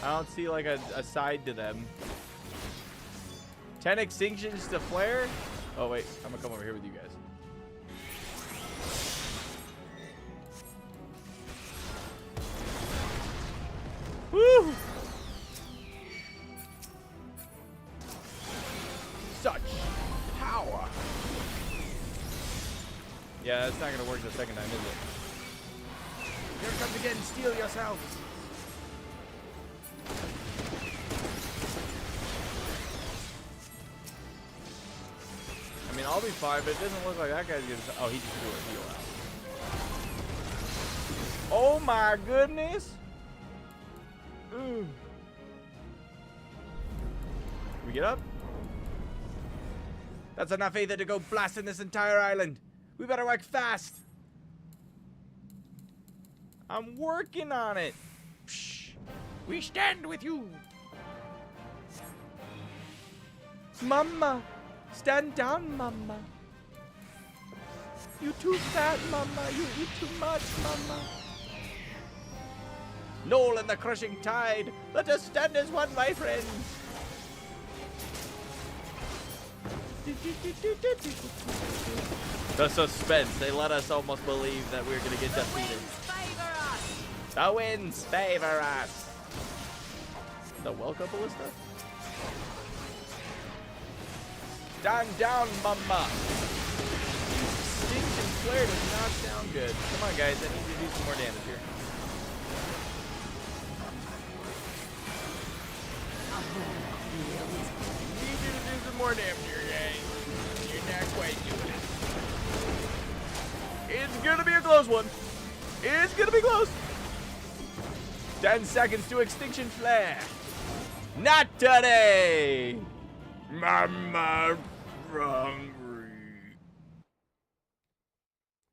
I don't see like a side to them. 10 extinctions to flare? Oh wait, I'm gonna come over here with you guys. Woo! Such power. Yeah, that's not gonna work the second time, is it? Here it comes again, steal yourselves. I mean, I'll be fine, but it doesn't look like that guy's gonna. Oh, he just threw a heal out. Oh my goodness! Ooh. Can we get up? That's enough either to go blasting this entire island. We better work fast. I'm working on it. Psh, we stand with you. Mama, stand down, Mama. You too fat, Mama. You eat too much, Mama. Knoll and the crushing tide. Let us stand as one, my friends. The suspense. They let us almost believe that we were going to get defeated. The winds favor us. The welcome ballista? Stand down, Mama. Extinction flare does not sound good. Come on, guys. I need to do some more damage here. Need you to do some more damage here, guys. You're not quite doing it. It's gonna be a close one. It's gonna be close. 10 seconds to extinction flare. Not today. Mama hungry.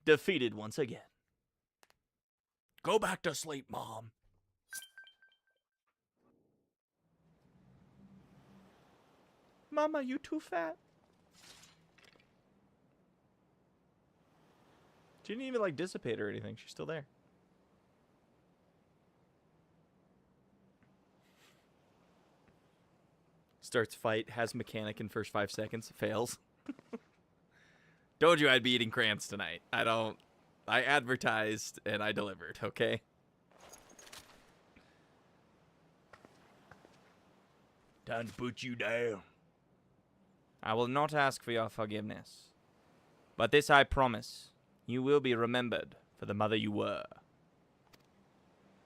Defeated once again. Go back to sleep, Mom. Mama, you too fat. She didn't even like dissipate or anything. She's still there. Starts fight, has mechanic in first 5 seconds, fails. Told you I'd be eating crayons tonight. I advertised and I delivered, okay? Time to put you down. I will not ask for your forgiveness. But this I promise. You will be remembered for the mother you were.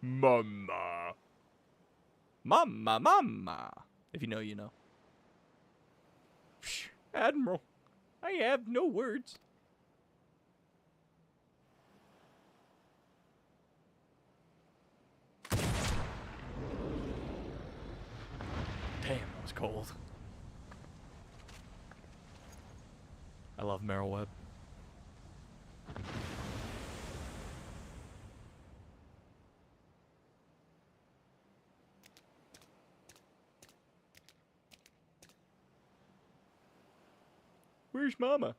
Mama. Mama, mama. If you know, you know. Psh, Admiral, I have no words. Damn, that was cold. I love Meryl Webb. Where's Mama?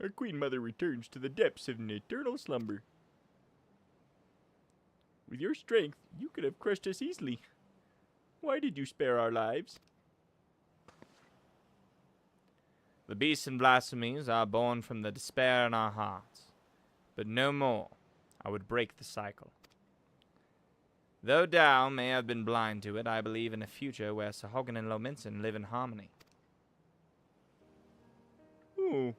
Our Queen Mother returns to the depths of an eternal slumber. With your strength, you could have crushed us easily. Why did you spare our lives? The beasts and blasphemies are born from the despair in our hearts. But no more. I would break the cycle. Though Dow may have been blind to it, I believe in a future where Sahogan and Lominson live in harmony. Oh.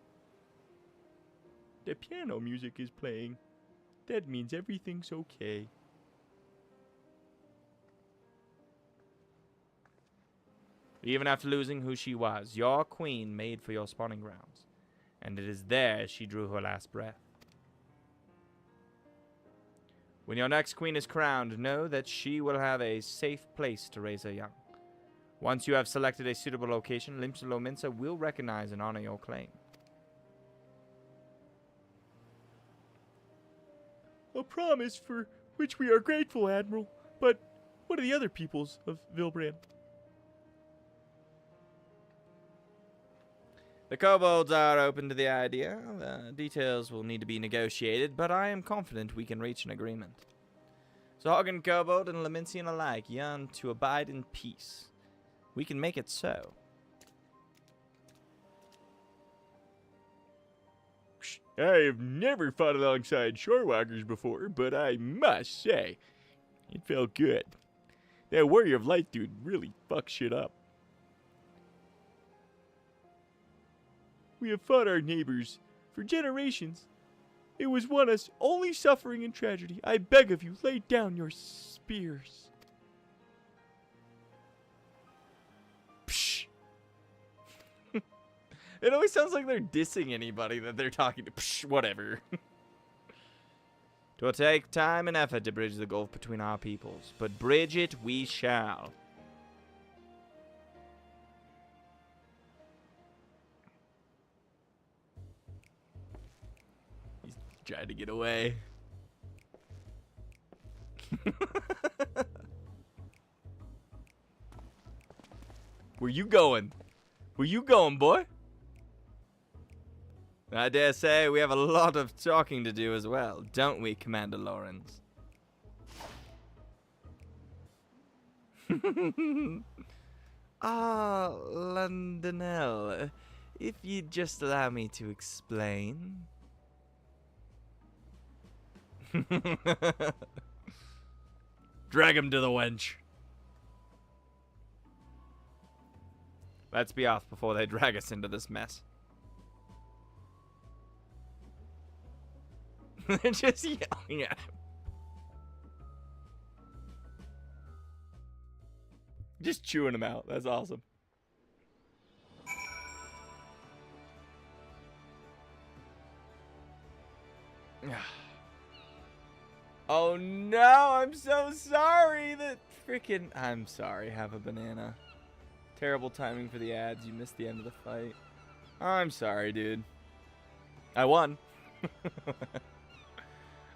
The piano music is playing. That means everything's okay. Even after losing who she was, your queen made for your spawning grounds. And it is there she drew her last breath. When your next queen is crowned, know that she will have a safe place to raise her young. Once you have selected a suitable location, Limsa Lominsa will recognize and honor your claim. A promise for which we are grateful, Admiral. But what are the other peoples of Vilbrand? The kobolds are open to the idea. The details will need to be negotiated, but I am confident we can reach an agreement. Sahogan kobold and Lominsian alike yearn to abide in peace. We can make it so. I have never fought alongside shorewalkers before, but I must say, it felt good. That Warrior of Light dude really fucked shit up. We have fought our neighbors for generations. It was one us only suffering and tragedy. I beg of you, lay down your spears. Psh. It always sounds like they're dissing anybody that they're talking to. Psh, whatever. It will take time and effort to bridge the gulf between our peoples, but bridge it we shall. He's trying to get away. Where you going? Where you going, boy? I dare say we have a lot of talking to do as well, don't we, Commander Lawrence? Ah, Londonelle, if you'd just allow me to explain. Drag him to the wench. Let's be off before they drag us into this mess. They're just yelling at him. Just chewing him out. That's awesome. Oh no, I'm so sorry that freaking... I'm sorry, have a banana. Terrible timing for the ads. You missed the end of the fight. I'm sorry, dude. I won.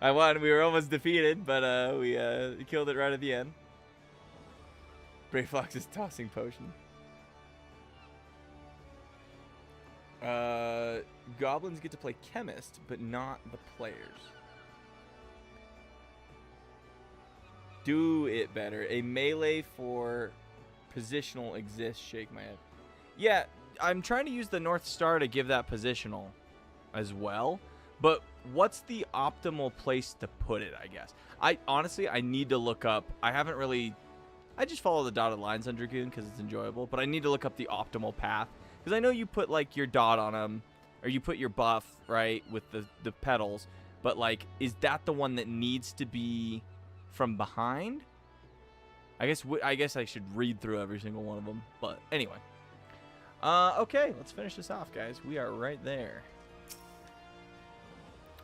I won. We were almost defeated, but we killed it right at the end. Brave Fox is tossing potion. goblins get to play chemist, but not the players. Do it better. A melee for positional exists. Shake my head. Yeah, I'm trying to use the North Star to give that positional as well. But what's the optimal place to put it, I guess? Honestly, I need to look up. I haven't really... I just follow the dotted lines on Dragoon because it's enjoyable. But I need to look up the optimal path. Because I know you put, like, your dot on them. Or you put your buff, right, with the petals. But, like, is that the one that needs to be from behind? I guess I should read through every single one of them. But anyway. Okay, let's finish this off, guys. We are right there.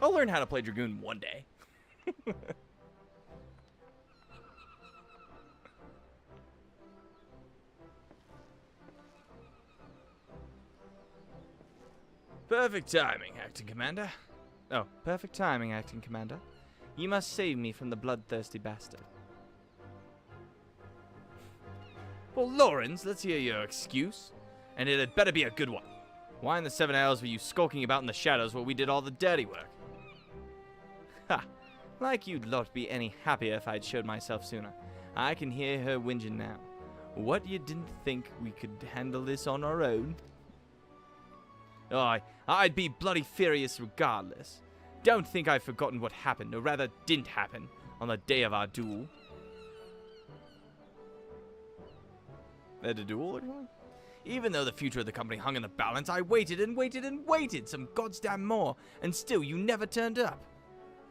I'll learn how to play Dragoon one day. Perfect timing, Acting Commander. Oh, perfect timing, Acting Commander. You must save me from the bloodthirsty bastard. Well, Lawrence, let's hear your excuse. And it had better be a good one. Why in the 7 hours were you skulking about in the shadows while we did all the dirty work? Ha! Like you'd not be any happier if I'd showed myself sooner. I can hear her whinging now. What, you didn't think we could handle this on our own? Oh, I'd be bloody furious regardless. Don't think I've forgotten what happened, or rather didn't happen, on the day of our duel. They had a duel or something? Even though the future of the company hung in the balance, I waited and waited and waited some goddamn more, and still you never turned up.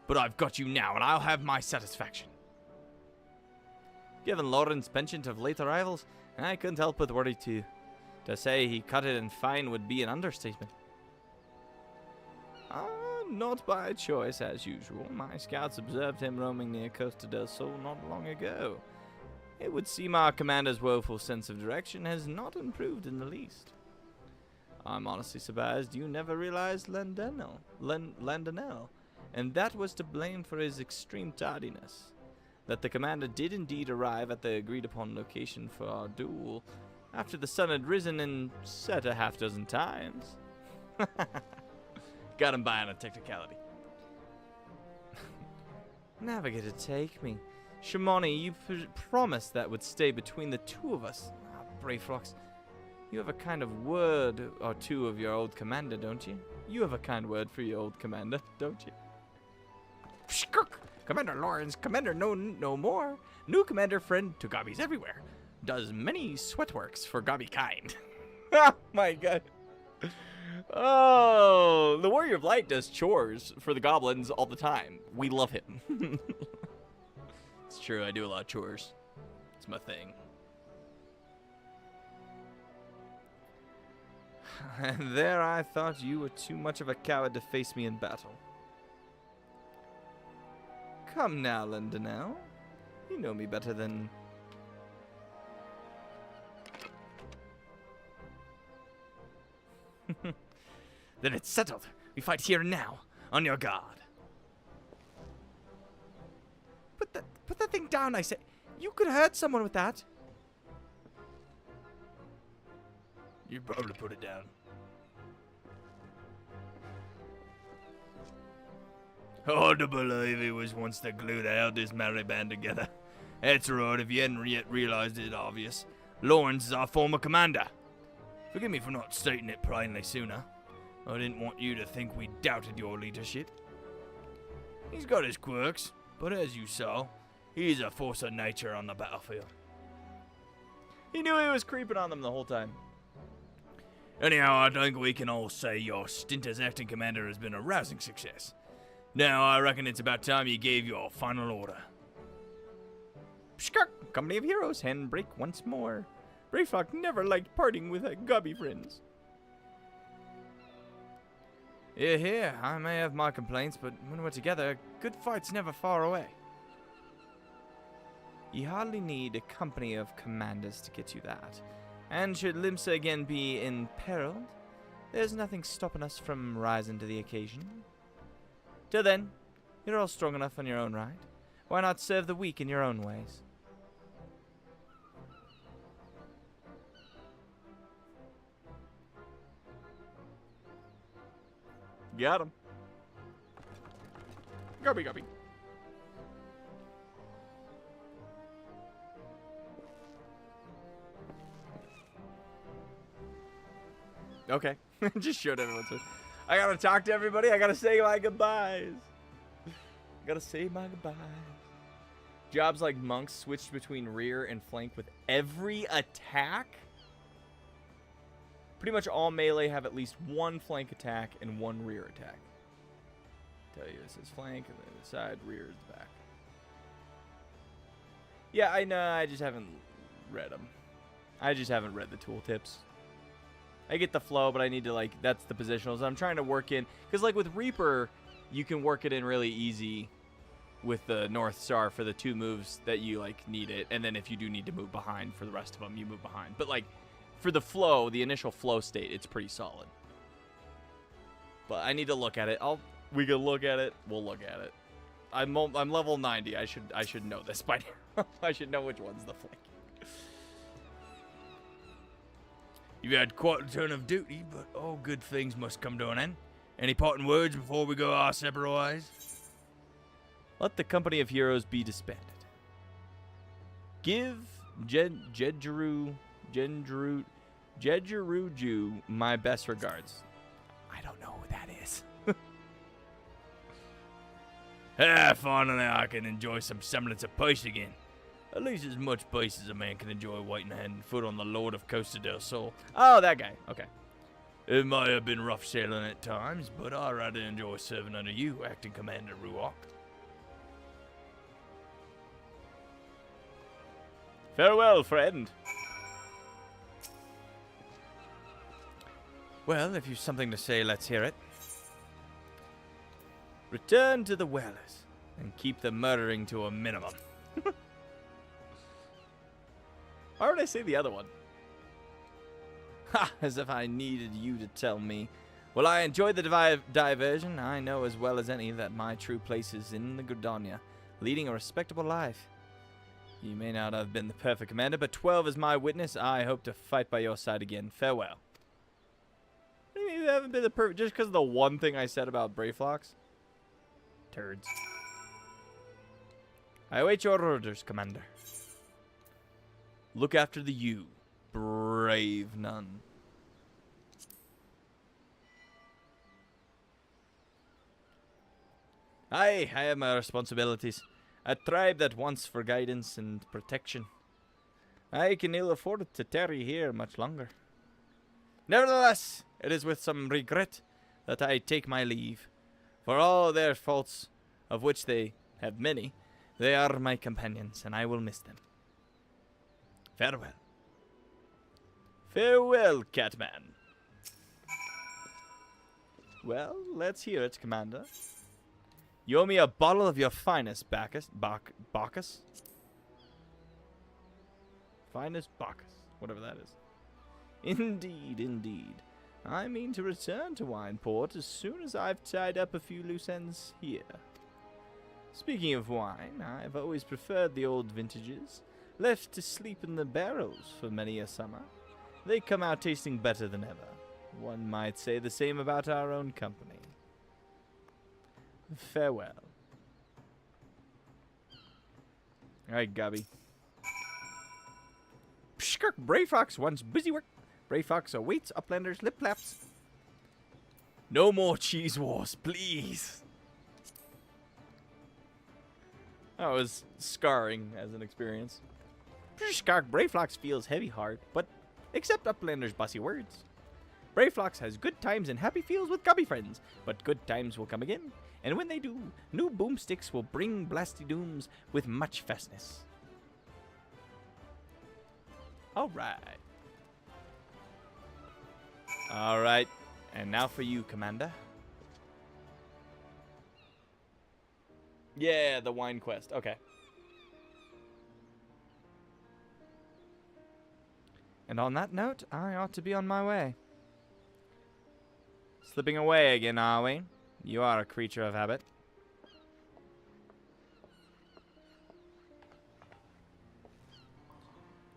But I've got you now, and I'll have my satisfaction. Given Lauren's penchant of late arrivals, I couldn't help but worry too. To say he cut it in fine would be an understatement. Not by choice, as usual. My scouts observed him roaming near Costa del Sol not long ago. It would seem our commander's woeful sense of direction has not improved in the least. I'm honestly surprised you never realized Landonel, and that was to blame for his extreme tardiness. That the commander did indeed arrive at the agreed-upon location for our duel, after the sun had risen and set a half-dozen times. Got him by on a technicality. Navigator, take me. Shamani, you promised that would stay between the two of us. Ah, brave rocks. You have a kind of word or two of your old commander, don't you? You have a kind word for your old commander, don't you? Commander Lawrence, Commander no more. New commander friend to gobbies everywhere. Does many sweat works for gobby kind. Oh my god. Oh, the Warrior of Light does chores for the goblins all the time. We love him. It's true, I do a lot of chores. It's my thing. And there I thought you were too much of a coward to face me in battle. Come now, Lindonell. You know me better than... Then it's settled. We fight here and now, on your guard. Put that thing down, I say. You could hurt someone with that. You probably put it down. Hard to believe he was once the glue that held this merry band together. That's right, if you hadn't yet realized it obvious. Lawrence is our former commander. Forgive me for not stating it plainly sooner. I didn't want you to think we doubted your leadership. He's got his quirks, but as you saw, he's a force of nature on the battlefield. He knew he was creeping on them the whole time. Anyhow, I think we can all say your stint as acting commander has been a rousing success. Now, I reckon it's about time you gave your final order. Pshkak! Company of heroes, handbrake once more. Brayfrock never liked parting with gobby friends. Here, I may have my complaints, but when we're together, a good fight's never far away. You hardly need a company of commanders to get you that. And should Limsa again be imperiled, there's nothing stopping us from rising to the occasion. Till then, you're all strong enough on your own right. Why not serve the weak in your own ways? Got him. Gubby, gubby. Okay. Just showed everyone. I gotta talk to everybody. I gotta say my goodbyes. Gotta say my goodbyes. Jobs like monks switched between rear and flank with every attack. Pretty much all melee have at least one flank attack and one rear attack. Tell you this is flank and then the side, rear is the back. Yeah, I know. I just haven't read them. I just haven't read the tooltips. I get the flow, but I need to, like, that's the positionals. I'm trying to work in, because, like, with Reaper, you can work it in really easy with the North Star for the 2 moves that you, like, need it. And then if you do need to move behind for the rest of them, you move behind. But, like, for the flow, the initial flow state, it's pretty solid. But I need to look at it. We can look at it. We'll look at it. I'm level 90. I should know this by now. I should know which one's the flank. You've had quite a turn of duty, but all good things must come to an end. Any parting words before we go our separate ways? Let the company of heroes be disbanded. Give Jedruju my best regards. I don't know who that is. Finally I can enjoy some semblance of peace again. At least as much peace as a man can enjoy waiting hand and foot on the Lord of Costa del Sol. Oh, that guy. Okay. It may have been rough sailing at times, but I rather enjoy serving under you, Acting Commander Ruok. Farewell, friend. Well, if you've something to say, let's hear it. Return to the Whalers and keep the murdering to a minimum. Why would I say the other one? Ha! As if I needed you to tell me. Well, I enjoy the diversion. I know as well as any that my true place is in the Gridania, leading a respectable life. You may not have been the perfect commander, but 12 is my witness. I hope to fight by your side again. Farewell. You haven't been the perfect just because of the one thing I said about Brayflox? Turds. I await your orders, Commander. Look after the you, brave nun. I have my responsibilities. A tribe that wants for guidance and protection. I can ill afford to tarry here much longer. Nevertheless, it is with some regret that I take my leave. For all their faults, of which they have many, they are my companions, and I will miss them. Farewell. Farewell, Catman. Well, let's hear it, Commander. You owe me a bottle of your finest Bacchus. Bacchus? Finest Bacchus. Whatever that is. Indeed, indeed. I mean to return to Wineport as soon as I've tied up a few loose ends here. Speaking of wine, I've always preferred the old vintages, left to sleep in the barrels for many a summer. They come out tasting better than ever. One might say the same about our own company. Farewell. Alright, Gubby. Pshkirk, Brayfox wants busy work. Brayfox awaits Uplander's lip flaps. No more cheese wars, please. That was scarring as an experience. Pshkirk, Brayfox feels heavy heart, but accept Uplander's bossy words. Brayfox has good times and happy feels with Gubby friends, but good times will come again. And when they do, new boomsticks will bring blasty dooms with much fastness. Alright. Alright. And now for you, Commander. Yeah, the wine quest. Okay. And on that note, I ought to be on my way. Slipping away again, are we? You are a creature of habit.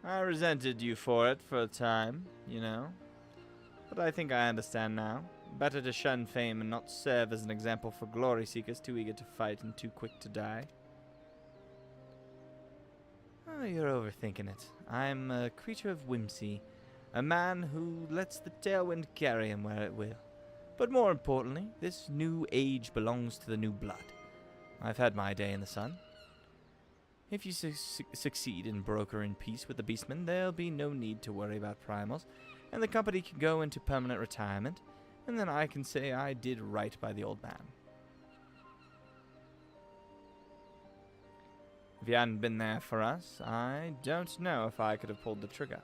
I resented you for it for a time, you know. But I think I understand now. Better to shun fame and not serve as an example for glory seekers too eager to fight and too quick to die. Oh, you're overthinking it. I'm a creature of whimsy, a man who lets the tailwind carry him where it will. But more importantly, this new age belongs to the new blood. I've had my day in the sun. If you succeed in brokering peace with the beastmen, there'll be no need to worry about primals, and the company can go into permanent retirement, and then I can say I did right by the old man. If you hadn't been there for us, I don't know if I could have pulled the trigger.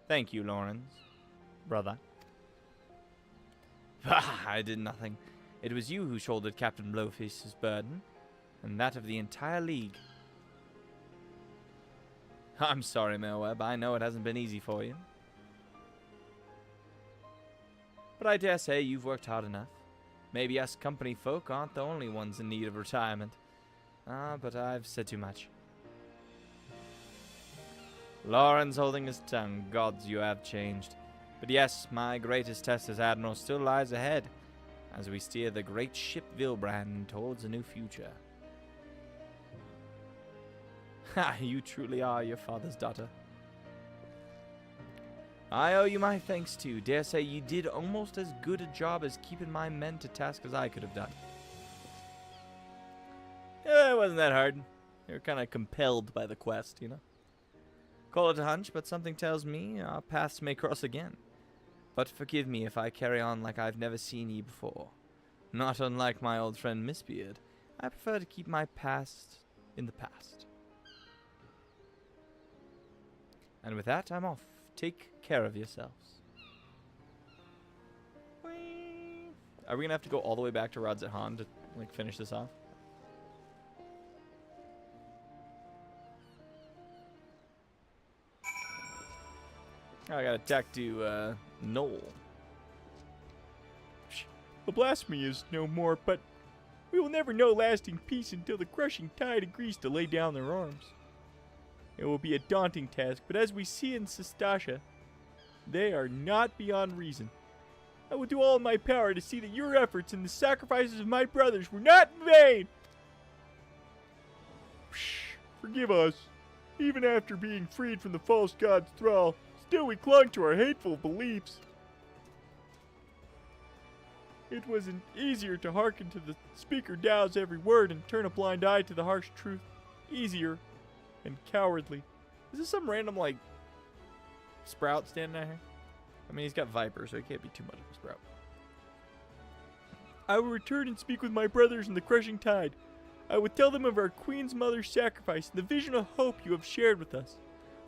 Thank you, Lawrence. Brother. I did nothing. It was you who shouldered Captain Blowfish's burden, and that of the entire League. I'm sorry, Merweb. I know it hasn't been easy for you. But I dare say you've worked hard enough. Maybe us company folk aren't the only ones in need of retirement. But I've said too much. Lawrence holding his tongue. Gods, you have changed. But yes, my greatest test as Admiral still lies ahead, as we steer the great ship Vilbrand towards a new future. Ha, you truly are your father's daughter. I owe you my thanks too. Dare say you did almost as good a job as keeping my men to task as I could have done. Yeah, it wasn't that hard. They were kind of compelled by the quest, you know. Call it a hunch, but something tells me our paths may cross again. But forgive me if I carry on like I've never seen ye before. Not unlike my old friend Mistbeard, I prefer to keep my past in the past. And with that, I'm off. Take care of yourselves. Whee! Are we gonna have to go all the way back to Rods at Han to like finish this off? I got attacked to Knoll. The blasphemy is no more, but we will never know lasting peace until the crushing tide agrees to lay down their arms. It will be a daunting task, but as we see in Sistasha, they are not beyond reason. I will do all in my power to see that your efforts and the sacrifices of my brothers were not in vain. Forgive us. Even after being freed from the false god's thrall, still we clung to our hateful beliefs. It was easier to hearken to the speaker Dao's every word and turn a blind eye to the harsh truth. Easier and cowardly. Is this some random, like, sprout standing out here? I mean, he's got Viper, so he can't be too much of a sprout. I will return and speak with my brothers in the crushing tide. I will tell them of our Queen's Mother's sacrifice and the vision of hope you have shared with us.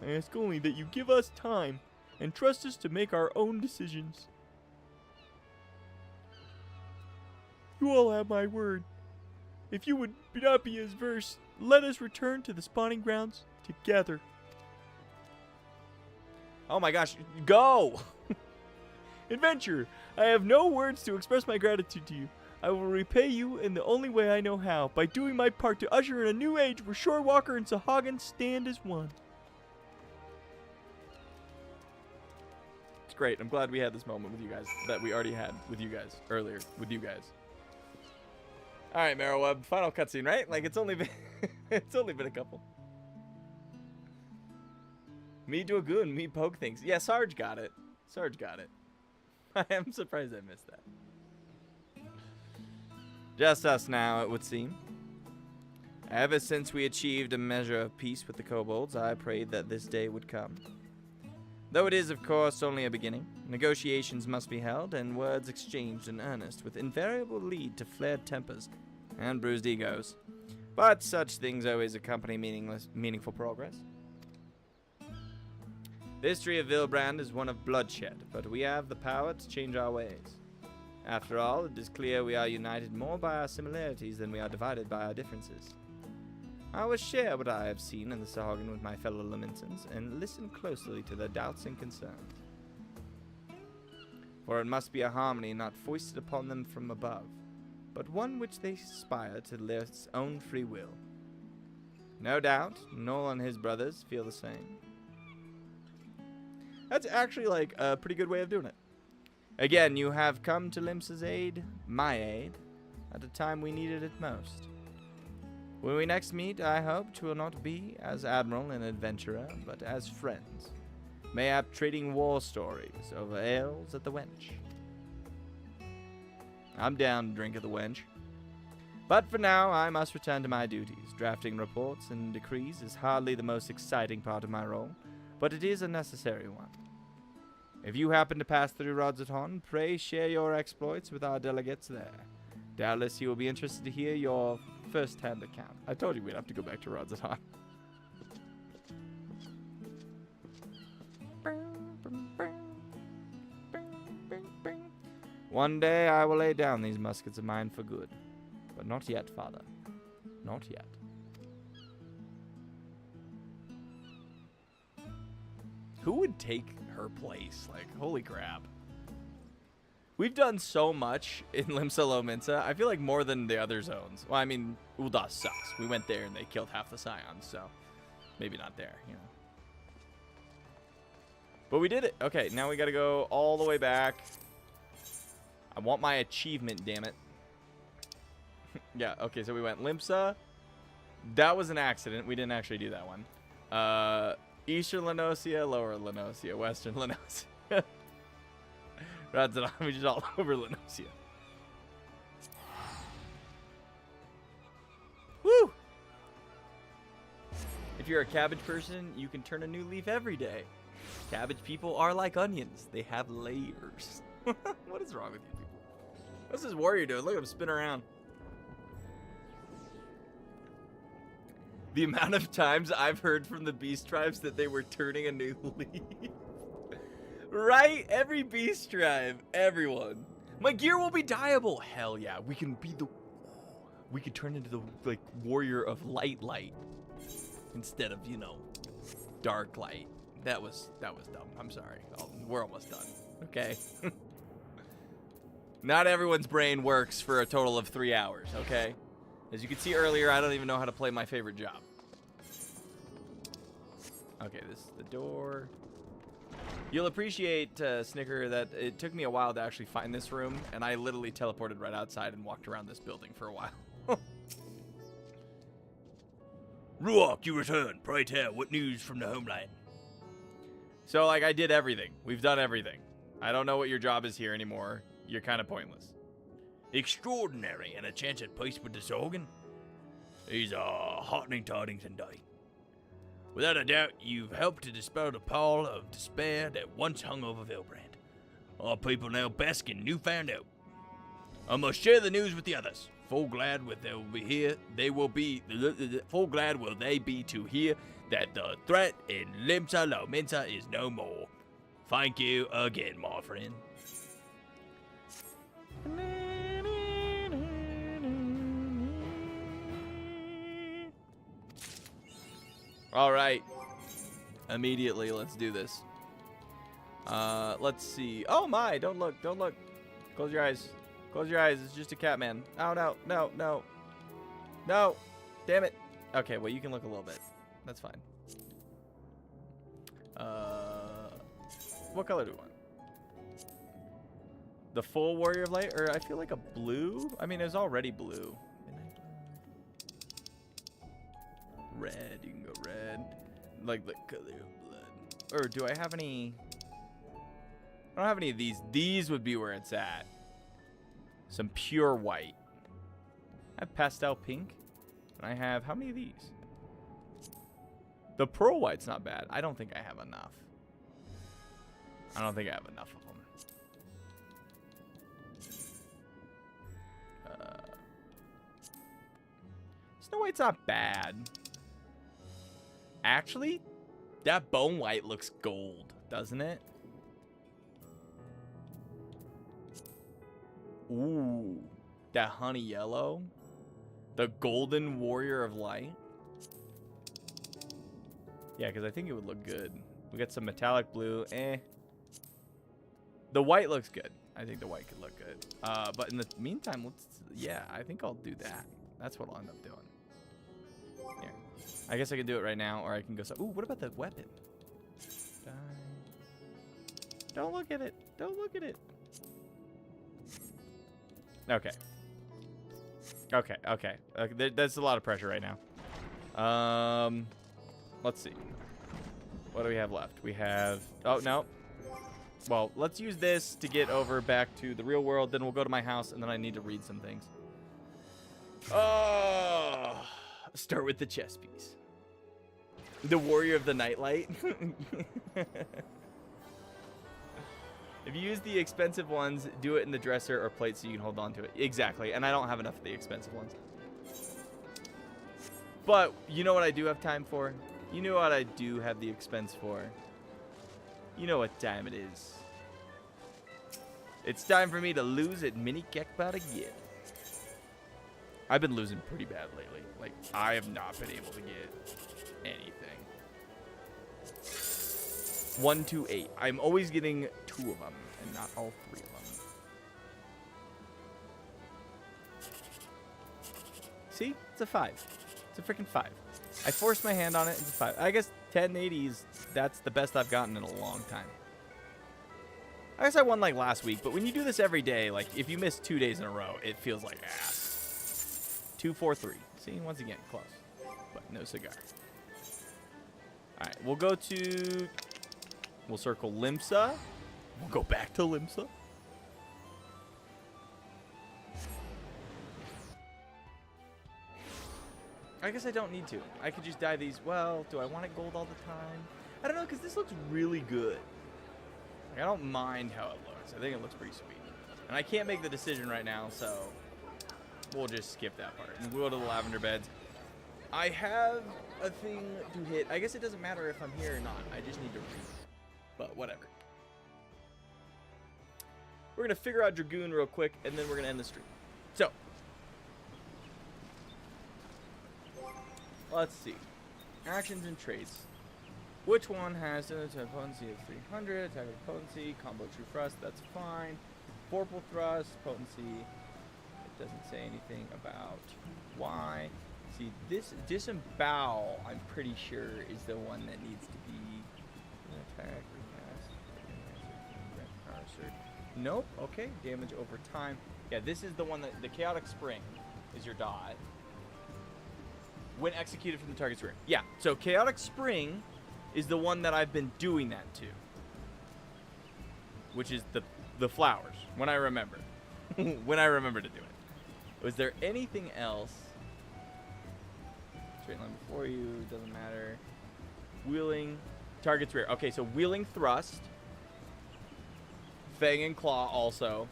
I ask only that you give us time and trust us to make our own decisions. You all have my word. If you would not be as verse, let us return to the spawning grounds together. Oh my gosh, go! Adventure, I have no words to express my gratitude to you. I will repay you in the only way I know how, by doing my part to usher in a new age where Shorewalker and Sahagan stand as one. It's great. I'm glad we had this moment with you guys that we already had with you guys earlier with you guys. All right, Marrowweb, final cutscene, right? Like it's only been it's only been a couple. Me do a goon, me poke things. Yeah, Sarge got it. Sarge got it. I am surprised I missed that. Just us now, it would seem. Ever since we achieved a measure of peace with the kobolds, I prayed that this day would come. Though it is, of course, only a beginning, negotiations must be held and words exchanged in earnest with invariable lead to flared tempers and bruised egos. But such things always accompany meaningful progress. The history of Vilbrand is one of bloodshed, but we have the power to change our ways. After all, it is clear we are united more by our similarities than we are divided by our differences. I will share what I have seen in the Sahagan with my fellow Laminsons, and listen closely to their doubts and concerns. For it must be a harmony not foisted upon them from above, but one which they aspire to their own free will. No doubt, Noel and his brothers feel the same. That's actually like a pretty good way of doing it. Again, you have come to Limsa's aid, my aid, at a time we needed it most. When we next meet, I hope 'twill not be as admiral and adventurer, but as friends, mayhap trading war stories over ales at the wench. I'm down to drink at the wench. But for now, I must return to my duties. Drafting reports and decrees is hardly the most exciting part of my role, but it is a necessary one. If you happen to pass through Rodzaton, pray share your exploits with our delegates there. Doubtless you will be interested to hear your first-hand account. I told you we'd have to go back to Rodzaton. One day I will lay down these muskets of mine for good. But not yet, father. Not yet. Who would take her place? Like, holy crap. We've done so much in Limsa Lominsa. I feel like more than the other zones. Well, I mean, Ul'dah sucks. We went there and they killed half the Scions, so maybe not there, you know. But we did it. Okay, now we gotta go all the way back. I want my achievement, damn it. Yeah, okay, so we went Limsa. That was an accident. We didn't actually do that one. Eastern Lenosia, Lower Lenosia, Western Lenosia. Radzanon, we just all over Lenosia. Woo! If you're a cabbage person, you can turn a new leaf every day. Cabbage people are like onions. They have layers. What is wrong with you people? What's this warrior doing? Look at him spin around. The amount of times I've heard from the beast tribes that they were turning a new leaf. Right? Every beast tribe. Everyone. My gear will be dyeable. Hell yeah. We can be the... We could turn into the, like, warrior of light instead of, you know, dark light. That was dumb. I'm sorry. We're almost done. Okay? Not everyone's brain works for a total of 3 hours, okay? As you can see earlier, I don't even know how to play my favorite job. Okay, this is the door. You'll appreciate, Snicker, that it took me a while to actually find this room, and I literally teleported right outside and walked around this building for a while. Ruach, you return. Pray tell, what news from the homeland? So, like, I did everything. We've done everything. I don't know what your job is here anymore. You're kind of pointless. Extraordinary, and a chance at peace with the Zorgan? These are heartening tidings indeed. Without a doubt, you've helped to dispel the pall of despair that once hung over Vilbrand. Our people now bask in newfound hope. I must share the news with the others. Full glad will they be to hear that the threat in Limsa Lominsa is no more. Thank you again, my friend. All right. Immediately, let's do this. Let's see. Oh my, don't look. Close your eyes. Close your eyes. It's just a cat man. Oh, no. No. Damn it. Okay, well, you can look a little bit. That's fine. What color do we want? The full Warrior of Light? Or I feel like a blue? I mean, it was already blue. Red. You can go red. Like the color of blood. Or do I have any... I don't have any of these. These would be where it's at. Some pure white. I have pastel pink. And I have... How many of these? The pearl white's not bad. I don't think I have enough. I don't think I have enough of them. Snow White's not bad. Actually, that bone white looks gold, doesn't it? Ooh, that honey yellow. The golden warrior of light. Yeah, because I think it would look good. We got some metallic blue. The white looks good. I think the white could look good. But in the meantime, yeah, I think I'll do that. That's what I'll end up doing. Here. I guess I can do it right now, or I can go... Ooh, what about the weapon? Don't look at it. Don't look at it. Okay. Okay, okay. That's a lot of pressure right now. Let's see. What do we have left? We have... Oh, no. Well, let's use this to get over back to the real world. Then we'll go to my house, and then I need to read some things. Oh! Start with the chess piece. The Warrior of the Nightlight. If you use the expensive ones, do it in the dresser or plate so you can hold on to it. Exactly, and I don't have enough of the expensive ones. But you know what I do have time for? You know what I do have the expense for? You know what time it is. It's time for me to lose at Mini Kekpot again. I've been losing pretty bad lately. Like, I have not been able to get anything. 1, 2, 8. I'm always getting 2 of them, and not all 3 of them. See? It's a 5. It's a freaking 5. I forced my hand on it. It's a 5. I guess 1080s, that's the best I've gotten in a long time. I guess I won like last week, but when you do this every day, like if you miss 2 days in a row, it feels like ass. 2, 4, 3. See, once again, close. But no cigar. Alright, we'll go to... We'll circle Limsa. We'll go back to Limsa. I guess I don't need to. I could just dye these. Well, do I want it gold all the time? I don't know, because this looks really good. Like, I don't mind how it looks. I think it looks pretty sweet. And I can't make the decision right now, so we'll just skip that part. And we'll go to the lavender beds. I have a thing to hit. I guess it doesn't matter if I'm here or not. I just need to read. But whatever. We're going to figure out Dragoon real quick, and then we're going to end the stream. So, let's see. Actions and traits. Which one has an attack potency of 300, attack of potency, combo true thrust, that's fine. Vorpal thrust, potency, it doesn't say anything about why. See, this disembowel, I'm pretty sure, is the one that needs to be attack, recast, nope, okay, damage over time. Yeah, this is the one that, the Chaotic Spring is your dot. When executed from the target's rear. Yeah, so Chaotic Spring is the one that I've been doing that to. Which is the flowers, when I remember. When I remember to do it. Was there anything else? Straight line before you, doesn't matter. Wheeling, target's rear. Okay, so wheeling thrust. Fang and claw also.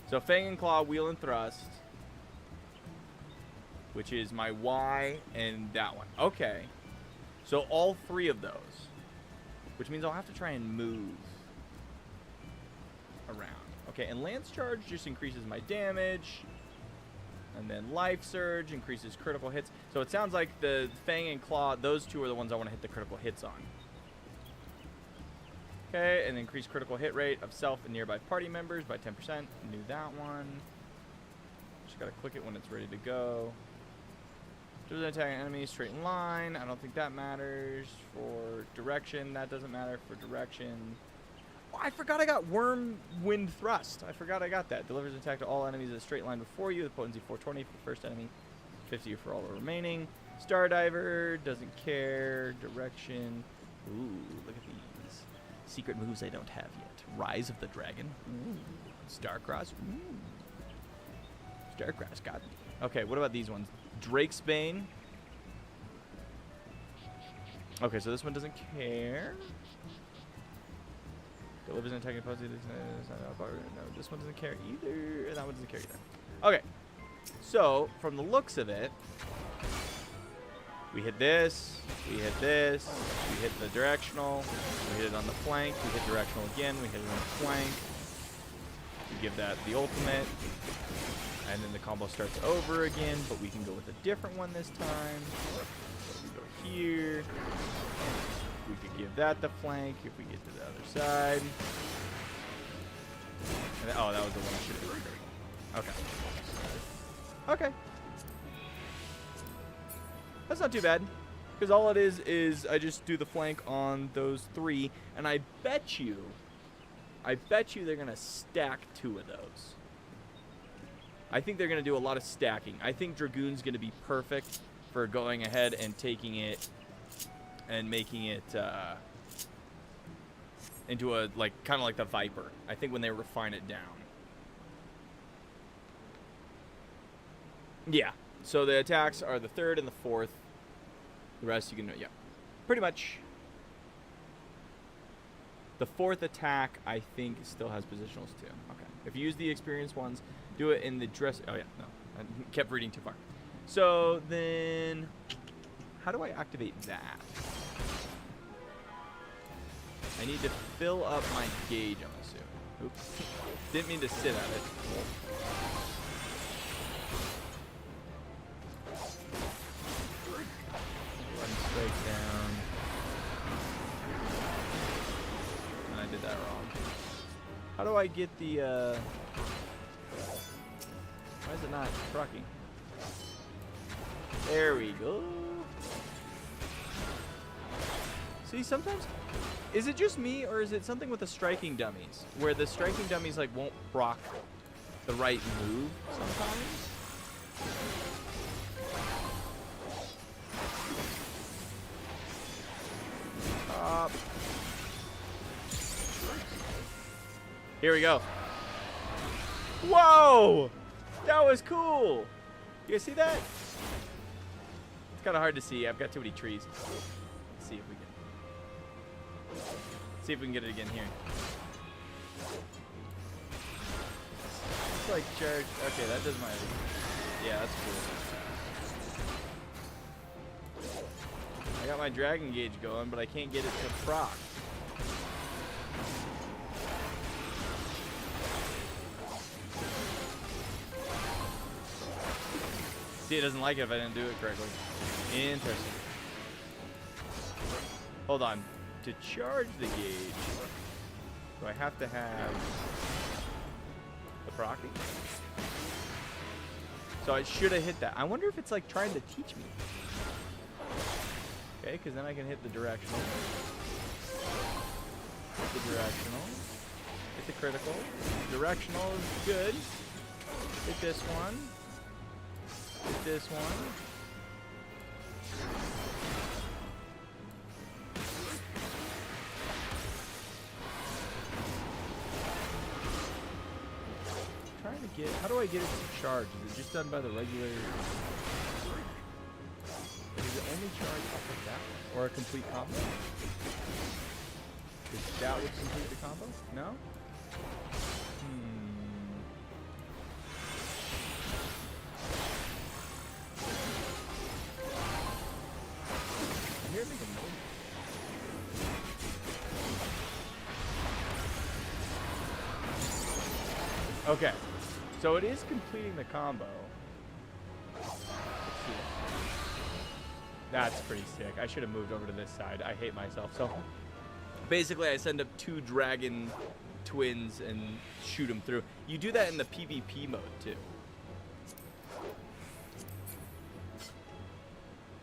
So Fang and claw, wheel and thrust. Which is my Y and that one. Okay. So all 3 of those. Which means I'll have to try and move around. Okay, and Lance Charge just increases my damage. And then Life Surge increases critical hits. So it sounds like the Fang and Claw, those 2 are the ones I want to hit the critical hits on. Okay, and increase critical hit rate of self and nearby party members by 10%. Knew that one. Just gotta click it when it's ready to go. Doesn't attack an enemy straight in line. I don't think that matters. For direction, that doesn't matter for direction. Oh, I forgot I got Whirlwind Thrust. I forgot I got that. Delivers an attack to all enemies in a straight line before you. The potency 420 for the first enemy, 50 for all the remaining. Stardiver, doesn't care. Direction. Ooh, look at these. Secret moves I don't have yet. Rise of the Dragon. Ooh. Starcross. Ooh. Starcross got me. Okay, what about these ones? Drake's Bane. Okay, so this one doesn't care. Delivers an attacking potency. No, this one doesn't care either. And that one doesn't care either. Okay, so from the looks of it, we hit this, we hit this, we hit the directional, we hit it on the flank, we hit directional again, we hit it on the flank. We give that the ultimate. And then the combo starts over again, but we can go with a different one this time. So we go here. We could give that the flank if we get to the other side. And then, oh, that was the one I should have done. Okay. Okay. That's not too bad. Because all it is I just do the flank on those 3. And I bet you I bet you they're going to stack 2 of those. I think they're going to do a lot of stacking. I think Dragoon's going to be perfect for going ahead and taking it and making it into a, like, kind of like the Viper. I think when they refine it down. Yeah. So the attacks are the 3rd and the 4th. The rest you can, yeah. Pretty much. The 4th attack, I think, still has positionals too. Okay. If you use the experienced ones, do it in the dress. Oh, yeah. No. I kept reading too far. So then, how do I activate that? I need to fill up my gauge, I'm assuming. Oops. Didn't mean to sit at it. One strike down. And I did that wrong. How do I get the, why is it not trucking? There we go. See, sometimes, is it just me or is it something with the striking dummies? Where the striking dummies, like, won't proc the right move sometimes? Here we go. Whoa! That was cool! You guys see that? It's kind of hard to see. I've got too many trees. Let's see if we can. See if we can get it again here. It's like charge. Okay, that does my. Yeah, that's cool. I got my dragon gauge going, but I can't get it to proc. See, it doesn't like it if I didn't do it correctly. Interesting. Hold on. To charge the gauge, do I have to have the proccing? So I should have hit that. I wonder if it's like trying to teach me. Okay, because then I can hit the directional. Hit the directional. Hit the critical. Directional is good. Hit this one. Hit this one. Trying to get. How do I get it to charge? Is it just done by the regular? Does it only charge off of that one? Or a complete combo? Is that would complete the combo? No? I hear it make a noise. Okay. So it is completing the combo. Let's see. That's pretty sick. I should have moved over to this side. I hate myself. So basically I send up 2 dragon twins and shoot them through. You do that in the PvP mode too.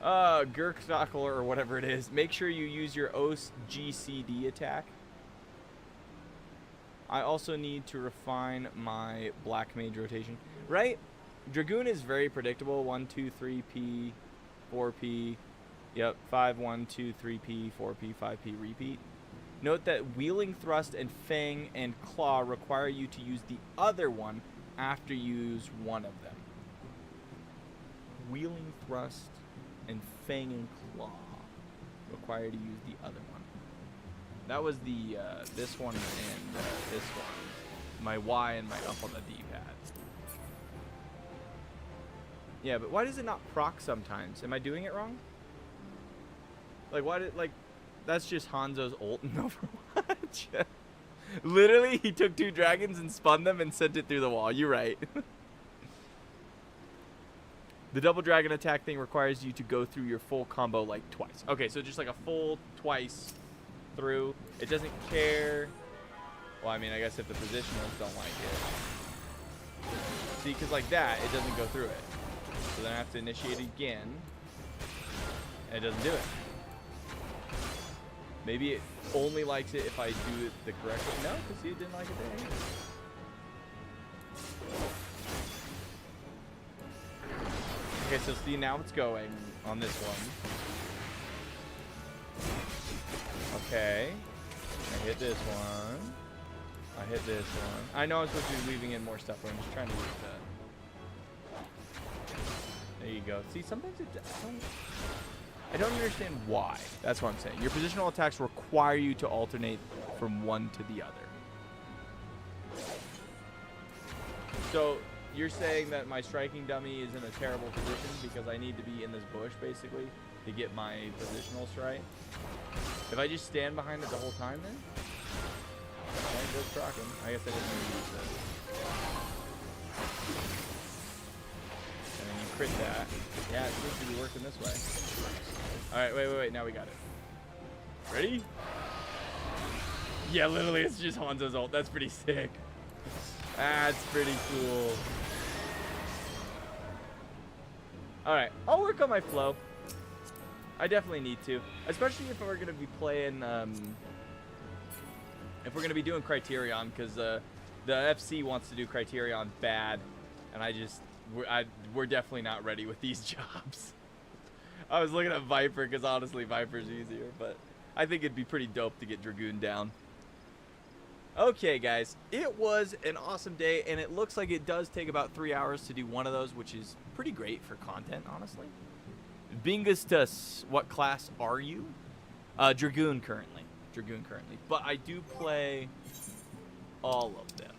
Gurknockler or whatever it is. Make sure you use your OS-GCD attack. I also need to refine my black mage rotation. Right? Dragoon is very predictable. 1, 2, 3P, 4P. Yep, 5, 1, 2, 3P, 4P, 5P, repeat. Note that Wheeling Thrust and Fang and Claw require you to use the other one after you use one of them. Wheeling Thrust and Fang and Claw require to use the other one. That was the this one and this one. My Y and my up on the D-pad. Yeah, but why does it not proc sometimes? Am I doing it wrong? Like, why did, like, that's just Hanzo's ult in Overwatch. Literally, he took 2 dragons and spun them and sent it through the wall. You're right. The double dragon attack thing requires you to go through your full combo, like, twice. Okay, so just like a full twice through. It doesn't care. Well, I mean, I guess if the positionals don't like it. See, because like that, it doesn't go through it. So then I have to initiate it again. And it doesn't do it. Maybe it only likes it if I do it the correct way. No, because see, it didn't like it there either. Okay, so see, now it's going on this one. Okay. I hit this one. I hit this one. I know I'm supposed to be weaving in more stuff, but I'm just trying to use that. There you go. See, sometimes I don't understand why. That's what I'm saying. Your positional attacks require you to alternate from one to the other. So you're saying that my striking dummy is in a terrible position because I need to be in this bush, basically, to get my positional strike? If I just stand behind it the whole time, then? Okay, good crocking. I guess I didn't really use this. And then you crit that. Yeah, it seems to be working this way. Alright, wait. Now we got it. Ready? Yeah, literally, it's just Hanzo's ult. That's pretty sick. That's pretty cool. Alright, I'll work on my flow. I definitely need to. Especially if we're going to be playing, if we're going to be doing Criterion, because the FC wants to do Criterion bad. And we're definitely not ready with these jobs. I was looking at Viper, because honestly, Viper's easier. But I think it'd be pretty dope to get Dragoon down. Okay, guys, it was an awesome day, and it looks like it does take about 3 hours to do one of those, which is pretty great for content, honestly. Bingus, what class are you? Dragoon currently. But I do play all of them,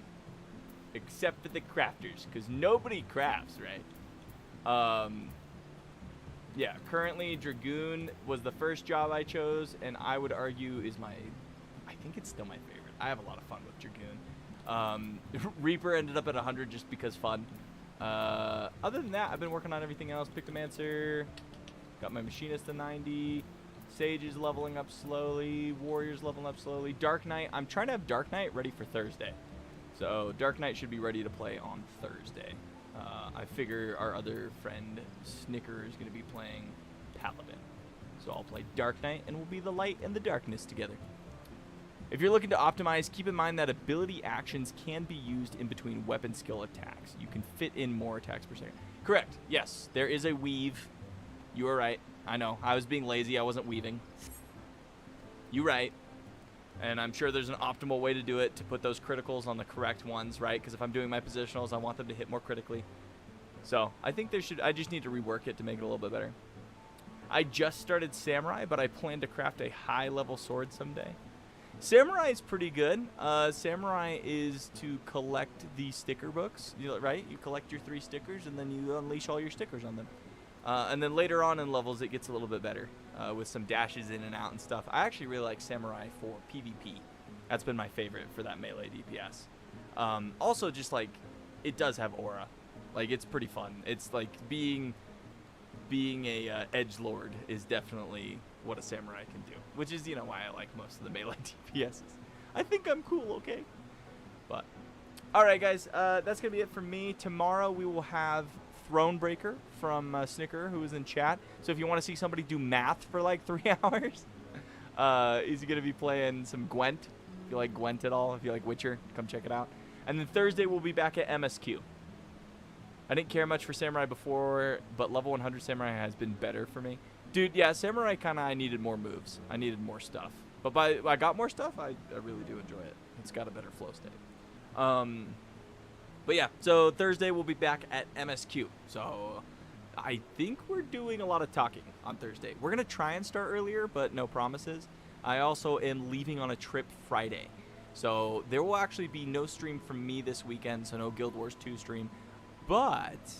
except for the crafters, because nobody crafts, right? Yeah, currently Dragoon was the first job I chose, and I would argue is I think it's still my favorite. I have a lot of fun with Dragoon. Reaper ended up at 100 just because fun. Other than that, I've been working on everything else. Pictomancer, got my Machinist to 90. Sage is leveling up slowly. Warrior's leveling up slowly. Dark Knight, I'm trying to have Dark Knight ready for Thursday. So Dark Knight should be ready to play on Thursday. I figure our other friend, Snicker, is going to be playing Paladin. So I'll play Dark Knight, and we'll be the light and the darkness together. If you're looking to optimize, keep in mind that ability actions can be used in between weapon skill attacks. You can fit in more attacks per second. Correct. Yes, there is a weave. You were right. I know. I was being lazy. I wasn't weaving. You're right. And I'm sure there's an optimal way to do it, to put those criticals on the correct ones, right? Because if I'm doing my positionals, I want them to hit more critically. So I think I just need to rework it to make it a little bit better. I just started Samurai, but I plan to craft a high-level sword someday. Samurai is pretty good. Samurai is to collect the sticker books, right? You collect your 3 stickers, and then you unleash all your stickers on them. And then later on in levels, it gets a little bit better with some dashes in and out and stuff. I actually really like Samurai for PvP. That's been my favorite for that melee DPS. Also, just like, it does have aura. Like, it's pretty fun. It's like being a edgelord is definitely what a samurai can do, which is, why I like most of the melee DPSs. I think I'm cool, okay? But, alright guys, that's going to be it for me. Tomorrow we will have Thronebreaker from Snicker, who is in chat. So if you want to see somebody do math for like 3 hours, he's going to be playing some Gwent. If you like Gwent at all, if you like Witcher, come check it out. And then Thursday we'll be back at MSQ. I didn't care much for Samurai before, but level 100 Samurai has been better for me. Dude, yeah, Samurai I needed more moves. I needed more stuff. But I got more stuff, I really do enjoy it. It's got a better flow state. But yeah, so Thursday we'll be back at MSQ. So I think we're doing a lot of talking on Thursday. We're going to try and start earlier, but no promises. I also am leaving on a trip Friday. So there will actually be no stream from me this weekend, so no Guild Wars 2 stream. But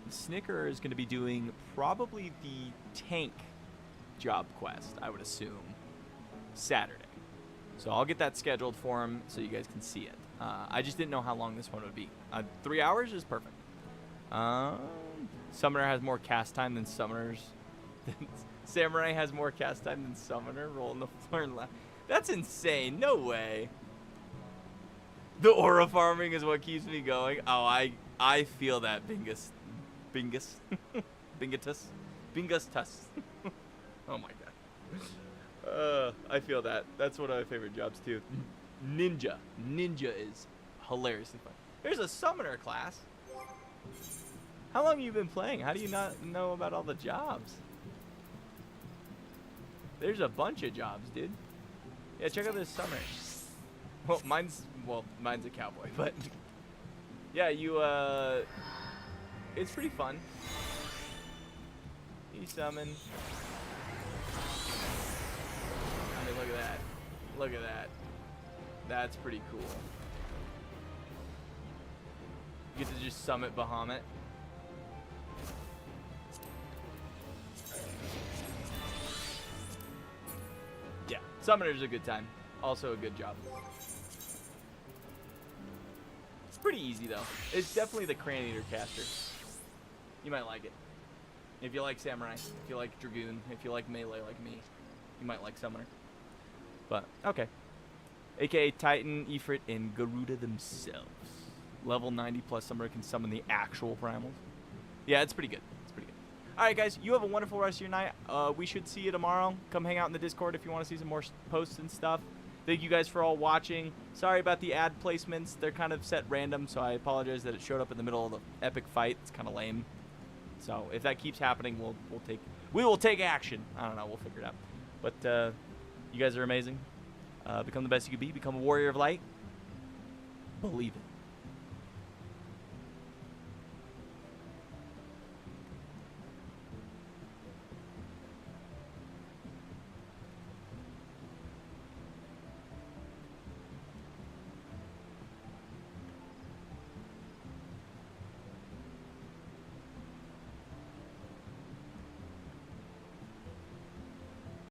Snicker is going to be doing probably the tank job quest, I would assume, Saturday. So I'll get that scheduled for him so you guys can see it. I just didn't know how long this one would be. 3 hours is perfect. Summoner has more cast time than Summoners. Samurai has more cast time than Summoner. Rolling the floor and laugh. That's insane. No way. The aura farming is what keeps me going. Oh, I feel that, Bingus. Bingus. Bingatus. Bingus-tus. Oh my god. I feel that. That's one of my favorite jobs too. Ninja. Ninja is hilariously fun. There's a summoner class. How long have you been playing? How do you not know about all the jobs? There's a bunch of jobs, dude. Yeah, check out this summoner. Well, mine's a cowboy, but yeah, it's pretty fun. You summon. I mean, look at that. Look at that. That's pretty cool. You get to just summon Bahamut. Yeah, Summoner's a good time. Also a good job. It's pretty easy though. It's definitely the Crayon Eater caster. You might like it. If you like Samurai, if you like Dragoon, if you like Melee like me, you might like Summoner. But, okay. AKA Titan, Ifrit, and Garuda themselves. Level 90 plus Summoner can summon the actual primals. Yeah, it's pretty good. It's pretty good. Alright guys, you have a wonderful rest of your night. We should see you tomorrow. Come hang out in the Discord if you want to see some more posts and stuff. Thank you guys for all watching. Sorry about the ad placements. They're kind of set random, so I apologize that it showed up in the middle of the epic fight. It's kind of lame. So if that keeps happening, we will take action. I don't know. We'll figure it out. But you guys are amazing. Become the best you can be. Become a warrior of light. Believe it.